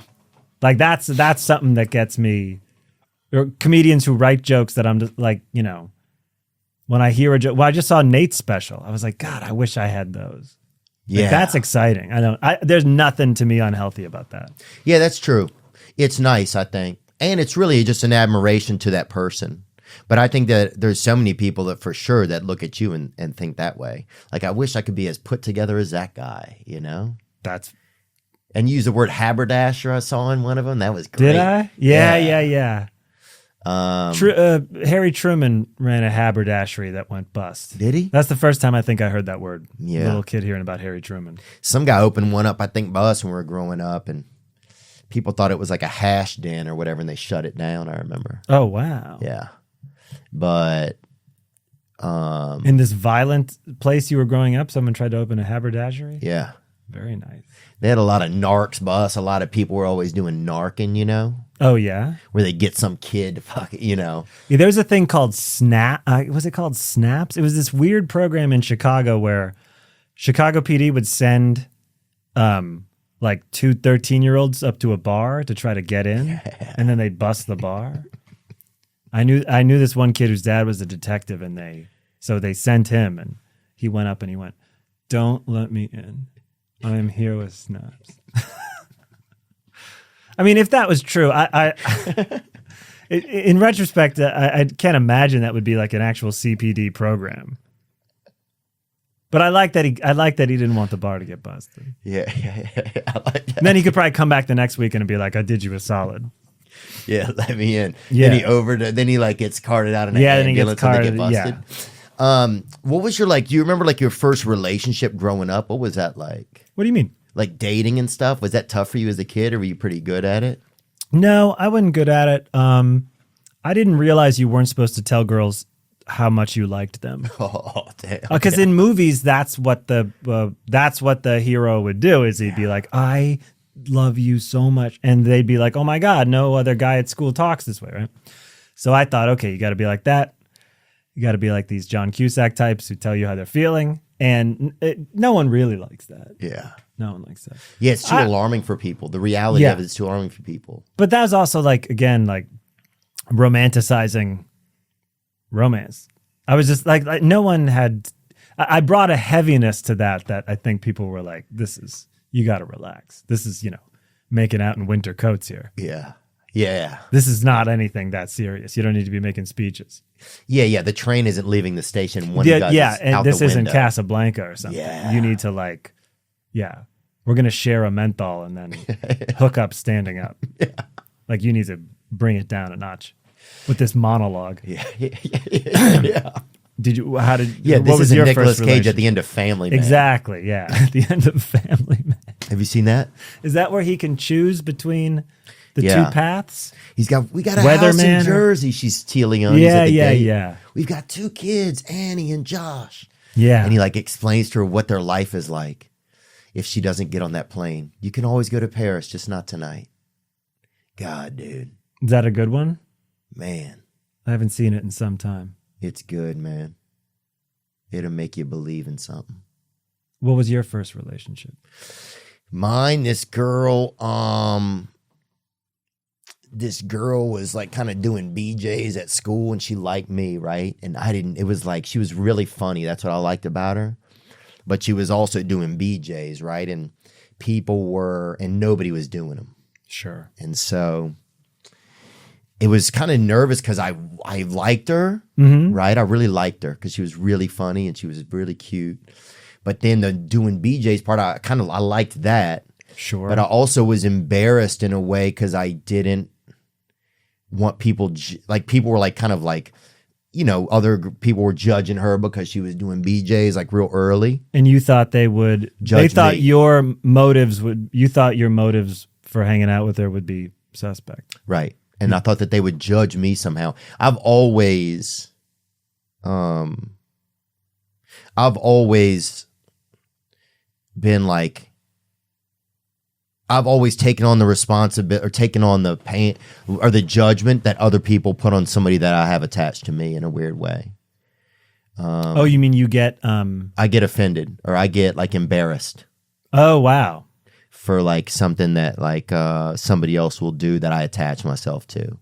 Like that's something that gets me. Or comedians who write jokes that I'm just like, you know, when I hear a joke. Well, I just saw Nate's special. I was like, God, I wish I had those. Yeah. Like, that's exciting. There's nothing to me unhealthy about that. Yeah, that's true. It's nice, I think. And it's really just an admiration to that person. But I think that there's so many people that for sure that look at you and think that way. Like, I wish I could be as put together as that guy, you know? And use the word haberdasher I saw in one of them. That was great. Did I? Yeah. Harry Truman ran a haberdashery that went bust. Did he? That's the first time I think I heard that word. Yeah. Little kid hearing about Harry Truman. Some guy opened one up, I think, by us when we were growing up, and people thought it was like a hash den or whatever, and they shut it down, I remember. Oh, wow. Yeah. But in this violent place you were growing up, someone tried to open a haberdashery? yeah. Very nice. They had a lot of narcs by us. A lot of people were always doing narking, you know? Oh, yeah? Where they get some kid to fuck it, you know? Yeah, there was a thing called Snap. Was it called Snaps? It was this weird program in Chicago where Chicago PD would send like 2 13-year-olds up to a bar to try to get in, and then they'd bust the bar. I knew this one kid whose dad was a detective, and they sent him, and he went up and he went, "Don't let me in. I am here with Snaps." I mean, if that was true, in retrospect, I can't imagine that would be like an actual CPD program. But I like that he didn't want the bar to get busted. Yeah. I like that. And then he could probably come back the next week and be like, "I did you a solid." Yeah, let me in. Yeah. Then he like gets carted out in an Yeah, then he gets ambulance and they get carted, busted. What was your do you remember your first relationship growing up? What was that like? What do you mean? Like dating and stuff? Was that tough for you as a kid, or were you pretty good at it? No, I wasn't good at it. I didn't realize you weren't supposed to tell girls how much you liked them. Oh, damn. Because in movies, that's what the hero would do. Is he'd be like, "I love you so much," and they'd be like, "Oh my God, no other guy at school talks this way," right? So I thought, okay, you got to be like that. You got to be like these John Cusack types who tell you how they're feeling, and no one really likes that. Yeah. No one likes that. Yeah, it's too alarming for people. The reality of it is too alarming for people. But that was also again, romanticizing romance. I was just like no one had. I brought a heaviness to that I think people were like, "This is, you got to relax. This is, making out in winter coats here. Yeah. Yeah. This is not anything that serious. You don't need to be making speeches." Yeah. The train isn't leaving the station when you guys is and out this the isn't window. Casablanca or something. Yeah. You need to we're gonna share a menthol and then hook up standing up. Yeah. Like you need to bring it down a notch with this monologue. Yeah. Did you? How did? Yeah, what this was is your Nicolas first Cage at the end of Family Man. Exactly. Yeah, at the end of Family Man. Have you seen that? Is that where he can choose between the Yeah. two paths? We got a house Weatherman in Jersey. She's tealing on. Yeah, yeah. We've got 2 kids, Annie and Josh. Yeah. And he like explains to her what their life is like if she doesn't get on that plane. You can always go to Paris, just not tonight. God, dude. Is that a good one? Man, I haven't seen it in some time. it's good, man. It'll make you believe in something. What was your first relationship? Mine, this girl was like kind of doing BJs at school and she liked me, right? And I didn't. It was like she was really funny. That's what I liked about her. But she was also doing BJs, right? And nobody was doing them. Sure. And so it was kind of nervous because I liked her, Mm-hmm. right? I really liked her because she was really funny and she was really cute. But then the doing BJs part, I liked that. Sure. But I also was embarrassed in a way because I didn't want people, people were like kind of like, other people were judging her because she was doing BJs like real early. And you thought they would Judge they thought me. you thought your motives for hanging out with her would be suspect. Right. And I thought that they would judge me somehow. I've always been like, I've always taken on the responsibility or taken on the pain or the judgment that other people put on somebody that I have attached to me in a weird way. Oh, you mean you get I get offended or I get like embarrassed Oh, wow. for like something that like somebody else will do that I attach myself to.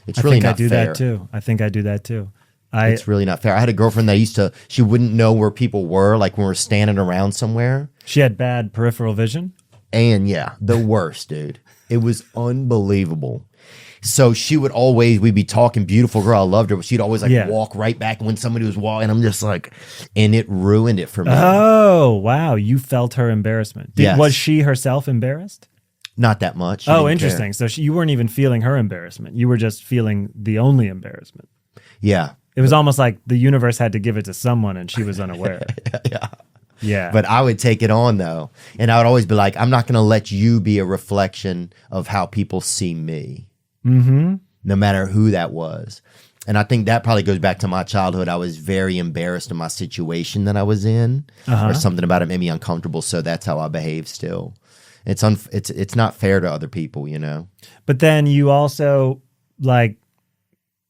It's I really think not I do fair. that too. I think I do that too. It's really not fair. I had a girlfriend that she wouldn't know where people were, like when we're standing around somewhere. She had bad peripheral vision. And yeah, the worst, dude. It was unbelievable. So we'd be talking, beautiful girl, I loved her, but she'd always walk right back when somebody was walking. I'm just like, and it ruined it for me. Oh, wow. You felt her embarrassment. Yes. Was she herself embarrassed? Not that much. She Oh, didn't interesting. care. So you weren't even feeling her embarrassment. You were just feeling the only embarrassment. Yeah. It was almost like the universe had to give it to someone and she was unaware. Yeah. Yeah. But I would take it on though. And I would always be like, I'm not going to let you be a reflection of how people see me. Mm-hmm. No matter who that was. And I think that probably goes back to my childhood. I was very embarrassed in my situation that I was in, or something about it made me uncomfortable. So that's how I behave still. It's not fair to other people, you know? But then you also like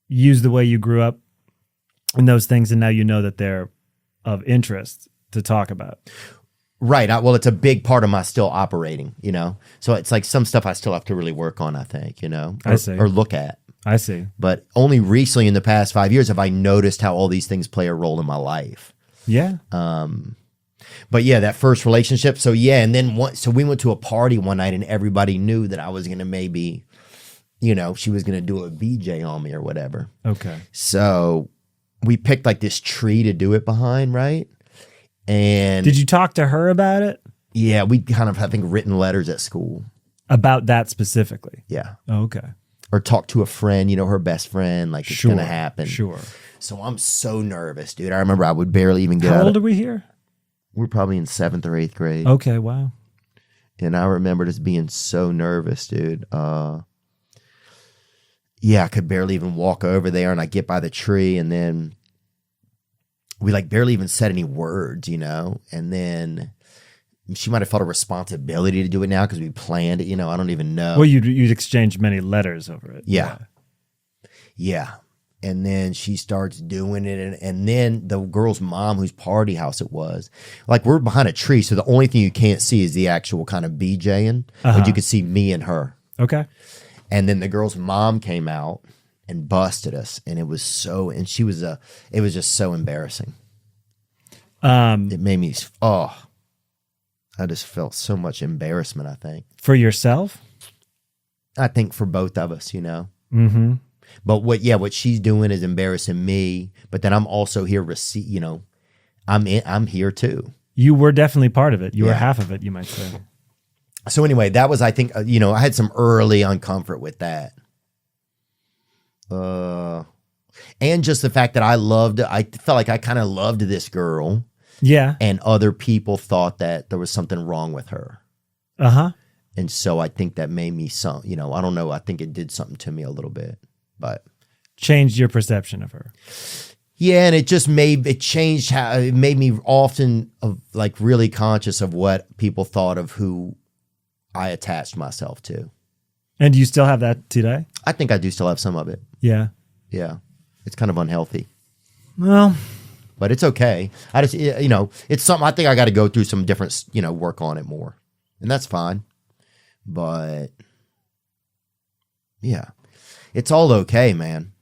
use the way you grew up in those things, and now you know that they're of interest to talk about. Right. Well, it's a big part of my still operating, you know? So it's like some stuff I still have to really work on, I think, you know? I see. Or look at. I see. But only recently in the past 5 years have I noticed how all these things play a role in my life. Yeah. But yeah, that first relationship. So yeah, and then so we went to a party one night and everybody knew that I was going to maybe, you know, she was going to do a BJ on me or whatever. Okay. So we picked like this tree to do it behind, right? And Did you talk to her about it? yeah, we kind of, I think, written letters at school. About that specifically? Yeah. Oh, okay. Or talk to a friend, you know, her best friend, like it's going to happen. Sure. So I'm so nervous, dude. I remember I would barely even get How out old of, are we here? we're probably in 7th or 8th grade. Okay, wow. And I remember just being so nervous, dude. Yeah, I could barely even walk over there, and I get by the tree, and then we like barely even said any words, you know? And then she might have felt a responsibility to do it now because we planned it, you know? I don't even know. Well, you'd exchanged many letters over it. Yeah. Yeah. And then she starts doing it. And then the girl's mom, whose party house it was, like we're behind a tree. So the only thing you can't see is the actual kind of BJing, but you could see me and her. Okay. And then the girl's mom came out and busted us. And it was so, and she was it was just so embarrassing. It made me, I just felt so much embarrassment, I think. For yourself? I think for both of us, you know? Mm-hmm. But what she's doing is embarrassing me. But then I'm also here, you know, I'm here too. You were definitely part of it. You were Yeah. half of it, you might say. So anyway, that was, I think, you know, I had some early uncomfort with that. And just the fact that I felt like I kind of loved this girl. Yeah. And other people thought that there was something wrong with her. Uh-huh. And so I think that made me I don't know. I think it did something to me a little bit, but changed your perception of her. Yeah, and it just changed how it made me often like really conscious of what people thought of who I attached myself to. And do you still have that today? I think I do still have some of it. Yeah. Yeah. It's kind of unhealthy. Well, but it's okay. I just, it's something I think I got to go through some different, work on it more. And that's fine. But yeah, it's all okay, man.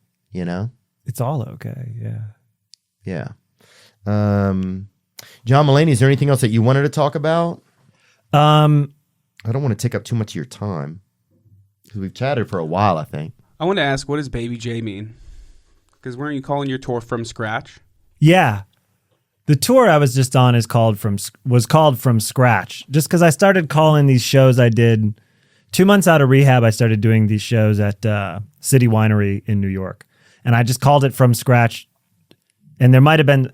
It's all okay. Yeah. Yeah. John Mulaney, is there anything else that you wanted to talk about? I don't want to take up too much of your time because we've chatted for a while, I think. I want to ask, what does Baby J mean? Because weren't you calling your tour From Scratch? Yeah. The tour I was just on was called From Scratch, just because I started calling these shows I did 2 months out of rehab. I started doing these shows at City Winery in New York, and I just called it From Scratch. And there might have been,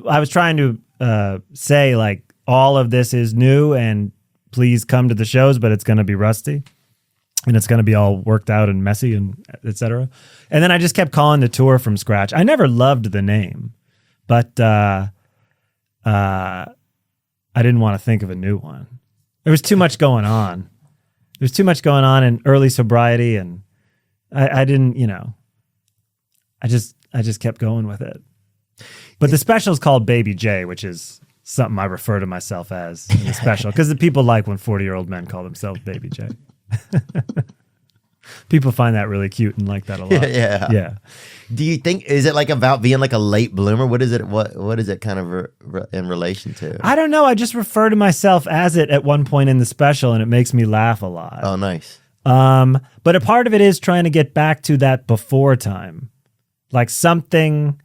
I was trying to say like, all of this is new and please come to the shows, but it's going to be rusty and it's going to be all worked out and messy and et cetera. And then I just kept calling the tour From Scratch. I never loved the name, but I didn't want to think of a new one. There was too much going on. There's too much going on in early sobriety, and I didn't, I just kept going with it. But the special is called Baby J, which is something I refer to myself as in the special, because the people like when 40-year-old men call themselves Baby J. People find that really cute and like that a lot. Yeah. Do you think, is it like about being like a late bloomer? What is it? What is it kind of in relation to? I don't know. I just refer to myself as it at one point in the special, and it makes me laugh a lot. Oh, nice. But a part of it is trying to get back to that before time, like something.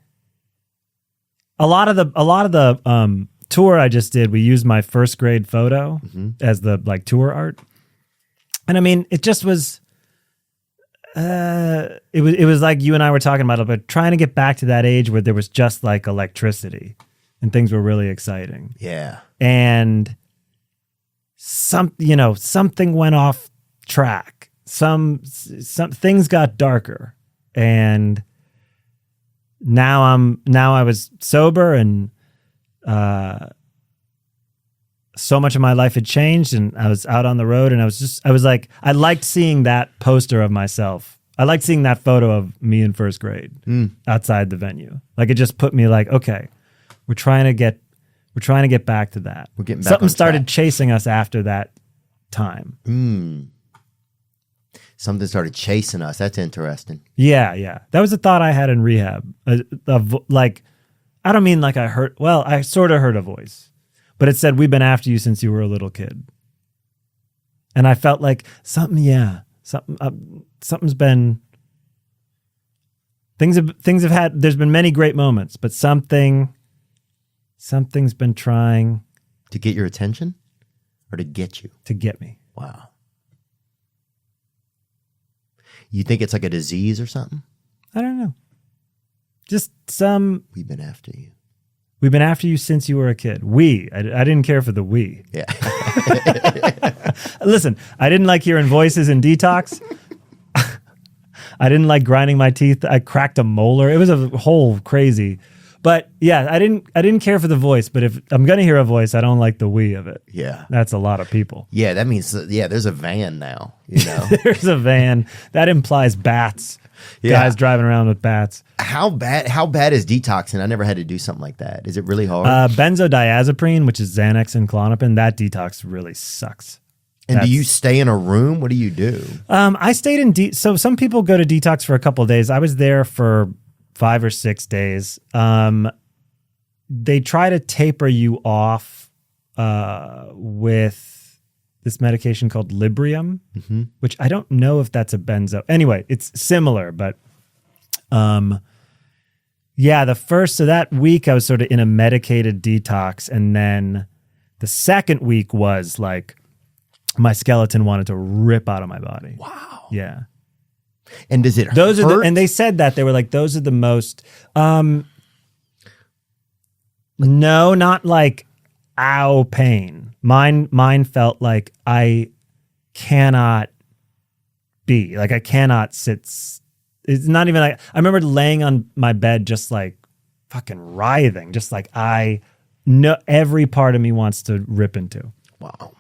A lot of the tour I just did, we used my first grade photo as the like tour art, and I mean, it just was. It was like you and I were talking about it, but trying to get back to that age where there was just like electricity and things were really exciting. Yeah. And something went off track. Some things got darker, and now I was sober, and so much of my life had changed, and I was out on the road, and I liked seeing that poster of myself. I liked seeing that photo of me in first grade outside the venue. Like, it just put me like, okay, we're trying to get back to that. We're getting back. Something started chasing us after that time. Something started chasing us. That's interesting. Yeah. That was a thought I had in rehab. Like, I don't mean like I heard. Well, I sort of heard a voice. But it said, we've been after you since you were a little kid. And I felt like something's been, things have had, there's been many great moments, but something's been trying. To get your attention or to get you? To get me. Wow. You think it's like a disease or something? I don't know. Just We've been after you. We've been after you since you were a kid. I didn't care for the we. Yeah. Listen, I didn't like hearing voices in Detox. I didn't like grinding my teeth. I cracked a molar. It was a whole crazy. But yeah, I didn't care for the voice. But if I'm gonna hear a voice, I don't like the we of it. Yeah. That's a lot of people. Yeah, that means there's a van now. There's a van. That implies bats. Yeah. Guys driving around with bats. How bad is detoxing? I never had to do something like that. Is it really hard? Benzodiazepine, which is Xanax and Klonopin, that detox really sucks. And do you stay in a room? What do you do? I stayed in so some people go to detox for a couple of days. I was there for 5 or 6 days. They try to taper you off with this medication called Librium, which I don't know if that's a benzo. Anyway, it's similar, but so that week I was sort of in a medicated detox, and then the second week was like my skeleton wanted to rip out of my body. Wow. Yeah. And does it hurt? And they said that they were like, those are the most, no, not like ow pain. Mine felt like I cannot be. Like I cannot sit. It's not even like, I remember laying on my bed just like fucking writhing. Just like I know every part of me wants to rip into. Wow.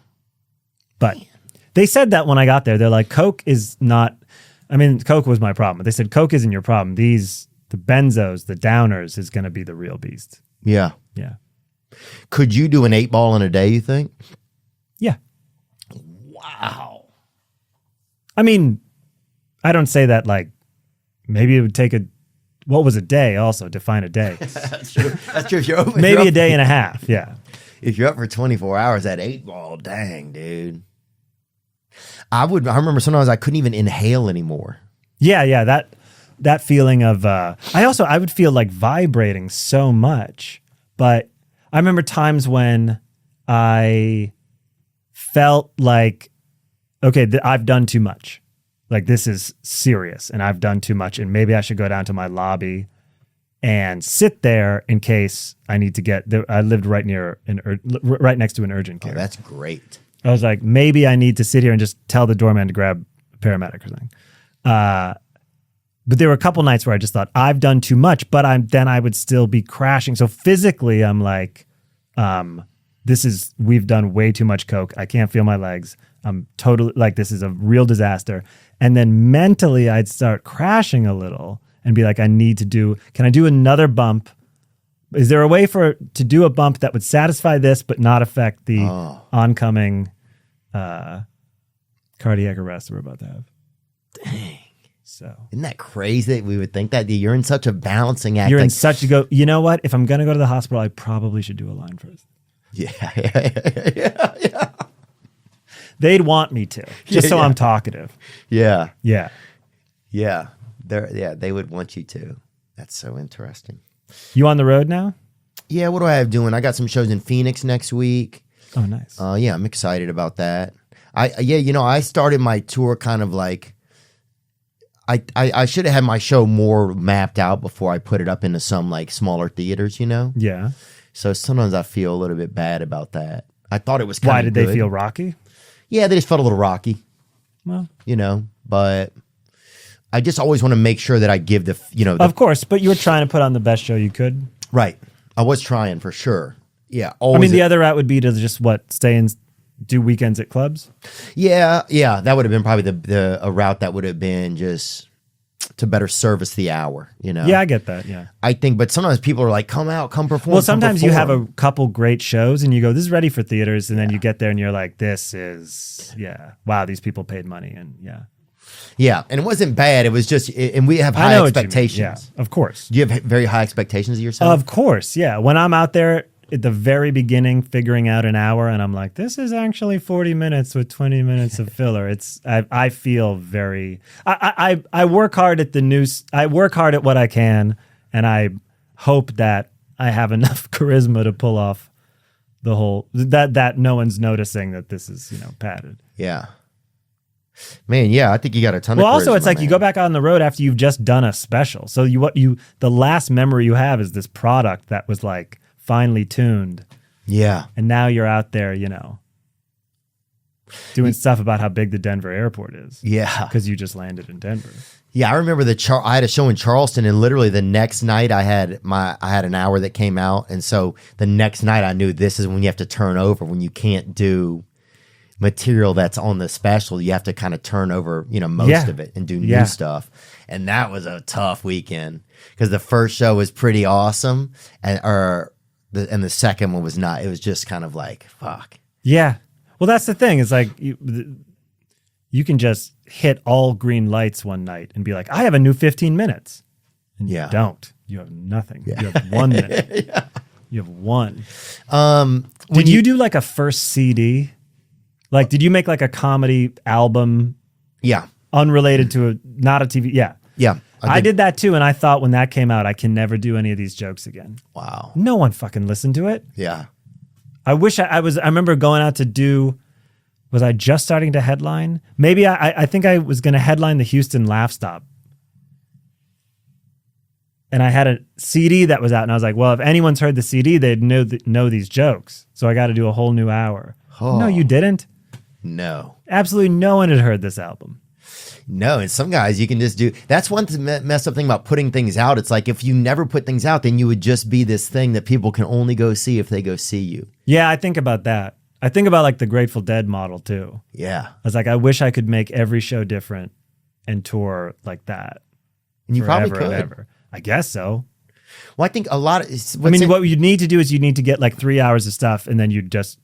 But they said that when I got there, they're like, Coke is not, I mean, Coke was my problem. But they said, Coke isn't your problem. The benzos, the downers is going to be the real beast. Yeah. Yeah. Could you do an 8-ball in a day, you think? Yeah. Wow. I mean, I don't say that like, maybe it would take what was a day also? Define a day. That's true. That's true. If you're open, Maybe a day and a half. Yeah. If you're up for 24 hours at 8-ball, dang, dude. I remember sometimes I couldn't even inhale anymore. Yeah. That feeling of, I would feel like vibrating so much, but I remember times when I felt like, okay, I've done too much. Like this is serious and I've done too much and maybe I should go down to my lobby and sit there in case I need to get there. I lived right next to an urgent care. Oh, that's great. I was like, maybe I need to sit here and just tell the doorman to grab a paramedic or something. But there were a couple nights where I just thought I've done too much, but then I would still be crashing. So physically I'm like, we've done way too much Coke. I can't feel my legs. I'm totally like, this is a real disaster. And then mentally I'd start crashing a little and be like, can I do another bump? Is there a way to do a bump that would satisfy this, but not affect the oncoming cardiac arrest we're about to have? Dang. So isn't that crazy that we would think that you're in such a balancing act? You know what? If I'm going to go to the hospital, I probably should do a line first. Yeah. They'd want me to, so I'm talkative. Yeah. Yeah. Yeah. They would want you to. That's so interesting. You on the road now? Yeah, what do I have doing? I got some shows in Phoenix next week. Oh, nice. Yeah, I'm excited about that. I started my tour kind of like, I should have had my show more mapped out before I put it up into some like smaller theaters, Yeah. So sometimes I feel a little bit bad about that. I thought it was kind of Why did they feel rocky? Yeah, they just felt a little rocky. Well, but I just always want to make sure that I give of course, but you were trying to put on the best show you could. Right. I was trying for sure. Yeah. I mean, the other route would be to just stay and do weekends at clubs. Yeah. That would have been probably a route that would have been just to better service the hour, Yeah, I get that. Yeah. I think, but sometimes people are like, come out, come perform. Well, sometimes you have a couple great shows and you go, this is ready for theaters. And then you get there and you're like, wow, these people paid money. And yeah. And it wasn't bad. It was just, and we have high expectations. Yeah, of course. Do you have very high expectations of yourself? Of course. Yeah. When I'm out there at the very beginning, figuring out an hour and I'm like, this is actually 40 minutes with 20 minutes of filler. I feel very, I work hard at the news. I work hard at what I can. And I hope that I have enough charisma to pull off the whole, that no one's noticing that this is, padded. Yeah. Man, yeah, I think you got a ton of charisma. Well, also, it's like you go back on the road after you've just done a special. So the last memory you have is this product that was like finely tuned. Yeah. And now you're out there, doing stuff about how big the Denver airport is. Yeah. Because you just landed in Denver. Yeah, I remember I had a show in Charleston, and literally the next night I had an hour that came out, and so the next night I knew this is when you have to turn over, when you can't do material that's on the special. You have to kind of turn over, most of it and do new stuff. And that was a tough weekend because the first show was pretty awesome, and the second one was not. It was just kind of like, fuck. Yeah. Well, that's the thing. It's like you can just hit all green lights one night and be like, I have a new 15 minutes. And you don't. You have nothing. Yeah. You have 1 minute. Yeah. You have one. Did you do like a first CD? Like, did you make like a comedy album? Yeah. Unrelated to not a TV? Yeah. Yeah. I did that too, and I thought when that came out, I can never do any of these jokes again. Wow. No one fucking listened to it. Yeah. I wish I remember going out to do, was I just starting to headline? Maybe I think I was going to headline the Houston Laugh Stop. and I had a CD that was out, and I was like, well, if anyone's heard the CD, they'd know these jokes. So I got to do a whole new hour. Oh. No, you didn't. No. Absolutely no one had heard this album. No, and some guys you can just do. That's one messed up thing about putting things out. It's like if you never put things out, then you would just be this thing that people can only go see if they go see you. Yeah, I think about that. I think about like the Grateful Dead model too. Yeah. I was like, I wish I could make every show different and tour like that. And you probably forever could. and ever. I guess so. Well, I think a lot of. What you need to do is you need to get like 3 hours of stuff and then you just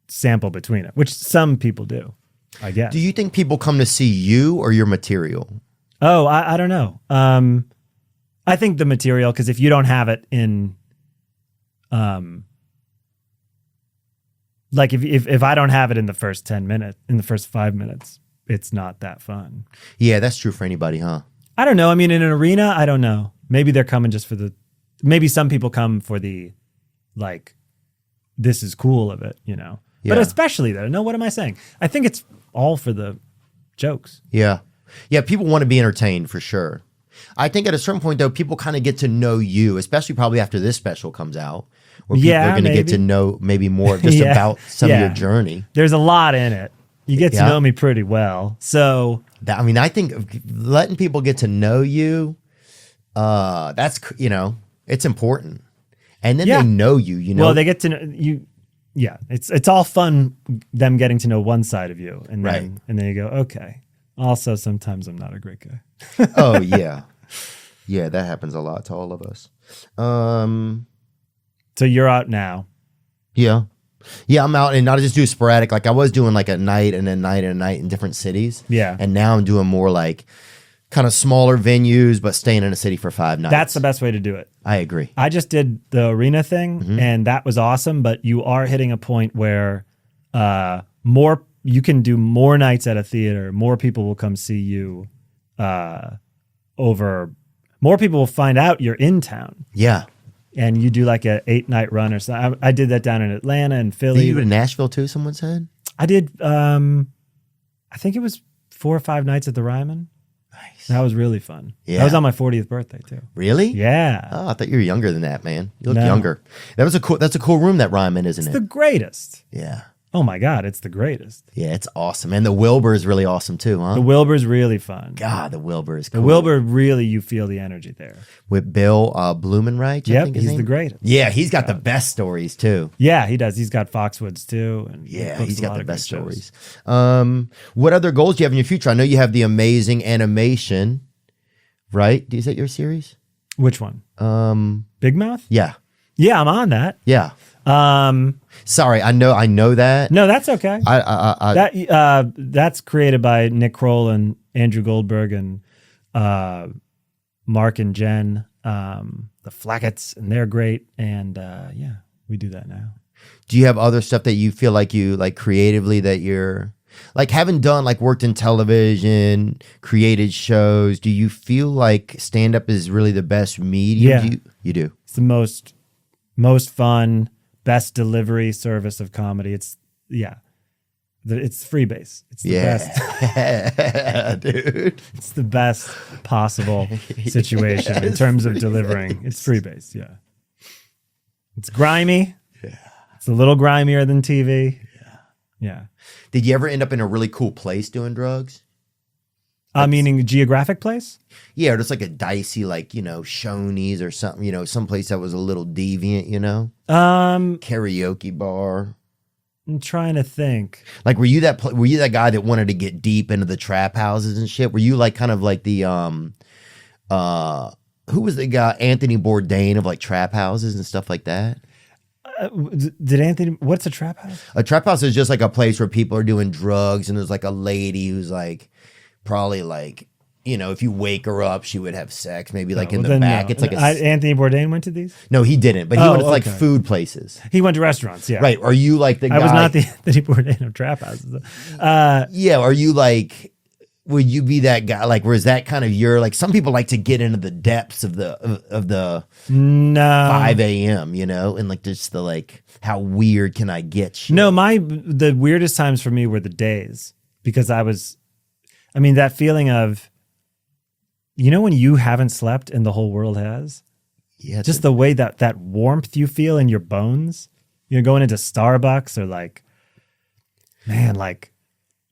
sample between it, which some people do, I guess. Do you think people come to see you or your material? Oh, I don't know. I think the material, because if you don't have it in, like if I don't have it in the first 10 minutes, in the first 5 minutes, it's not that fun. Yeah, that's true for anybody, huh? I don't know. I mean, in an arena, I don't know. Maybe they're coming just for maybe some people come for the, like, this is cool of it, you know? Yeah. But especially though, no, what am I saying? I think it's all for the jokes. Yeah. Yeah, people want to be entertained for sure. I think at a certain point, though, people kind of get to know you, especially probably after this special comes out, where people are going to get to know maybe more just about some of your journey. There's a lot in it. You get to know me pretty well. So, I think letting people get to know you, that's, it's important. And then they know you, Well, they get to know you. Yeah, it's all fun, them getting to know one side of you. And then, and then you go, okay. Also, sometimes I'm not a great guy. Oh, yeah. Yeah, that happens a lot to all of us. So you're out now. Yeah. Yeah, I'm out, and I just do sporadic. Like I was doing like a night and a night and a night in different cities. Yeah. And now I'm doing more like kind of smaller venues, but staying in a city for 5 nights. That's the best way to do it. I agree. I just did the arena thing, and that was awesome, but you are hitting a point where you can do more nights at a theater. More people will come see you more people will find out you're in town. Yeah. And you do like a 8-night run or something. I did that down in Atlanta and Philly. Did you go to Nashville too, someone said? I did, I think it was 4 or 5 nights at the Ryman. Nice. That was really fun. Yeah. That was on my 40th birthday too. Really? Yeah. Oh, I thought you were younger than that, man. You look younger. That's a cool room, that Ryman, isn't it? It's the greatest. Yeah. Oh my God, it's the greatest. Yeah, it's awesome. And the Wilbur is really awesome too, huh? The Wilbur's really fun. God, the Wilbur is cool. The Wilbur, really, you feel the energy there. With Bill Blumenreich, I think his he's name? the greatest. Yeah, he's got the best stories too. Yeah, he does. He's got Foxwoods too. And Yeah, books he's a got lot the of best great shows. stories. What other goals do you have in your future? I know you have the amazing animation, right? Is that your series? Which one? Big Mouth? Yeah. Yeah, I'm on that. Yeah. Sorry, I know that. No, that's okay. I That's created by Nick Kroll and Andrew Goldberg and Mark and Jen, the Flacketts, and they're great. And yeah, we do that now. Do you have other stuff that you feel like you like creatively that you're like having done, like worked in television, created shows? Do you feel like stand up is really the best medium? Yeah. You do. It's the most fun, best delivery service of comedy. It's it's Freebase. It's the best. Dude. It's the best possible situation in terms of delivering. It's Freebase, yeah. It's grimy. Yeah. It's a little grimier than TV. Yeah. Did you ever end up in a really cool place doing drugs? Meaning geographic place? Yeah, or just like a dicey, like, Shoney's or something, someplace that was a little deviant, karaoke bar. I'm trying to think. Like, were you that guy that wanted to get deep into the trap houses and shit? Were you like kind of like the who was the guy, Anthony Bourdain, of like trap houses and stuff like that? What's a trap house? A trap house is just like a place where people are doing drugs, and there's like a lady who's like probably like, if you wake her up, she would have sex, maybe like in the back. No. It's like Anthony Bourdain went to these? No, he didn't, but he went to like food places. He went to restaurants, yeah. Right. Are you like the guy? I was not the Anthony Bourdain of trap houses. Yeah. Are you like, would you be that guy? Like, where's that kind of like, some people like to get into the depths of the no 5 a.m., and like just the like, how weird can I get shit? No, the weirdest times for me were the days, because that feeling of you know when you haven't slept and the whole world has? Yeah. Just the way that warmth you feel in your bones. You're going into Starbucks or like, man, like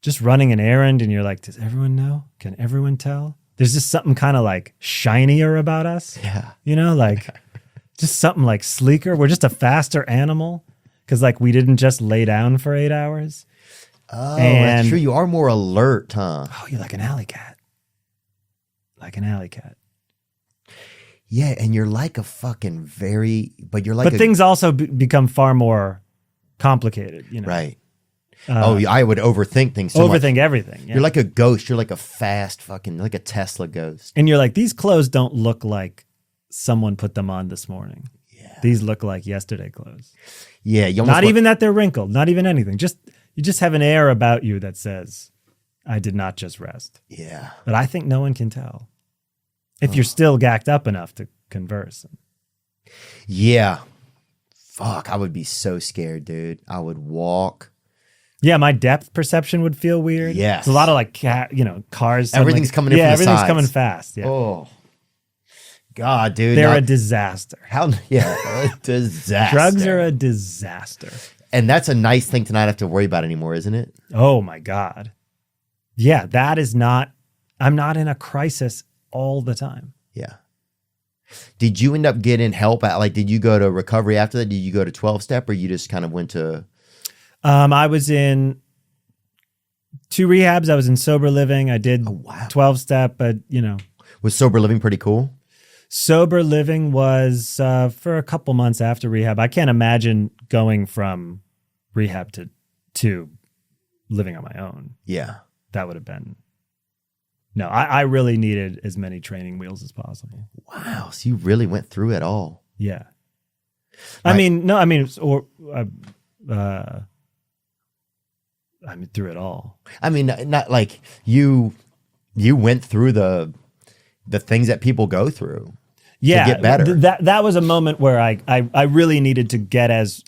just running an errand and you're like, does everyone know? Can everyone tell? There's just something kind of like shinier about us. Yeah. You know, like just something like sleeker. We're just a faster animal because like we didn't just lay down for 8 hours. Oh, that's true. You are more alert, huh? Oh, you're like an alley cat. Like an alley cat. Yeah, and you're like a fucking but you're like But things also become far more complicated, you know? Right. I would overthink things so Overthink much. everything. Yeah. You're like a ghost. You're like a fast fucking, like a Tesla ghost. And you're like, these clothes don't look like someone put them on this morning. Yeah. These look like yesterday clothes. Yeah. You almost Not even that they're wrinkled. Not even anything. You just have an air about you that says, I did not just rest. Yeah. But I think no one can tell. If you're still gacked up enough to converse. Yeah. Fuck, I would be so scared, dude. I would walk. Yeah, my depth perception would feel weird. Yes. It's a lot of like, cars. Everything's coming in from the everything's sides. coming fast. Yeah. Oh. God, dude. They're a disaster. A disaster. Drugs are a disaster. And that's a nice thing to not have to worry about anymore, isn't it? Oh my God. Yeah, I'm not in a crisis all the time. Yeah. Did you end up getting help did you go to recovery after that? Did you go to 12-step or you just kind of went to? I was in 2 rehabs. I was in sober living. I did 12-step, but Was sober living pretty cool? Sober living was for a couple months after rehab. I can't imagine going from rehab to living on my own. Yeah. That would have been. No, I really needed as many training wheels as possible. Wow. So you really went through it all. Yeah. Right. Through it all. I mean, not like you went through the things that people go through. Yeah. To get better. That was a moment where I really needed to get as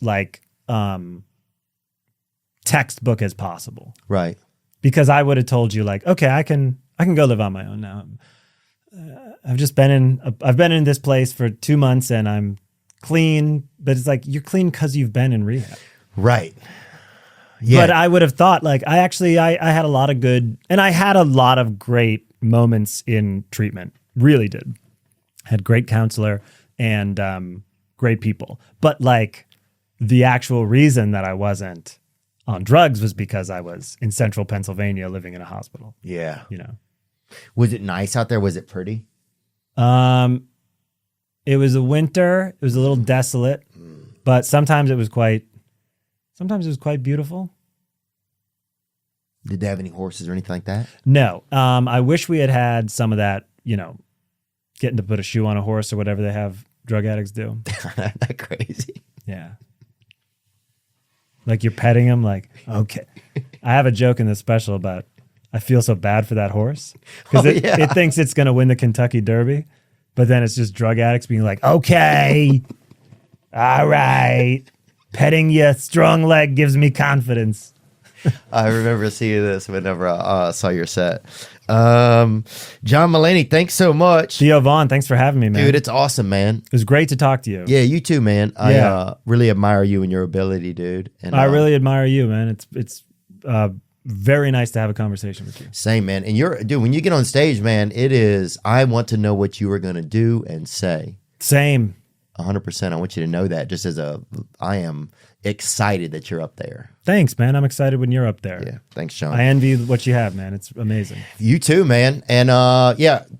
textbook as possible. Right. Because I would have told you like, okay, I can go live on my own now. I've been in this place for 2 months and I'm clean, but it's like, you're clean because you've been in rehab. Right. Yeah. But I would have thought like, I had a lot of good, and I had a lot of great moments in treatment. Really did. Had great counselor and great people. But like the actual reason that I wasn't on drugs was because I was in central Pennsylvania living in a hospital. Yeah. Was it nice out there? Was it pretty? It was a winter. It was a little desolate, but sometimes it was quite beautiful. Did they have any horses or anything like that? No. I wish we had some of that, getting to put a shoe on a horse or whatever they have drug addicts do. That crazy. Yeah. Like you're petting him, like, okay. I have a joke in this special about I feel so bad for that horse because it thinks it's going to win the Kentucky Derby, but then it's just drug addicts being like, okay, all right, petting your strong leg gives me confidence. I remember seeing this whenever I saw your set. John Mulaney, thanks so much. Theo Vaughn, thanks for having me, man. Dude, it's awesome, man. It was great to talk to you. Yeah, you too, man. I really admire you and your ability, dude. And I really admire you, man. It's very nice to have a conversation with you. Same, man. And when you get on stage, man, I want to know what you are going to do and say. Same. 100%. I want you to know that I am excited that you're up there. Thanks, man. I'm excited when you're up there. Yeah. Thanks, Sean. I envy what you have, man. It's amazing. You too, man. And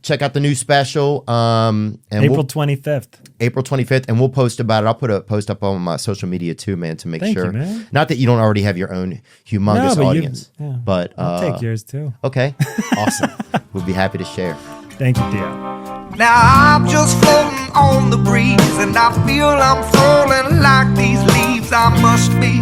check out the new special. And April 25th. April 25th. And we'll post about it. I'll put a post up on my social media too, man, to make sure. You, man. Not that you don't already have your own humongous audience. But I'll take yours too. Okay. Awesome. We'll be happy to share. Thank you, Theo. Now I'm just floating on the breeze, and I feel I'm falling like these leaves. I must be